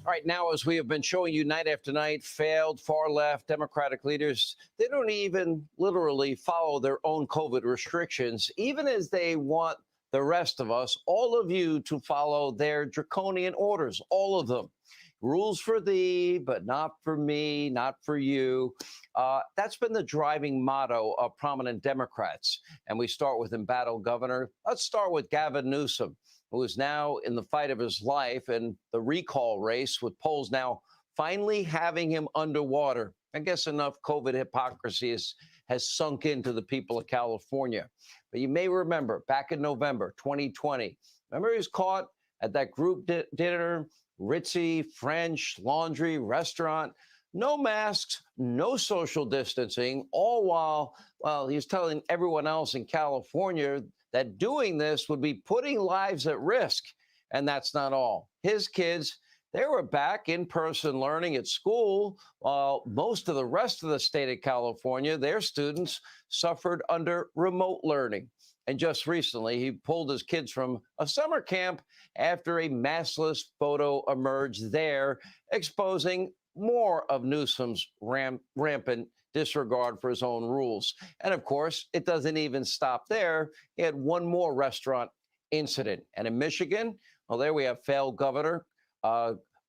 [SPEAKER 12] All right, now, as we have been showing you night after night, failed far-left Democratic leaders, they don't even literally follow their own COVID restrictions, even as they want the rest of us, all of you, to follow their draconian orders, all of them. Rules for thee, but not for me, not for you. That's been the driving motto of prominent Democrats. And we start with embattled governor. Let's start with Gavin Newsome, who is now in the fight of his life and the recall race, with polls now finally having him underwater. I guess enough COVID hypocrisy has sunk into the people of California. But you may remember back in November 2020, remember he was caught at that group dinner, ritzy French laundry restaurant, no masks, no social distancing, all while he was telling everyone else in California that doing this would be putting lives at risk. And that's not all. His kids, they were back in person learning at school, while most of the rest of the state of California, their students suffered under remote learning. And just recently, he pulled his kids from a summer camp after a maskless photo emerged there, exposing more of Newsome's rampant disregard for his own rules. And of course, it doesn't even stop there. He had one more restaurant incident. And in Michigan, well, there we have failed governor,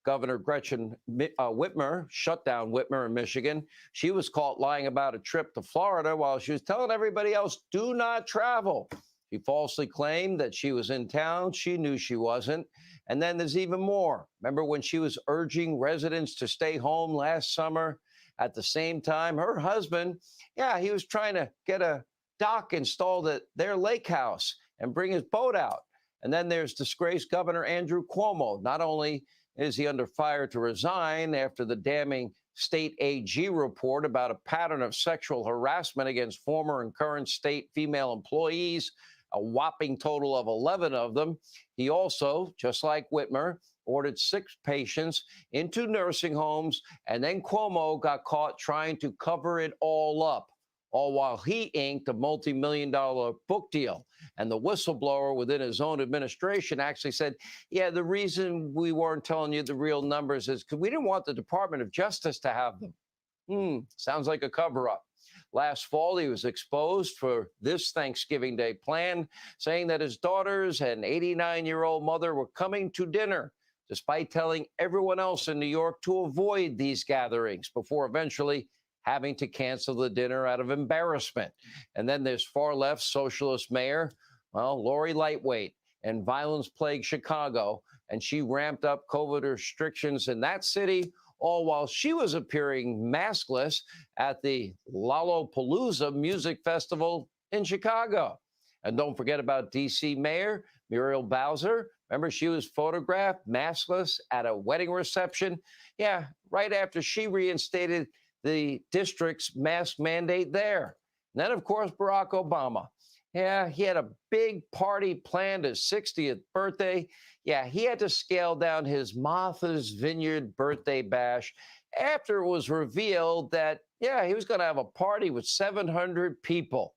[SPEAKER 12] Governor Gretchen Whitmer, shut down Whitmer in Michigan. She was caught lying about a trip to Florida while she was telling everybody else, do not travel. She falsely claimed that she was in town. She knew she wasn't. And then there's even more. Remember when she was urging residents to stay home last summer? At the same time, her husband, he was trying to get a dock installed at their lake house and bring his boat out. And then there's disgraced Governor Andrew Cuomo. Not only is he under fire to resign after the damning state AG report about a pattern of sexual harassment against former and current state female employees, a whopping total of 11 of them, he also, just like Whitmer, ordered 6 patients into nursing homes, and then Cuomo got caught trying to cover it all up, all while he inked a multi-million-dollar book deal. And the whistleblower within his own administration actually said, the reason we weren't telling you the real numbers is because we didn't want the Department of Justice to have them. Sounds like a cover-up. Last fall, he was exposed for this Thanksgiving Day plan, saying that his daughters and 89-year-old mother were coming to dinner, despite telling everyone else in New York to avoid these gatherings, before eventually having to cancel the dinner out of embarrassment. And then there's far-left socialist mayor, Lori Lightweight, and violence-plagued Chicago, and she ramped up COVID restrictions in that city, all while she was appearing maskless at the Lollapalooza Music Festival in Chicago. And don't forget about D.C. Mayor Muriel Bowser. Remember, she was photographed maskless at a wedding reception? Right after she reinstated the district's mask mandate there. And then, of course, Barack Obama. Yeah, he had a big party planned, his 60th birthday. Yeah, he had to scale down his Martha's Vineyard birthday bash after it was revealed that, yeah, he was going to have a party with 700 people.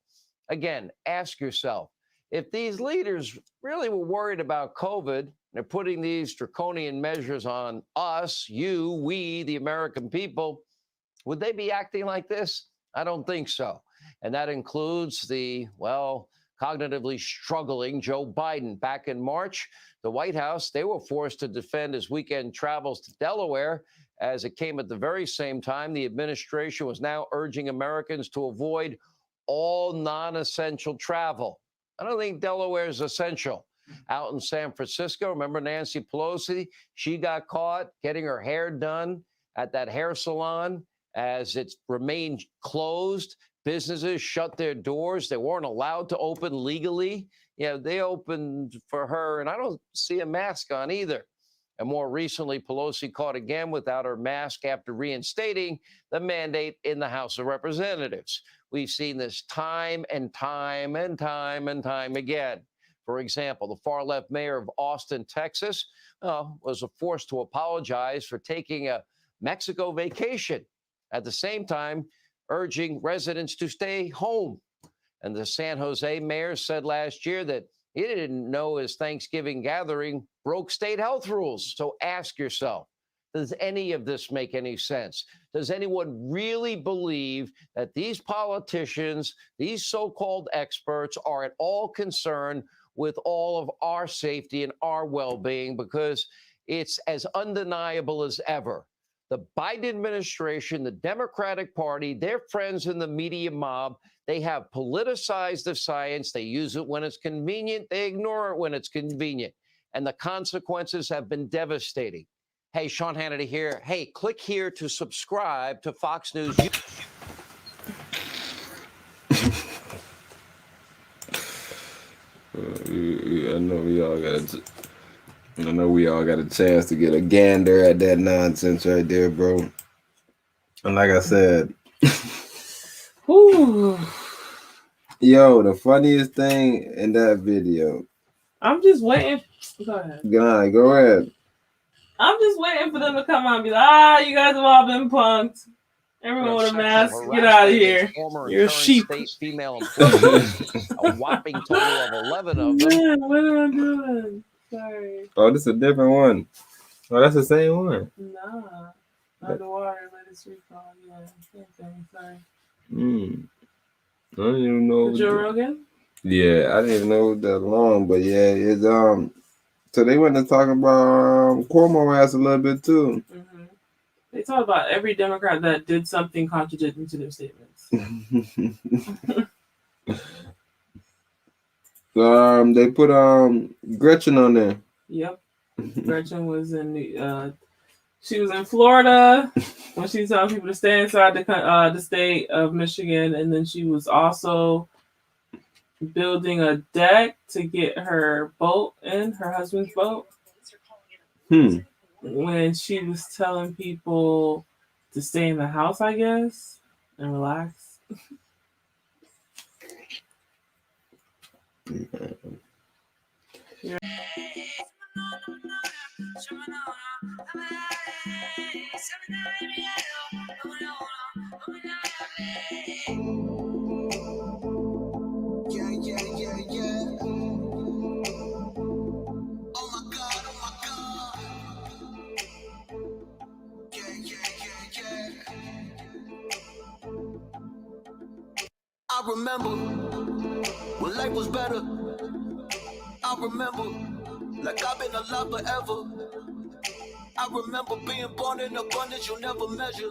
[SPEAKER 12] Again, ask yourself, if these leaders really were worried about COVID, they're putting these draconian measures on us, you, we, the American people, would they be acting like this? I don't think so. And that includes the, well, cognitively struggling Joe Biden. Back in March, the White House, they were forced to defend his weekend travels to Delaware, as it came at the very same time the administration was now urging Americans to avoid all non-essential travel. I don't think Delaware is essential. Out in San Francisco, remember Nancy Pelosi? She got caught getting her hair done at that hair salon as it remained closed. Businesses shut their doors. They weren't allowed to open legally. They opened for her, and I don't see a mask on either. And more recently, Pelosi caught again without her mask after reinstating the mandate in the House of Representatives. We've seen this time and time and time and time again. For example, the far-left mayor of Austin, Texas, was forced to apologize for taking a Mexico vacation, at the same time urging residents to stay home. And the San Jose mayor said last year that he didn't know his Thanksgiving gathering broke state health rules. So ask yourself, does any of this make any sense? Does anyone really believe that these politicians, these so-called experts, are at all concerned with all of our safety and our well-being? Because it's as undeniable as ever. The Biden administration, the Democratic Party, their friends in the media mob, they have politicized the science. They use it when it's convenient. They ignore it when it's convenient. And the consequences have been devastating. Hey, Sean Hannity here. Hey, click here to subscribe to Fox News.
[SPEAKER 13] I know we all got a chance to get a gander at that nonsense right there, bro. And like I said,
[SPEAKER 9] Whew.
[SPEAKER 13] Yo, the funniest thing in that video.
[SPEAKER 9] I'm just waiting. Go ahead.
[SPEAKER 13] Go ahead.
[SPEAKER 9] I'm just waiting for them to come out and be like, you guys have all been punked. Everyone with a mask, get out of here. You're a sheep.
[SPEAKER 12] State female employees, a whopping total of 11 of them.
[SPEAKER 9] Man, what am I doing? Sorry.
[SPEAKER 13] Oh, this is a different one. Oh, that's the same one.
[SPEAKER 9] Nah. Underwater, let it recall. Yeah, same thing. Sorry.
[SPEAKER 13] I don't even know.
[SPEAKER 9] Joe Rogan?
[SPEAKER 13] Yeah, I didn't even know it that long, but yeah, it's so they went to talk about Cuomo ass a little bit too.
[SPEAKER 9] Mm-hmm. They talk about every Democrat that did something contradicting to their statements.
[SPEAKER 13] They put Gretchen on there.
[SPEAKER 9] Yep. Gretchen was in she was in Florida when she was telling people to stay inside the state of Michigan, and then she was also building a deck to get her boat in, her husband's boat. When she was telling people to stay in the house, I guess, and relax. Yeah.
[SPEAKER 2] I remember when life was better. I remember like I've been alive forever. I remember being born in abundance you never measure.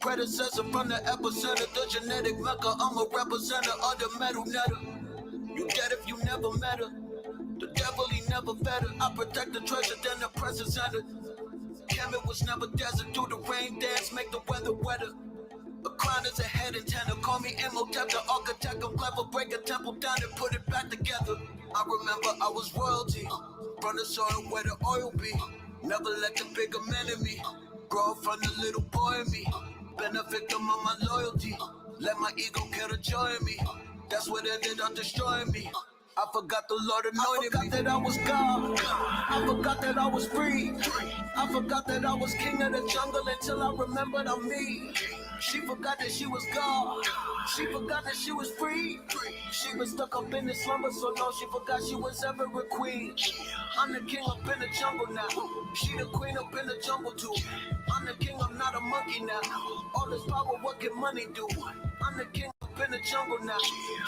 [SPEAKER 2] Predecessor from the epicenter, the genetic mecca. I'm a representative of the metal netter. You dead if you never met her. The devil, he never fed her. I protect the treasure, then the presence center. Camel was never desert. Do the rain dance, make the weather wetter. A crown is a head antenna. Call me Imhotep, the architect. I'm clever. Break a temple down and put it back together. I remember I was royalty. From the soil where the oil be. Never let the bigger man in me grow from the little boy in me. Been a victim of my loyalty. Let my ego kill the joy in me.
[SPEAKER 15] That's what ended up destroying me. I forgot the Lord anointed me. I forgot that I was God. I forgot that I was free. I forgot that I was king of the jungle until I remembered I'm me. She forgot that she was God. She forgot that she was free. She was stuck up in the slumber so long she forgot she was ever a queen. I'm the king up in the jungle now. She the queen up in the jungle too. I'm the king, I'm not a monkey now. All this power, what can money do? I'm the king up in the jungle now.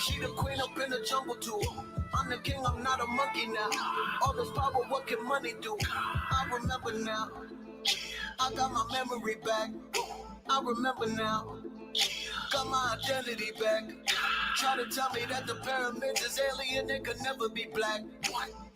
[SPEAKER 15] She the queen up in the jungle too. I'm the king, I'm not a monkey now. All this power, what can money do? I remember now. I got my memory back. I remember now. Got my identity back. Try to tell me that the pyramids is alien, it could never be black.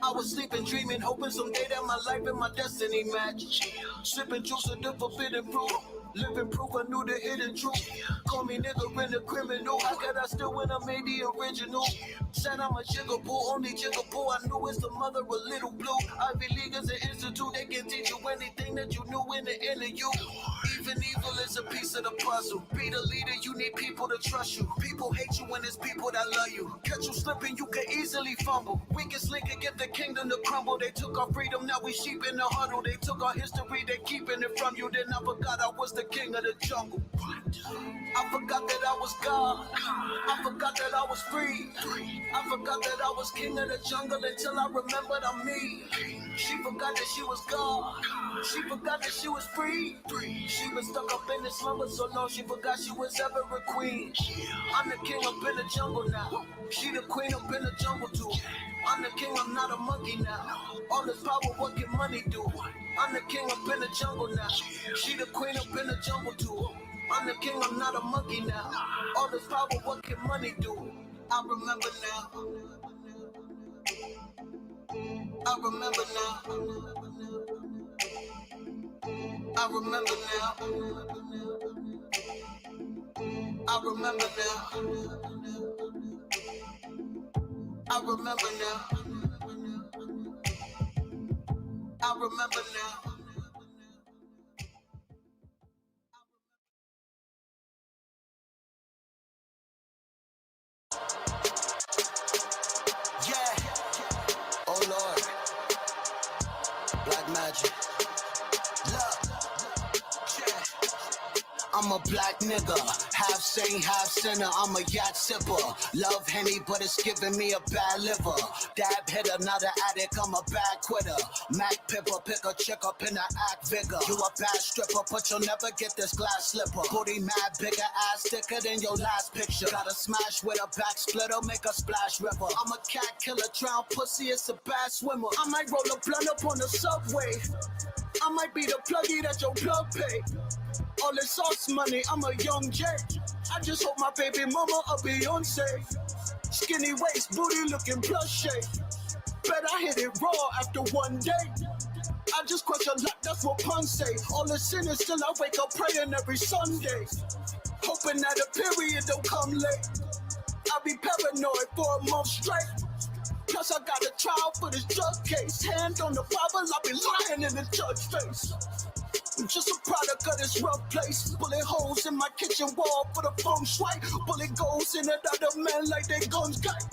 [SPEAKER 15] I was sleeping, dreaming, hoping someday that my life and my destiny match. Sipping juice of the forbidden fruit. Living proof I knew the hidden truth. Call me nigga and a criminal. How could I still when I made the original? Said I'm a jigaboo, only jigaboo. I knew it's the mother of Little Blue. Ivy League is an institute. They can teach you anything that you knew in the inner you. Even evil is a piece of the puzzle. Be the leader, you need people to trust you. People hate you when it's people that love you. Catch you slipping, you can easily fumble. Weakest link can get the kingdom to crumble. They took our freedom, now we sheep in the huddle. They took our history, they keeping it from you. Then I forgot I was the king of the jungle. I forgot that I was God. I forgot that I was free. I forgot that I was king of the jungle until I remembered I'm me. She forgot that she was God. She forgot that she was free. She was stuck up in the slumber so long she forgot she was ever a queen. I'm the king up in the jungle now. She the queen up in the jungle too. I'm the king, I'm not a monkey now. All this power, what can money do? I'm the king up in the jungle now. She the queen up in the jungle too. I'm the king, I'm not a monkey now. All this power, what can money do? I remember now. I remember now. I remember now. I remember now. I remember now. I remember now. Yeah. Oh Lord. Black magic. Look. Yeah. I'm a black nigga, half saint, half sinner, I'm a yacht sipper. Love Henny, but it's giving me a bad liver. Dab hitter, not an addict, I'm a bad quitter. Mac pipper, pick a chick up in the act vigor. You a bad stripper, but you'll never get this glass slipper. Booty mad, bigger ass, thicker than your last picture. Got a smash with a back splitter, make a splash river. I'm a cat killer, drown pussy, it's a bad swimmer. I might roll a blunt up on the subway. I might be the pluggy that your plug pay. All this sauce money, I'm a young J. I just hope my baby mama a Beyonce. Skinny waist, booty looking plush shape. Bet I hit it raw after one day. I just crush a lot, that's what puns say. All the sinners still I wake up praying every Sunday. Hoping that a period don't come late. I'll be paranoid for a month straight. Plus I got a trial for this drug case. Hand on the Bible, I'll be lying in the judge's face. I'm just a product of this rough place. Bullet holes in my kitchen wall for the feng shui. Bullet goes in and out of men like they guns got.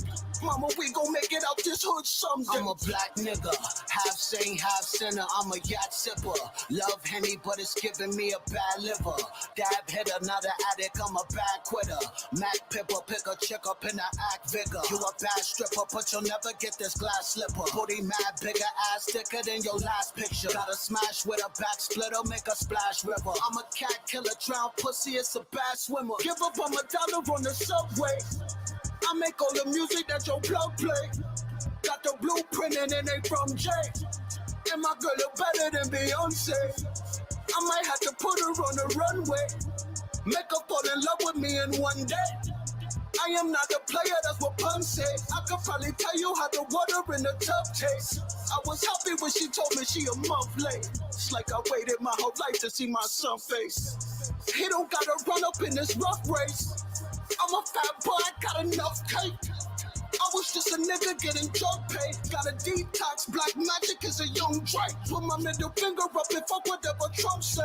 [SPEAKER 15] Mama, we gon' make it out this hood someday. I'm a black nigga, half saint, half sinner. I'm a yacht sipper. Love Henny, but it's giving me a bad liver. Dab hitter, not an addict, I'm a bad quitter. Mac pipper, pick a chick up in the act vigor. You a bad stripper, but you'll never get this glass slipper. Booty mad, bigger ass, thicker than your last picture. Got a smash with a back splitter, make a splash river. I'm a cat killer, drown pussy, it's a bad swimmer. Give up on my dollar on the subway. I make all the music that your plug play. Got the blueprint and it ain't from Jay. And my girl look better than Beyonce. I might have to put her on the runway. Make her fall in love with me in one day. I am not a player, that's what Pun say. I could probably tell you how the water in the tub tastes. I was happy when she told me she a month late. It's like I waited my whole life to see my son face. He don't gotta run up in this rough race. I'm a fat boy, I got enough cake.
[SPEAKER 2] was just a nigga getting drug paid. Got a detox, black magic is a young Drake. Put my middle finger up and fuck whatever Trump say.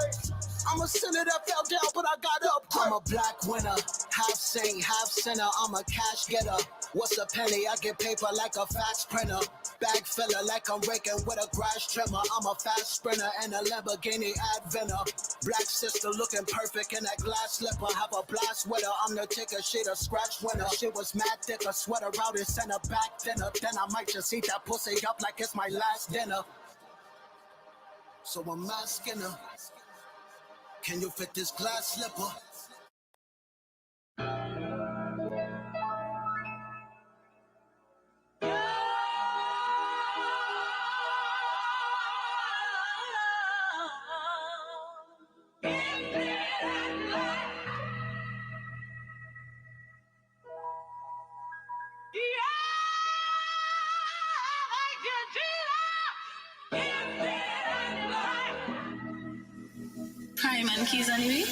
[SPEAKER 2] I'm a sinner that fell down, but I got up. I'm a black winner, half saint, half sinner. I'm a cash getter. What's a penny? I get paper like a fax printer. Bag filler like I'm raking with a grass trimmer. I'm a fast sprinter and a Lamborghini Adventure. Black sister looking perfect in that glass slipper. Have a blast with her. I'm the ticker, she the scratch winner. She was mad thick, a sweater out and send her back dinner. Then I might just eat that pussy up like it's my last dinner. So I'm asking her, can you fit this glass slipper?
[SPEAKER 5] Hi, man. Keys anyway?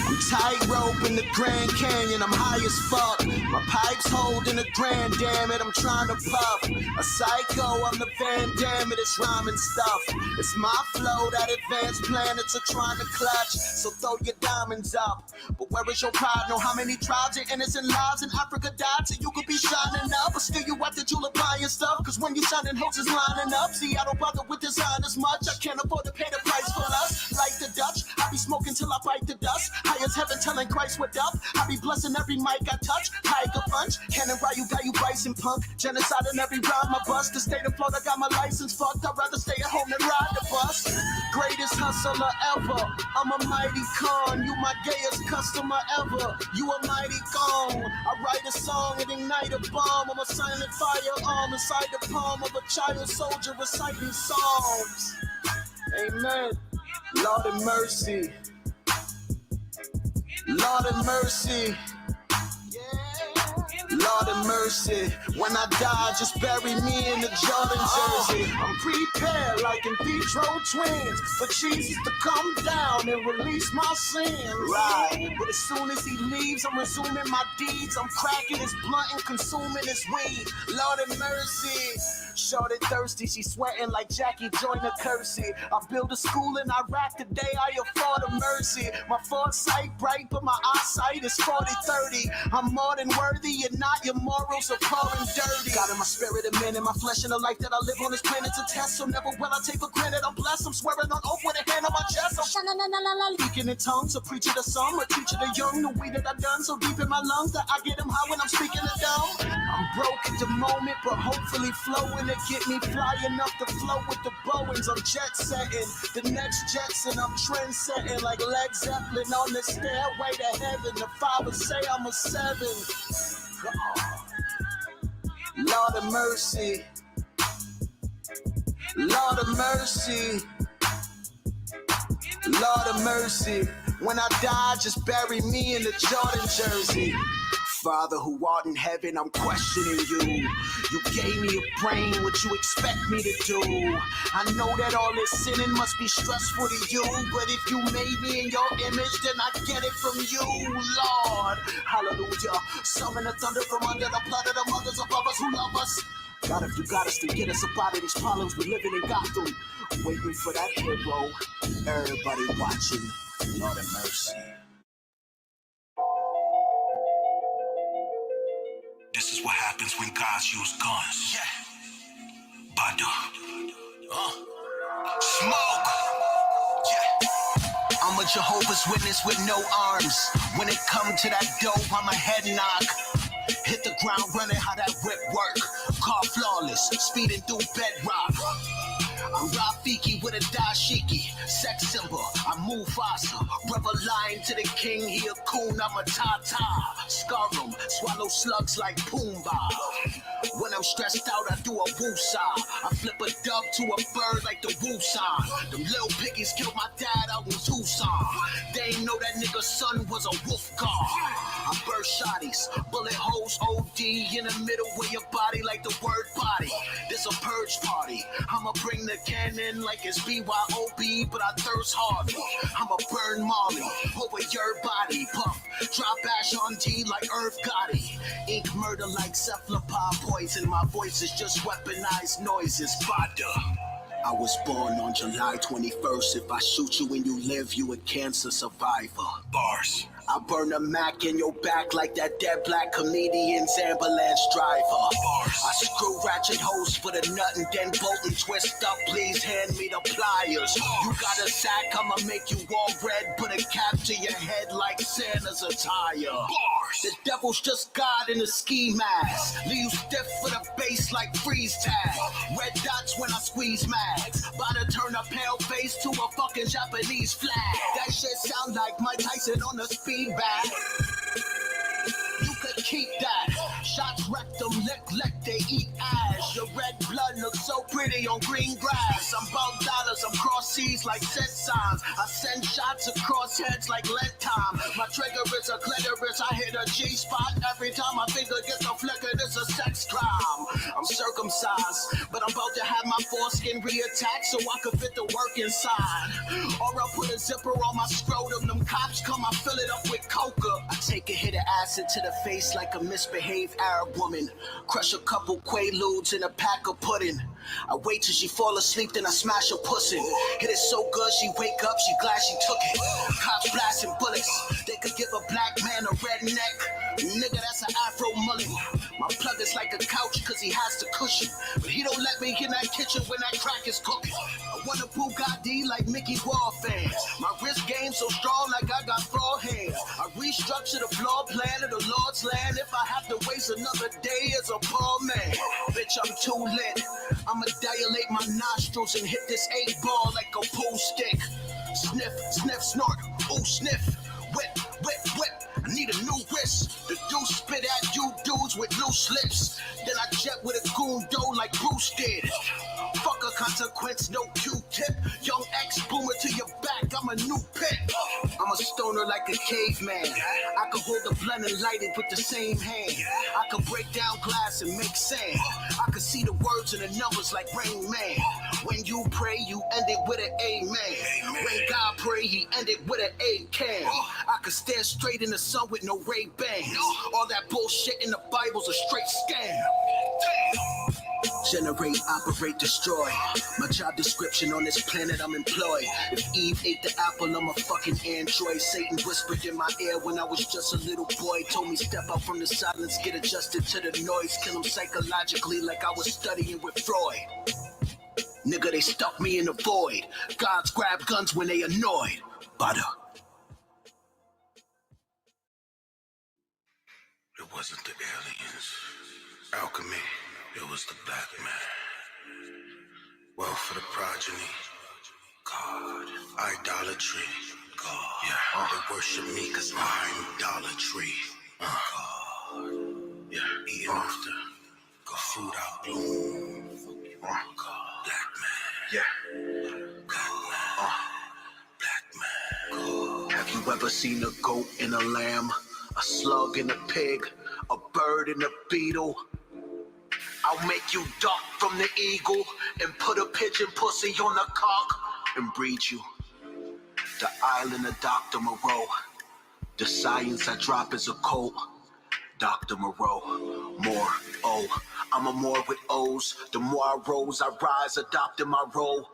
[SPEAKER 2] I'm tightrope in the Grand Canyon, I'm high as fuck. My pipes holding the grand, damn it, I'm trying to puff. A psycho, I'm the Van Damme of this rhyming stuff. It's my flow that advanced planets are trying to clutch. So throw your diamonds up. But where is your pride? Know how many tribes and innocent lives in Africa died so you could be shining up? But still you at the julep buying stuff, cause when you shining hoes is lining up. See, I don't bother with design as much. I can't afford to pay the price for us. Like the Dutch, I be smoking till I bite the dust. High as heaven telling Christ what up. I be blessing every mic I touch. Tiger punch, cannon Ryu, Bryson punk. Genocide in every rhyme I bust. The state of Florida got my license fucked. I'd rather stay at home than ride the bus. Greatest hustler ever. I'm a mighty con. You my gayest customer ever. You a mighty gone. I write a song and ignite a bomb. I'm a silent firearm inside the palm of a child soldier reciting psalms. Amen. Lord of mercy. Lord of mercy. Lord of mercy. When I die, just bury me in the Jordan jersey. I'm prepared like in vitro twins for Jesus to come down and release my sin. Right. But as soon as he leaves, I'm resuming my deeds. I'm cracking his blunt and consuming his weed. Lord of mercy. Shorty thirsty, she sweating like Jackie Joyner Kersey. I build a school in Iraq today, I afford a mercy. My foresight bright, but my eyesight is 40-30. I'm more than worthy, and not your morals are poor and dirty. God in my spirit, a man in my flesh, and a life that I live on this planet to test. So never will I take for granted. I'm blessed, I'm swearing on oath with a hand on my chest. I'm speaking in tongues, a preacher to some, a teacher to young. The weed that I done so deep in my lungs that I get them high when I'm speaking to them. I'm broke at the moment, but hopefully flowing to get me fly enough to flow with the Bowens. I'm jet setting, the next Jetson. I'm trend setting like Led Zeppelin on the stairway to heaven. The fathers say I'm a 7. God. Lord of mercy. Lord of mercy. Lord of mercy. When I die, just bury me in the Jordan jersey. Father who art in heaven, I'm questioning you. You gave me a brain, what you expect me to do? I know that all this sinning must be stressful to you, but if you made me in your image, then I get it from you, Lord. Hallelujah. Summon the thunder from under the blood of the mothers above us who love us. God, if you got us to get us up out of these problems we living in Gotham, waiting for that hero. Everybody watching, Lord of mercy.
[SPEAKER 15] This is what happens when gods use guns. Yeah. Bada.
[SPEAKER 2] Smoke. Yeah. I'm a Jehovah's Witness with no arms. When it come to that dope, I'm a head knock. Hit the ground running, how that whip work. Car flawless, speeding through bedrock. I'm Rafiki with a dashiki, sex symbol, I move faster. Brother lying to the king, he a coon, I'm a ta-ta. Scar him, swallow slugs like Pumbaa. When I'm stressed out, I do a woosah. I flip a dove to a bird like the woosah. Them little piggies killed my dad out in
[SPEAKER 15] Tucson. They ain't know that nigga's son was a wolf guard. I burst shotties, bullet holes, OD in the middle of your body like the word body. This a purge party. I'ma bring the cannon like it's BYOB, but I thirst hard. I'ma burn Molly over your body. Puff, drop ash on T like Earth Gotti. Ink murder like cephalopod poison. My voice is just weaponized noises. Fodder. I was born on July 21st. If I shoot you and you live, you a cancer survivor. Bars. I burn a Mac in your back like that dead black comedian's ambulance driver. Bars. I screw ratchet hoes for the nut and then bolt and twist up. Please hand me the pliers. You got a sack, I'ma make you all red. Put a cap to your head like Santa's attire. Bars. The devil's just God in a ski mask. Leave you stiff for the bass like freeze tag. Red dots when I squeeze mags. About to turn a pale face to a fucking Japanese flag. That shit sound like Mike Tyson on the speed bag. You could keep that. Shots wreck them, lick, they eat ass. Your red blood looks so pretty on green grass. I'm about dollars, I'm cross seas like set signs. I send shots across heads like lead time. My trigger is a clitoris, I hit a G-spot. Every time my finger gets a flicker, it's a sex crime. I'm circumcised, but I'm about to have my foreskin reattached so I can fit the work inside. Or I'll put a zipper on my scrotum. Them cops come, I fill it up with coca. I take a hit of acid to the face like a misbehaved Arab woman. Crush a couple Quaaludes in a pack of pudding. I wait till she fall asleep, then I smash her pussy. Hit it so good, she wake up, she glad she took it. Cops blasting bullets, they could give a black man a red neck. Nigga, that's an afro mullet. My plug is like a couch, cause he has the cushion. But he don't let me in that kitchen when that crack is cooking. I want a Bugatti like Mickey Wall fans. My wrist game so strong like I got raw hands. I restructure the floor plan of the Lord's land. If I have to waste another day as a poor man. Bitch, I'm too lit. I'ma dilate my nostrils and hit this 8-ball like a pool stick. Sniff, sniff, snort, ooh, sniff. Whip, whip, whip. I need a new wrist. The dude spit at you dudes with loose lips. Then I jet with a goon dough like Bruce did. Fuck a consequence, no Q-tip. Young ex-boomer to your back, I'm a new pit. I'm a stoner like a caveman. I can hold a blunt and light it with the same hand. I can break down glass and make sand. I can see the words and the numbers like Rain Man. When you pray, you end it with an amen. When God pray, he end it with an A-can. I can stand straight in the sun with no Ray-Bans. All that bullshit in the Bible's a straight scam. Generate, operate, destroy. My job description on this planet, I'm employed. If Eve ate the apple, I'm a fucking android. Satan whispered in my ear when I was just a little boy. Told me step out from the silence, get adjusted to the noise. Kill him psychologically like I was studying with Freud. Nigga, they stuck me in the void. Gods grab guns when they annoyed. Butter.
[SPEAKER 14] It wasn't the aliens. Alchemy. It was the black man. Wealth for the progeny. God. Idolatry. God. Yeah. They worship me because I'm idolatry. God. Yeah. Eating off the food out bloom. God. Black man. Yeah. Black man. Black man.
[SPEAKER 15] Have you ever seen a goat and a lamb? A slug and a pig? A bird and a beetle? I'll make you duck from the eagle and put a pigeon pussy on the cock and breed you. The island of Dr. Moreau. The science I drop is a cult. Dr. Moreau. More O. I'm a more with O's. The more I rose, I rise, adopting my role.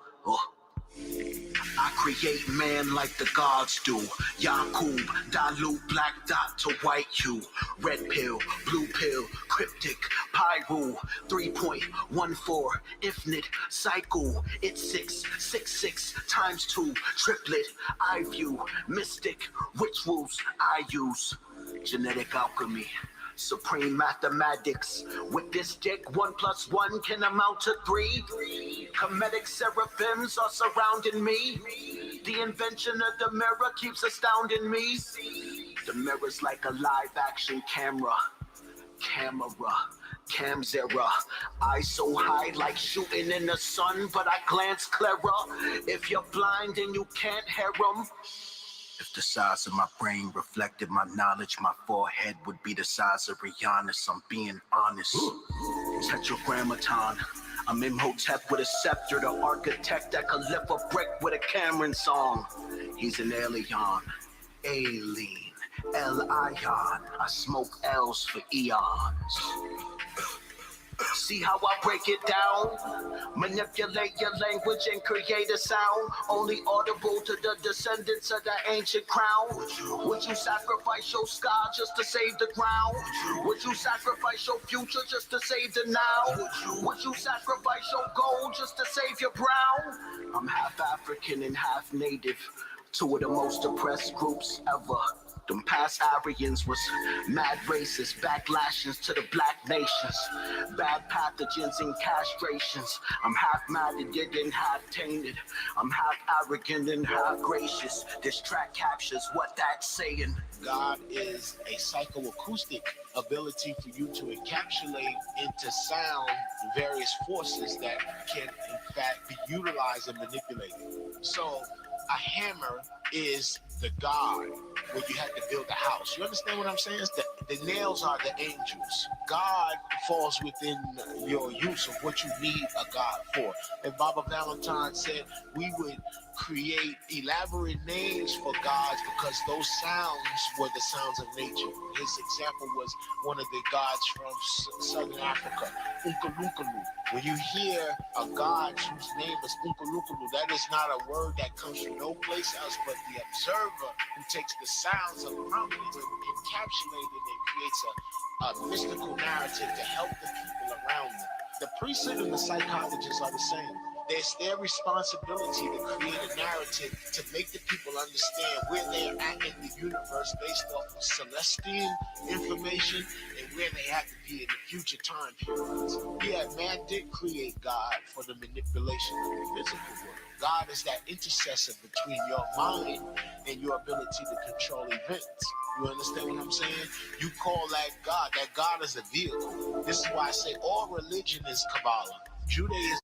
[SPEAKER 15] I create man like the gods do. Yakub, dilute black dot to white hue. Red pill, blue pill, cryptic, pyro. 3.14, infinite cycle. It's 666 times 2. Triplet, I view. Mystic, rituals I use. Genetic alchemy. Supreme mathematics. With this dick, 1 + 1 can amount to 3. Comedic seraphims are surrounding me. The invention of the mirror keeps astounding me. The mirror's like a live action camera. Cam's era. Eyes so high like shooting in the sun, but I glance clearer. If you're blind and you can't hear 'em. If the size of my brain reflected my knowledge, my forehead would be the size of Rihanna's. I'm being honest. Tetragrammaton. I'm Imhotep with a scepter, the architect that could lift a brick with a Cameron song. He's an alien. Alien. L-I-on. I smoke L's for eons. See how I break it down? Manipulate your language and create a sound only audible to the descendants of the ancient crown. Would you sacrifice your sky just to save the ground? Would you sacrifice your future just to save the now? Would you sacrifice your gold just to save your brown? I'm half African and half native, two of the most oppressed groups ever. Them past Aryans was mad racist, backlashings to the black nations, bad pathogens and castrations. I'm half mad-added and half tainted. I'm half arrogant and half gracious. This track captures what that's saying.
[SPEAKER 5] God is a psychoacoustic ability for you to encapsulate into sound various forces that can in fact be utilized and manipulated. So a hammer is the God where you had to build a house. You understand what I'm saying? The nails are the angels. God falls within your use of what you need a God for. And Baba Valentine said we would create elaborate names for gods because those sounds were the sounds of nature. His example was one of the gods from Southern Africa, Unkalunkalu. When you hear a god whose name is Unkalunkalu, that is not a word that comes from no place else but the observer who takes the sounds of prominence and encapsulates it and creates a mystical narrative to help the people around them. The priesthood and the psychologists are the same. It's their responsibility to create a narrative to make the people understand where they're at in the universe based off of celestial information and where they have to be in the future time periods. Yeah, man did create God for the manipulation of the physical world. God is that intercessor between your mind and your ability to control events. You understand what I'm saying? You call that God. That God is a vehicle. This is why I say all religion is Kabbalah. Judaism.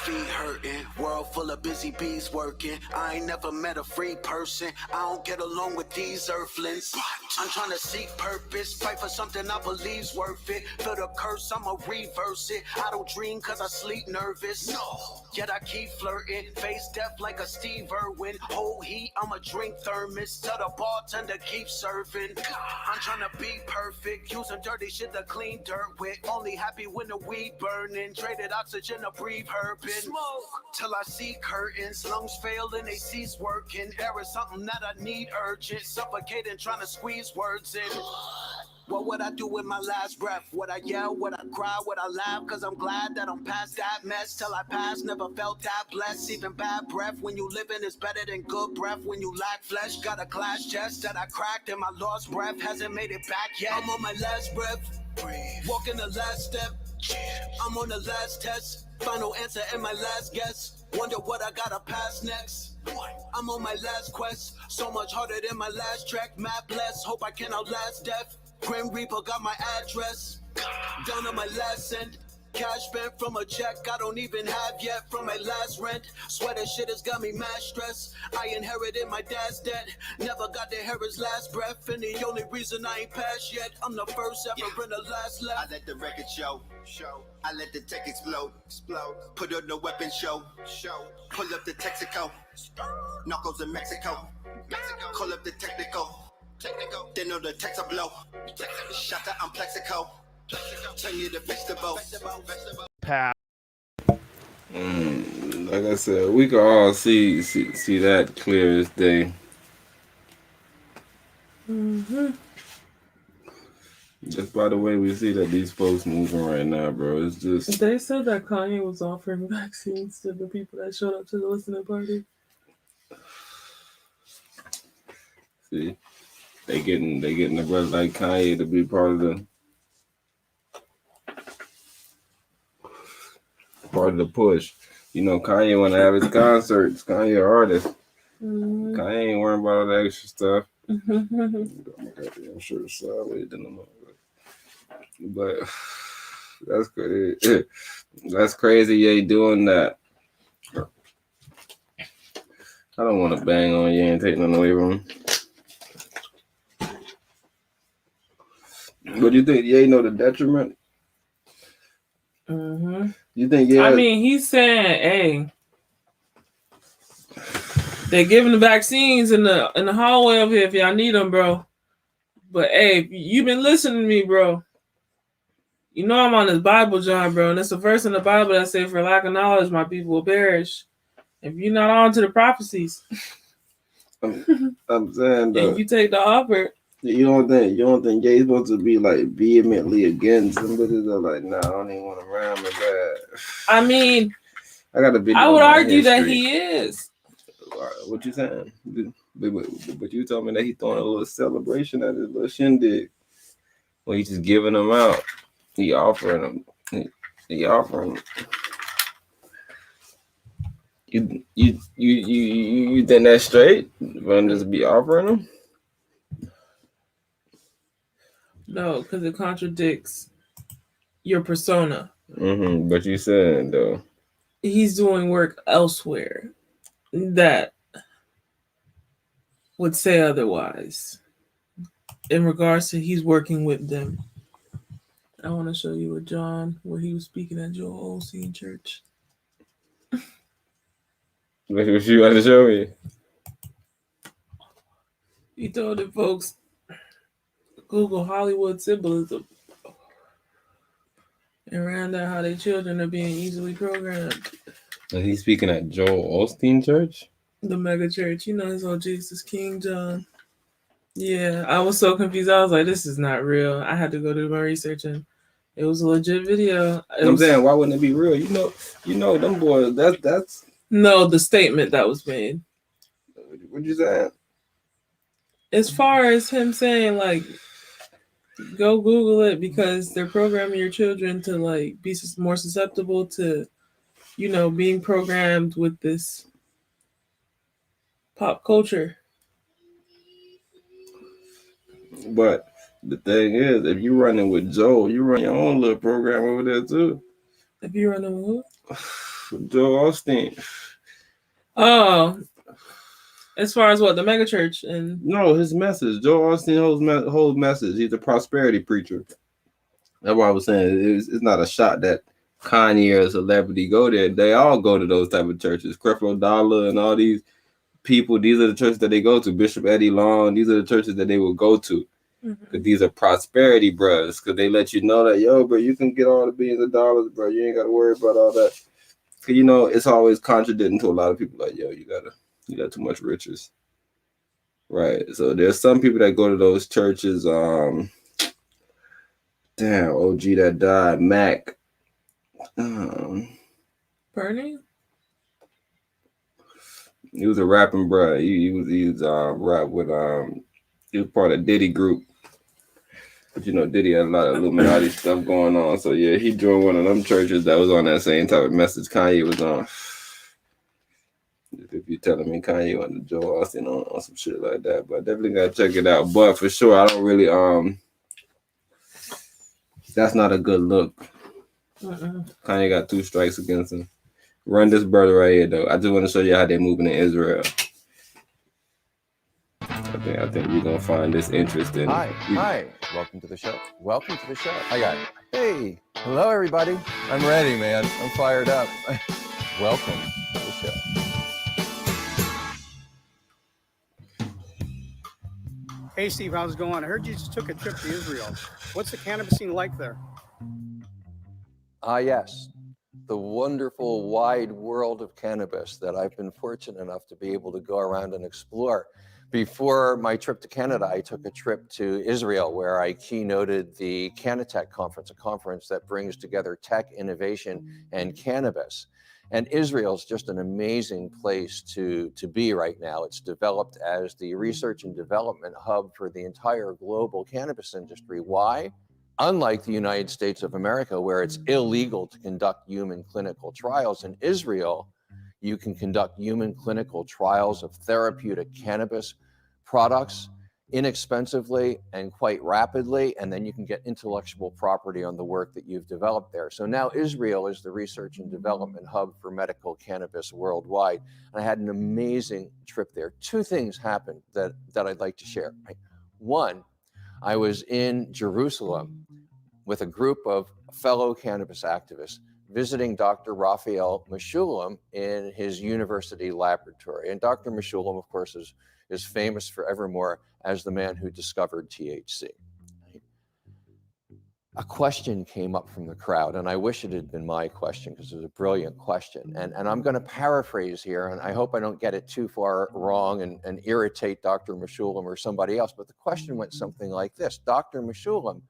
[SPEAKER 15] Feet hurting, world full of busy bees working. I ain't never met a free person. I don't get along with these earthlings. I'm trying to seek purpose, fight for something I believe's worth it. Feel the curse, I'ma reverse it. I don't dream cause I sleep nervous. No, yet I keep flirting. Face death like a Steve Irwin. Whole heat, I'ma drink thermos. Tell the bartender keep serving. I'm trying to be perfect, using dirty shit to clean dirt with. Only happy when the weed burning. Traded oxygen to breathe herb. Smoke till I see curtains, lungs fail and they cease working. Air is something that I need urgent, suffocating, trying to squeeze words in. What would I do with my last breath? Would I yell? Would I cry? Would I laugh? Cause I'm glad that I'm past that mess. Till I pass, never felt that blessed. Even bad breath when you living is better than good breath. When you lack flesh, got a glass chest that I cracked and my lost breath hasn't made it back yet. I'm on my last breath, walking the last step. I'm on the last test, final answer and my last guess. Wonder what I gotta pass next. I'm on my last quest, so much harder than my last track. Mad bless, hope I can outlast death. Grim Reaper got my address, down on my last cent. Cash spent from a check I don't even have yet from my last rent. Sweater shit has got me mad stressed. I inherited my dad's debt, never got to hear his last breath. And the only reason I ain't passed yet, I'm the first ever and the last left.
[SPEAKER 8] I let the record show. I let the tech explode. Put on the weapon show. Pull up the Texaco. Knuckles in Mexico. Call up the technical. They know the text a blow. Shot to Plexico. Turn you to vegetable.
[SPEAKER 16] Pat.
[SPEAKER 13] Like I said, we can all see that clear as day. Just by the way we see that these folks moving right now, bro, it's just.
[SPEAKER 9] They said that Kanye was offering vaccines to the people that showed up to the listening party.
[SPEAKER 13] See, they getting a brother like Kanye to be part of the push. You know, Kanye want to have his concerts. Kanye an artist.
[SPEAKER 9] Mhm.
[SPEAKER 13] I ain't worrying about all the extra stuff.
[SPEAKER 9] Mhm.
[SPEAKER 13] I'm sure it's sideways. But that's crazy. That's crazy. You ain't doing that. I don't want to bang on you and take nothing away from him. But you think you know the detriment?
[SPEAKER 9] Mhm.
[SPEAKER 13] You think
[SPEAKER 9] I mean, he's saying, hey, they're giving the vaccines in the hallway over here if y'all need them, bro. But hey, you've been listening to me, bro. You know I'm on this Bible, John, bro, and it's a verse in the Bible that says, "For lack of knowledge, my people will perish." If you're not on to the prophecies,
[SPEAKER 13] I'm saying though,
[SPEAKER 9] and you take the offer,
[SPEAKER 13] you don't think Jay's supposed to be like vehemently against somebody that's like, nah, I don't even want to rhyme with that.
[SPEAKER 9] I mean,
[SPEAKER 13] I got a video.
[SPEAKER 9] I would
[SPEAKER 13] on my
[SPEAKER 9] argue that
[SPEAKER 13] history.
[SPEAKER 9] he is.
[SPEAKER 13] What you saying? But you told me that he throwing a little celebration at his little shindig. Well, he's just giving them out. He offering them. He offering them. You think that's straight? But just be offering them?
[SPEAKER 9] No, because it contradicts your persona.
[SPEAKER 13] But you said though,
[SPEAKER 9] He's doing work elsewhere that would say otherwise. In regards to he's working with them. I want to show you a John where he was speaking at Joel Osteen Church.
[SPEAKER 13] What you want to show me?
[SPEAKER 9] He told the folks, Google Hollywood symbolism, and ran down how their children are being easily programmed.
[SPEAKER 13] Is he speaking at Joel Osteen Church?
[SPEAKER 9] The mega church. You know, it's all Jesus King John. Yeah, I was so confused. I was like, this is not real. I had to go do my research, and it was a legit video.
[SPEAKER 13] I'm saying, why wouldn't it be real? You know, them boys. That's
[SPEAKER 9] no, the statement that was made.
[SPEAKER 13] What you saying?
[SPEAKER 9] As far as him saying, like, go Google it because they're programming your children to like be more susceptible to, you know, being programmed with this pop culture.
[SPEAKER 13] But the thing is, if you're running with Joel, you run your own little program over there too.
[SPEAKER 9] If you're running with
[SPEAKER 13] who? Joel Osteen.
[SPEAKER 9] Oh, as far as what, the mega church and
[SPEAKER 13] no, his message. Joel Osteen holds message. He's a prosperity preacher. That's why I was saying it's not a shot that Kanye or a celebrity go there. They all go to those type of churches. Creflo Dollar and all these people. These are the churches that they go to. Bishop Eddie Long. These are the churches that they will go to. Because these are prosperity bros. Because they let you know that, yo, bro, you can get all the billions of dollars, bro. You ain't got to worry about all that. Because, you know, it's always contradicting to a lot of people. Like, yo, you got too much riches. Right. So there's some people that go to those churches. Damn, OG that died, Mac.
[SPEAKER 9] Bernie?
[SPEAKER 13] He was a rapping bro. He was rap with he was part of Diddy group. But you know, Diddy had a lot of Illuminati stuff going on. So yeah, he joined one of them churches that was on that same type of message Kanye was on. If you're telling me Kanye on the Joel Osteen on some shit like that, but I definitely gotta check it out. But for sure, I don't really that's not a good look. Kanye got 2 strikes against him. Run this brother right here though. I just want to show you how they're moving in Israel. I think you're gonna find this interesting.
[SPEAKER 16] Hi, welcome to the show. Welcome to the show. Hey, hello everybody. I'm ready, man. I'm fired up. Welcome to the show.
[SPEAKER 17] Hey Steve, how's it going? I heard you just took a trip to Israel. What's the cannabis scene like there?
[SPEAKER 16] Yes. The wonderful wide world of cannabis that I've been fortunate enough to be able to go around and explore. Before my trip to Canada, I took a trip to Israel where I keynoted the Canatech conference, a conference that brings together tech, innovation, and cannabis. And Israel's just an amazing place to be right now. It's developed as the research and development hub for the entire global cannabis industry. Why? Unlike the United States of America, where it's illegal to conduct human clinical trials, in Israel, You can conduct human clinical trials of therapeutic cannabis products inexpensively and quite rapidly, and then you can get intellectual property on the work that you've developed there. So now Israel is the research and development hub for medical cannabis worldwide. And I had an amazing trip there. Two things happened that I'd like to share. One, I was in Jerusalem with a group of fellow cannabis activists visiting Dr. Raphael Mechoulam in his university laboratory. And Dr. Mechoulam, of course, is famous forevermore as the man who discovered THC. A question came up from the crowd, and I wish it had been my question because it was a brilliant question. And I'm going to paraphrase here, and I hope I don't get it too far wrong and irritate Dr. Mechoulam or somebody else, but the question went something like this. Dr. Mechoulam,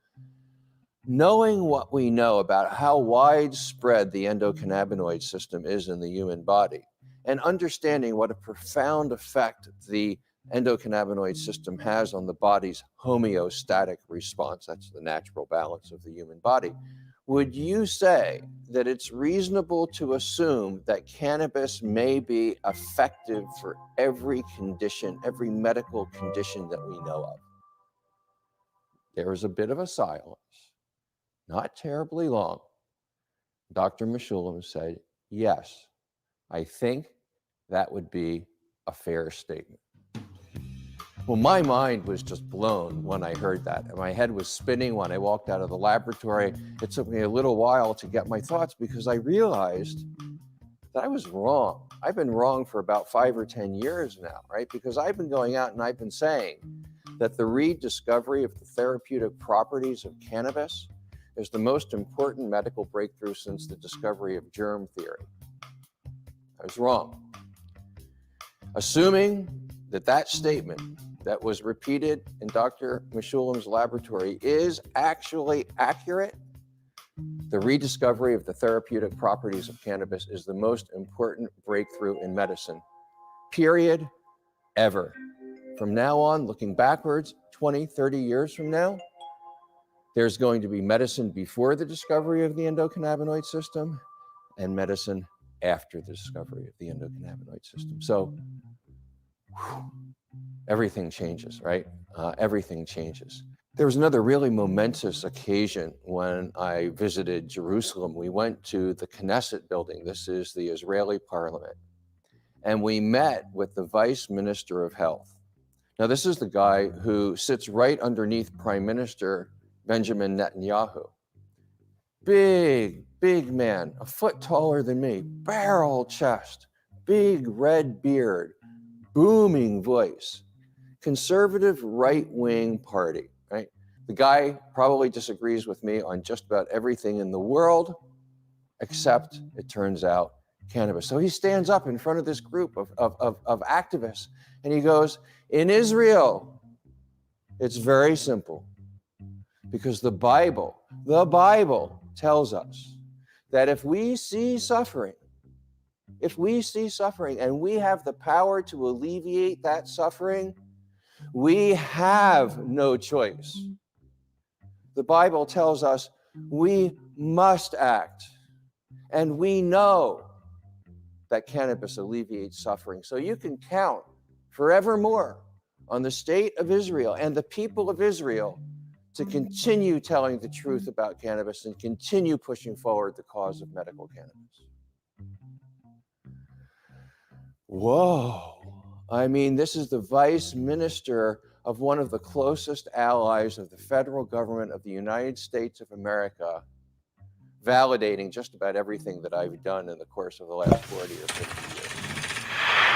[SPEAKER 16] knowing what we know about how widespread the endocannabinoid system is in the human body, and understanding what a profound effect the endocannabinoid system has on the body's homeostatic response, that's the natural balance of the human body, would you say that it's reasonable to assume that cannabis may be effective for every condition, every medical condition that we know of? There was a bit of a silence. Not terribly long. Dr. Mechoulam said, yes, I think that would be a fair statement. Well, my mind was just blown when I heard that. And my head was spinning when I walked out of the laboratory. It took me a little while to get my thoughts because I realized that I was wrong. I've been wrong for about 5 or 10 years now, right? Because I've been going out and I've been saying that the rediscovery of the therapeutic properties of cannabis is the most important medical breakthrough since the discovery of germ theory. I was wrong. Assuming that statement that was repeated in Dr. Mechoulam's laboratory is actually accurate, the rediscovery of the therapeutic properties of cannabis is the most important breakthrough in medicine, period, ever. From now on, looking backwards, 20, 30 years from now, there's going to be medicine before the discovery of the endocannabinoid system and medicine after the discovery of the endocannabinoid system. So everything changes, right? Everything changes. There was another really momentous occasion when I visited Jerusalem. We went to the Knesset building. This is the Israeli parliament. And we met with the Vice Minister of Health. Now, this is the guy who sits right underneath Prime Minister Benjamin Netanyahu. Big man, a foot taller than me, barrel chest, big red beard, booming voice, conservative right-wing party, right? The guy probably disagrees with me on just about everything in the world, except, it turns out, cannabis. So he stands up in front of this group of activists and he goes, in Israel, it's very simple. Because the Bible tells us that if we see suffering and we have the power to alleviate that suffering, we have no choice. The Bible tells us we must act, and we know that cannabis alleviates suffering. So you can count forevermore on the state of Israel and the people of Israel to continue telling the truth about cannabis and continue pushing forward the cause of medical cannabis. Whoa. I mean, this is the vice minister of one of the closest allies of the federal government of the United States of America, validating just about everything that I've done in the course of the last 40 or 50 years.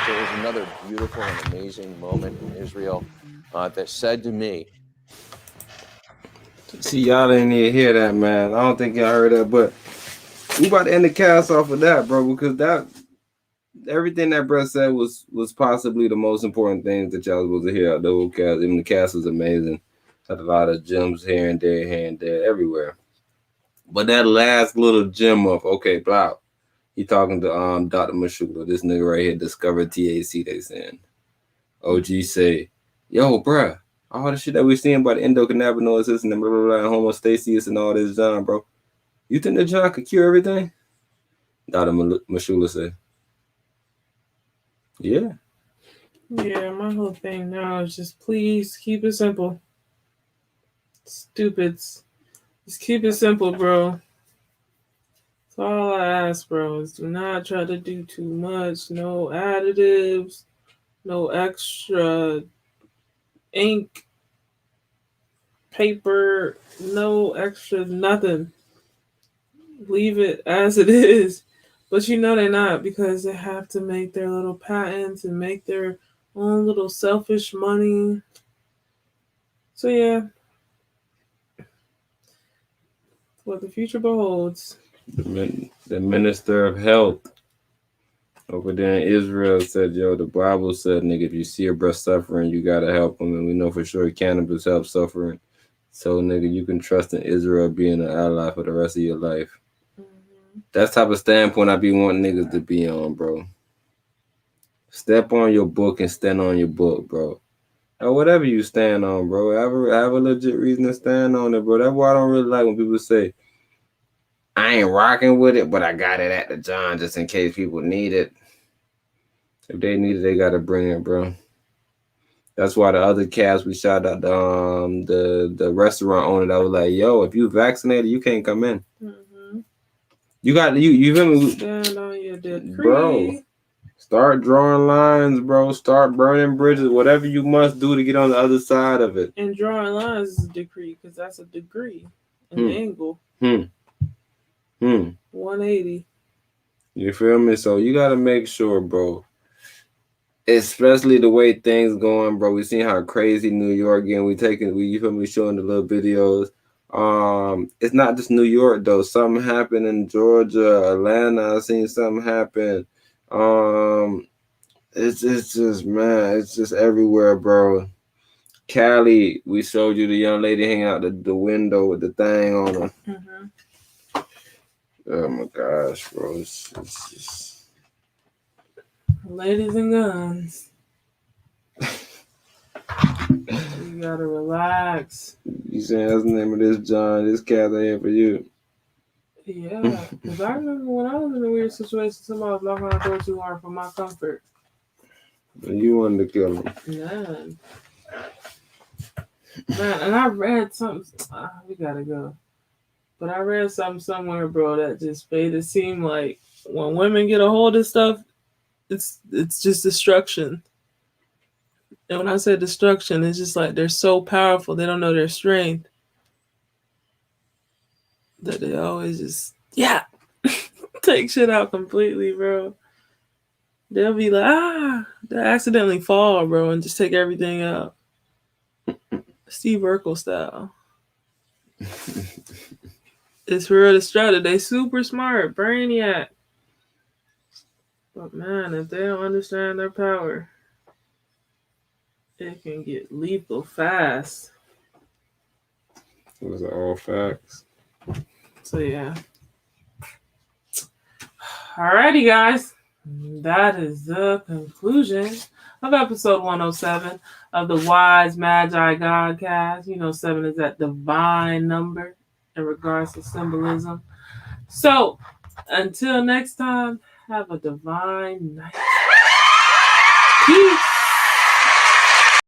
[SPEAKER 16] There was another beautiful and amazing moment in Israel that said to me,
[SPEAKER 13] see, y'all didn't even hear that, man. I don't think y'all heard that, but we about to end the cast off of that, bro, because that everything that Brett said was possibly the most important things that y'all was supposed to hear out the whole cast. Even the cast was amazing. Had a lot of gems here and there, everywhere. But that last little gem of, okay, blah, he talking to Dr. Mechoulam, this nigga right here discovered THC, they saying. OG say, yo, bruh, all the shit that we seeing about the endocannabinoid system and blah, blah, blah, and homostasis and all this, John, bro. You think that John could cure everything? Dr. Mechoulam said, Yeah.
[SPEAKER 9] Yeah, my whole thing now is just please keep it simple. Stupids. Just keep it simple, bro. That's all I ask, bro, is do not try to do too much. No additives, no extra ink, paper, no extra nothing. Leave it as it is. But you know they're not, because they have to make their little patents and make their own little selfish money. So yeah, what the future beholds.
[SPEAKER 13] The minister of health over there in Israel said, yo, the Bible said, nigga, if you see a brother suffering, you gotta help him. And we know for sure cannabis helps suffering. So, nigga, you can trust in Israel being an ally for the rest of your life. That's the type of standpoint I be wanting niggas to be on, bro. Step on your book and stand on your book, bro. Or whatever you stand on, bro. Have a legit reason to stand on it, bro. That's why I don't really like when people say, I ain't rocking with it, but I got it at the John just in case people need it. If they need it, they gotta bring it, bro. That's why the other cats we shot out the restaurant owner that was like, yo, if you vaccinated, you can't come in. You got you feel me?
[SPEAKER 9] Stand on your decree.
[SPEAKER 13] Bro. Start drawing lines, bro. Start burning bridges. Whatever you must do to get on the other side of it.
[SPEAKER 9] And drawing lines is a decree, because that's a degree. An angle. 180.
[SPEAKER 13] You feel me? So you gotta make sure, bro. Especially the way things going, bro. We seen how crazy New York getting. You feel me? Showing the little videos. It's not just New York though. Something happened in Georgia, Atlanta. I seen something happen. It's just, man, it's just everywhere, bro. Cali, we showed you the young lady hanging out the window with the thing on her. Oh my gosh, bro. It's just...
[SPEAKER 9] Ladies and guns. You gotta relax.
[SPEAKER 13] You saying that's the name of this John? This cat ain't here for you.
[SPEAKER 9] Yeah, because I remember when I was in a weird situation, somebody was knocking on the door too hard for my comfort.
[SPEAKER 13] And you wanted to kill him.
[SPEAKER 9] Man, and I read something. We gotta go. But I read something somewhere, bro, that just made it seem like when women get a hold of stuff, it's just destruction. And when I say destruction, it's just like they're so powerful, they don't know their strength. That they always just, take shit out completely, bro. They'll be like, they accidentally fall, bro, and just take everything out. Steve Urkel style. It's real destructive. They super smart, brainiac. But man, if they don't understand their power, it can get lethal fast.
[SPEAKER 13] Those are all facts.
[SPEAKER 9] So yeah. Alrighty, guys. That is the conclusion of episode 107 of the Wise Magi Godcast. You know, 7 is that divine number in regards to symbolism. So, until next time, have a divine night. Peace.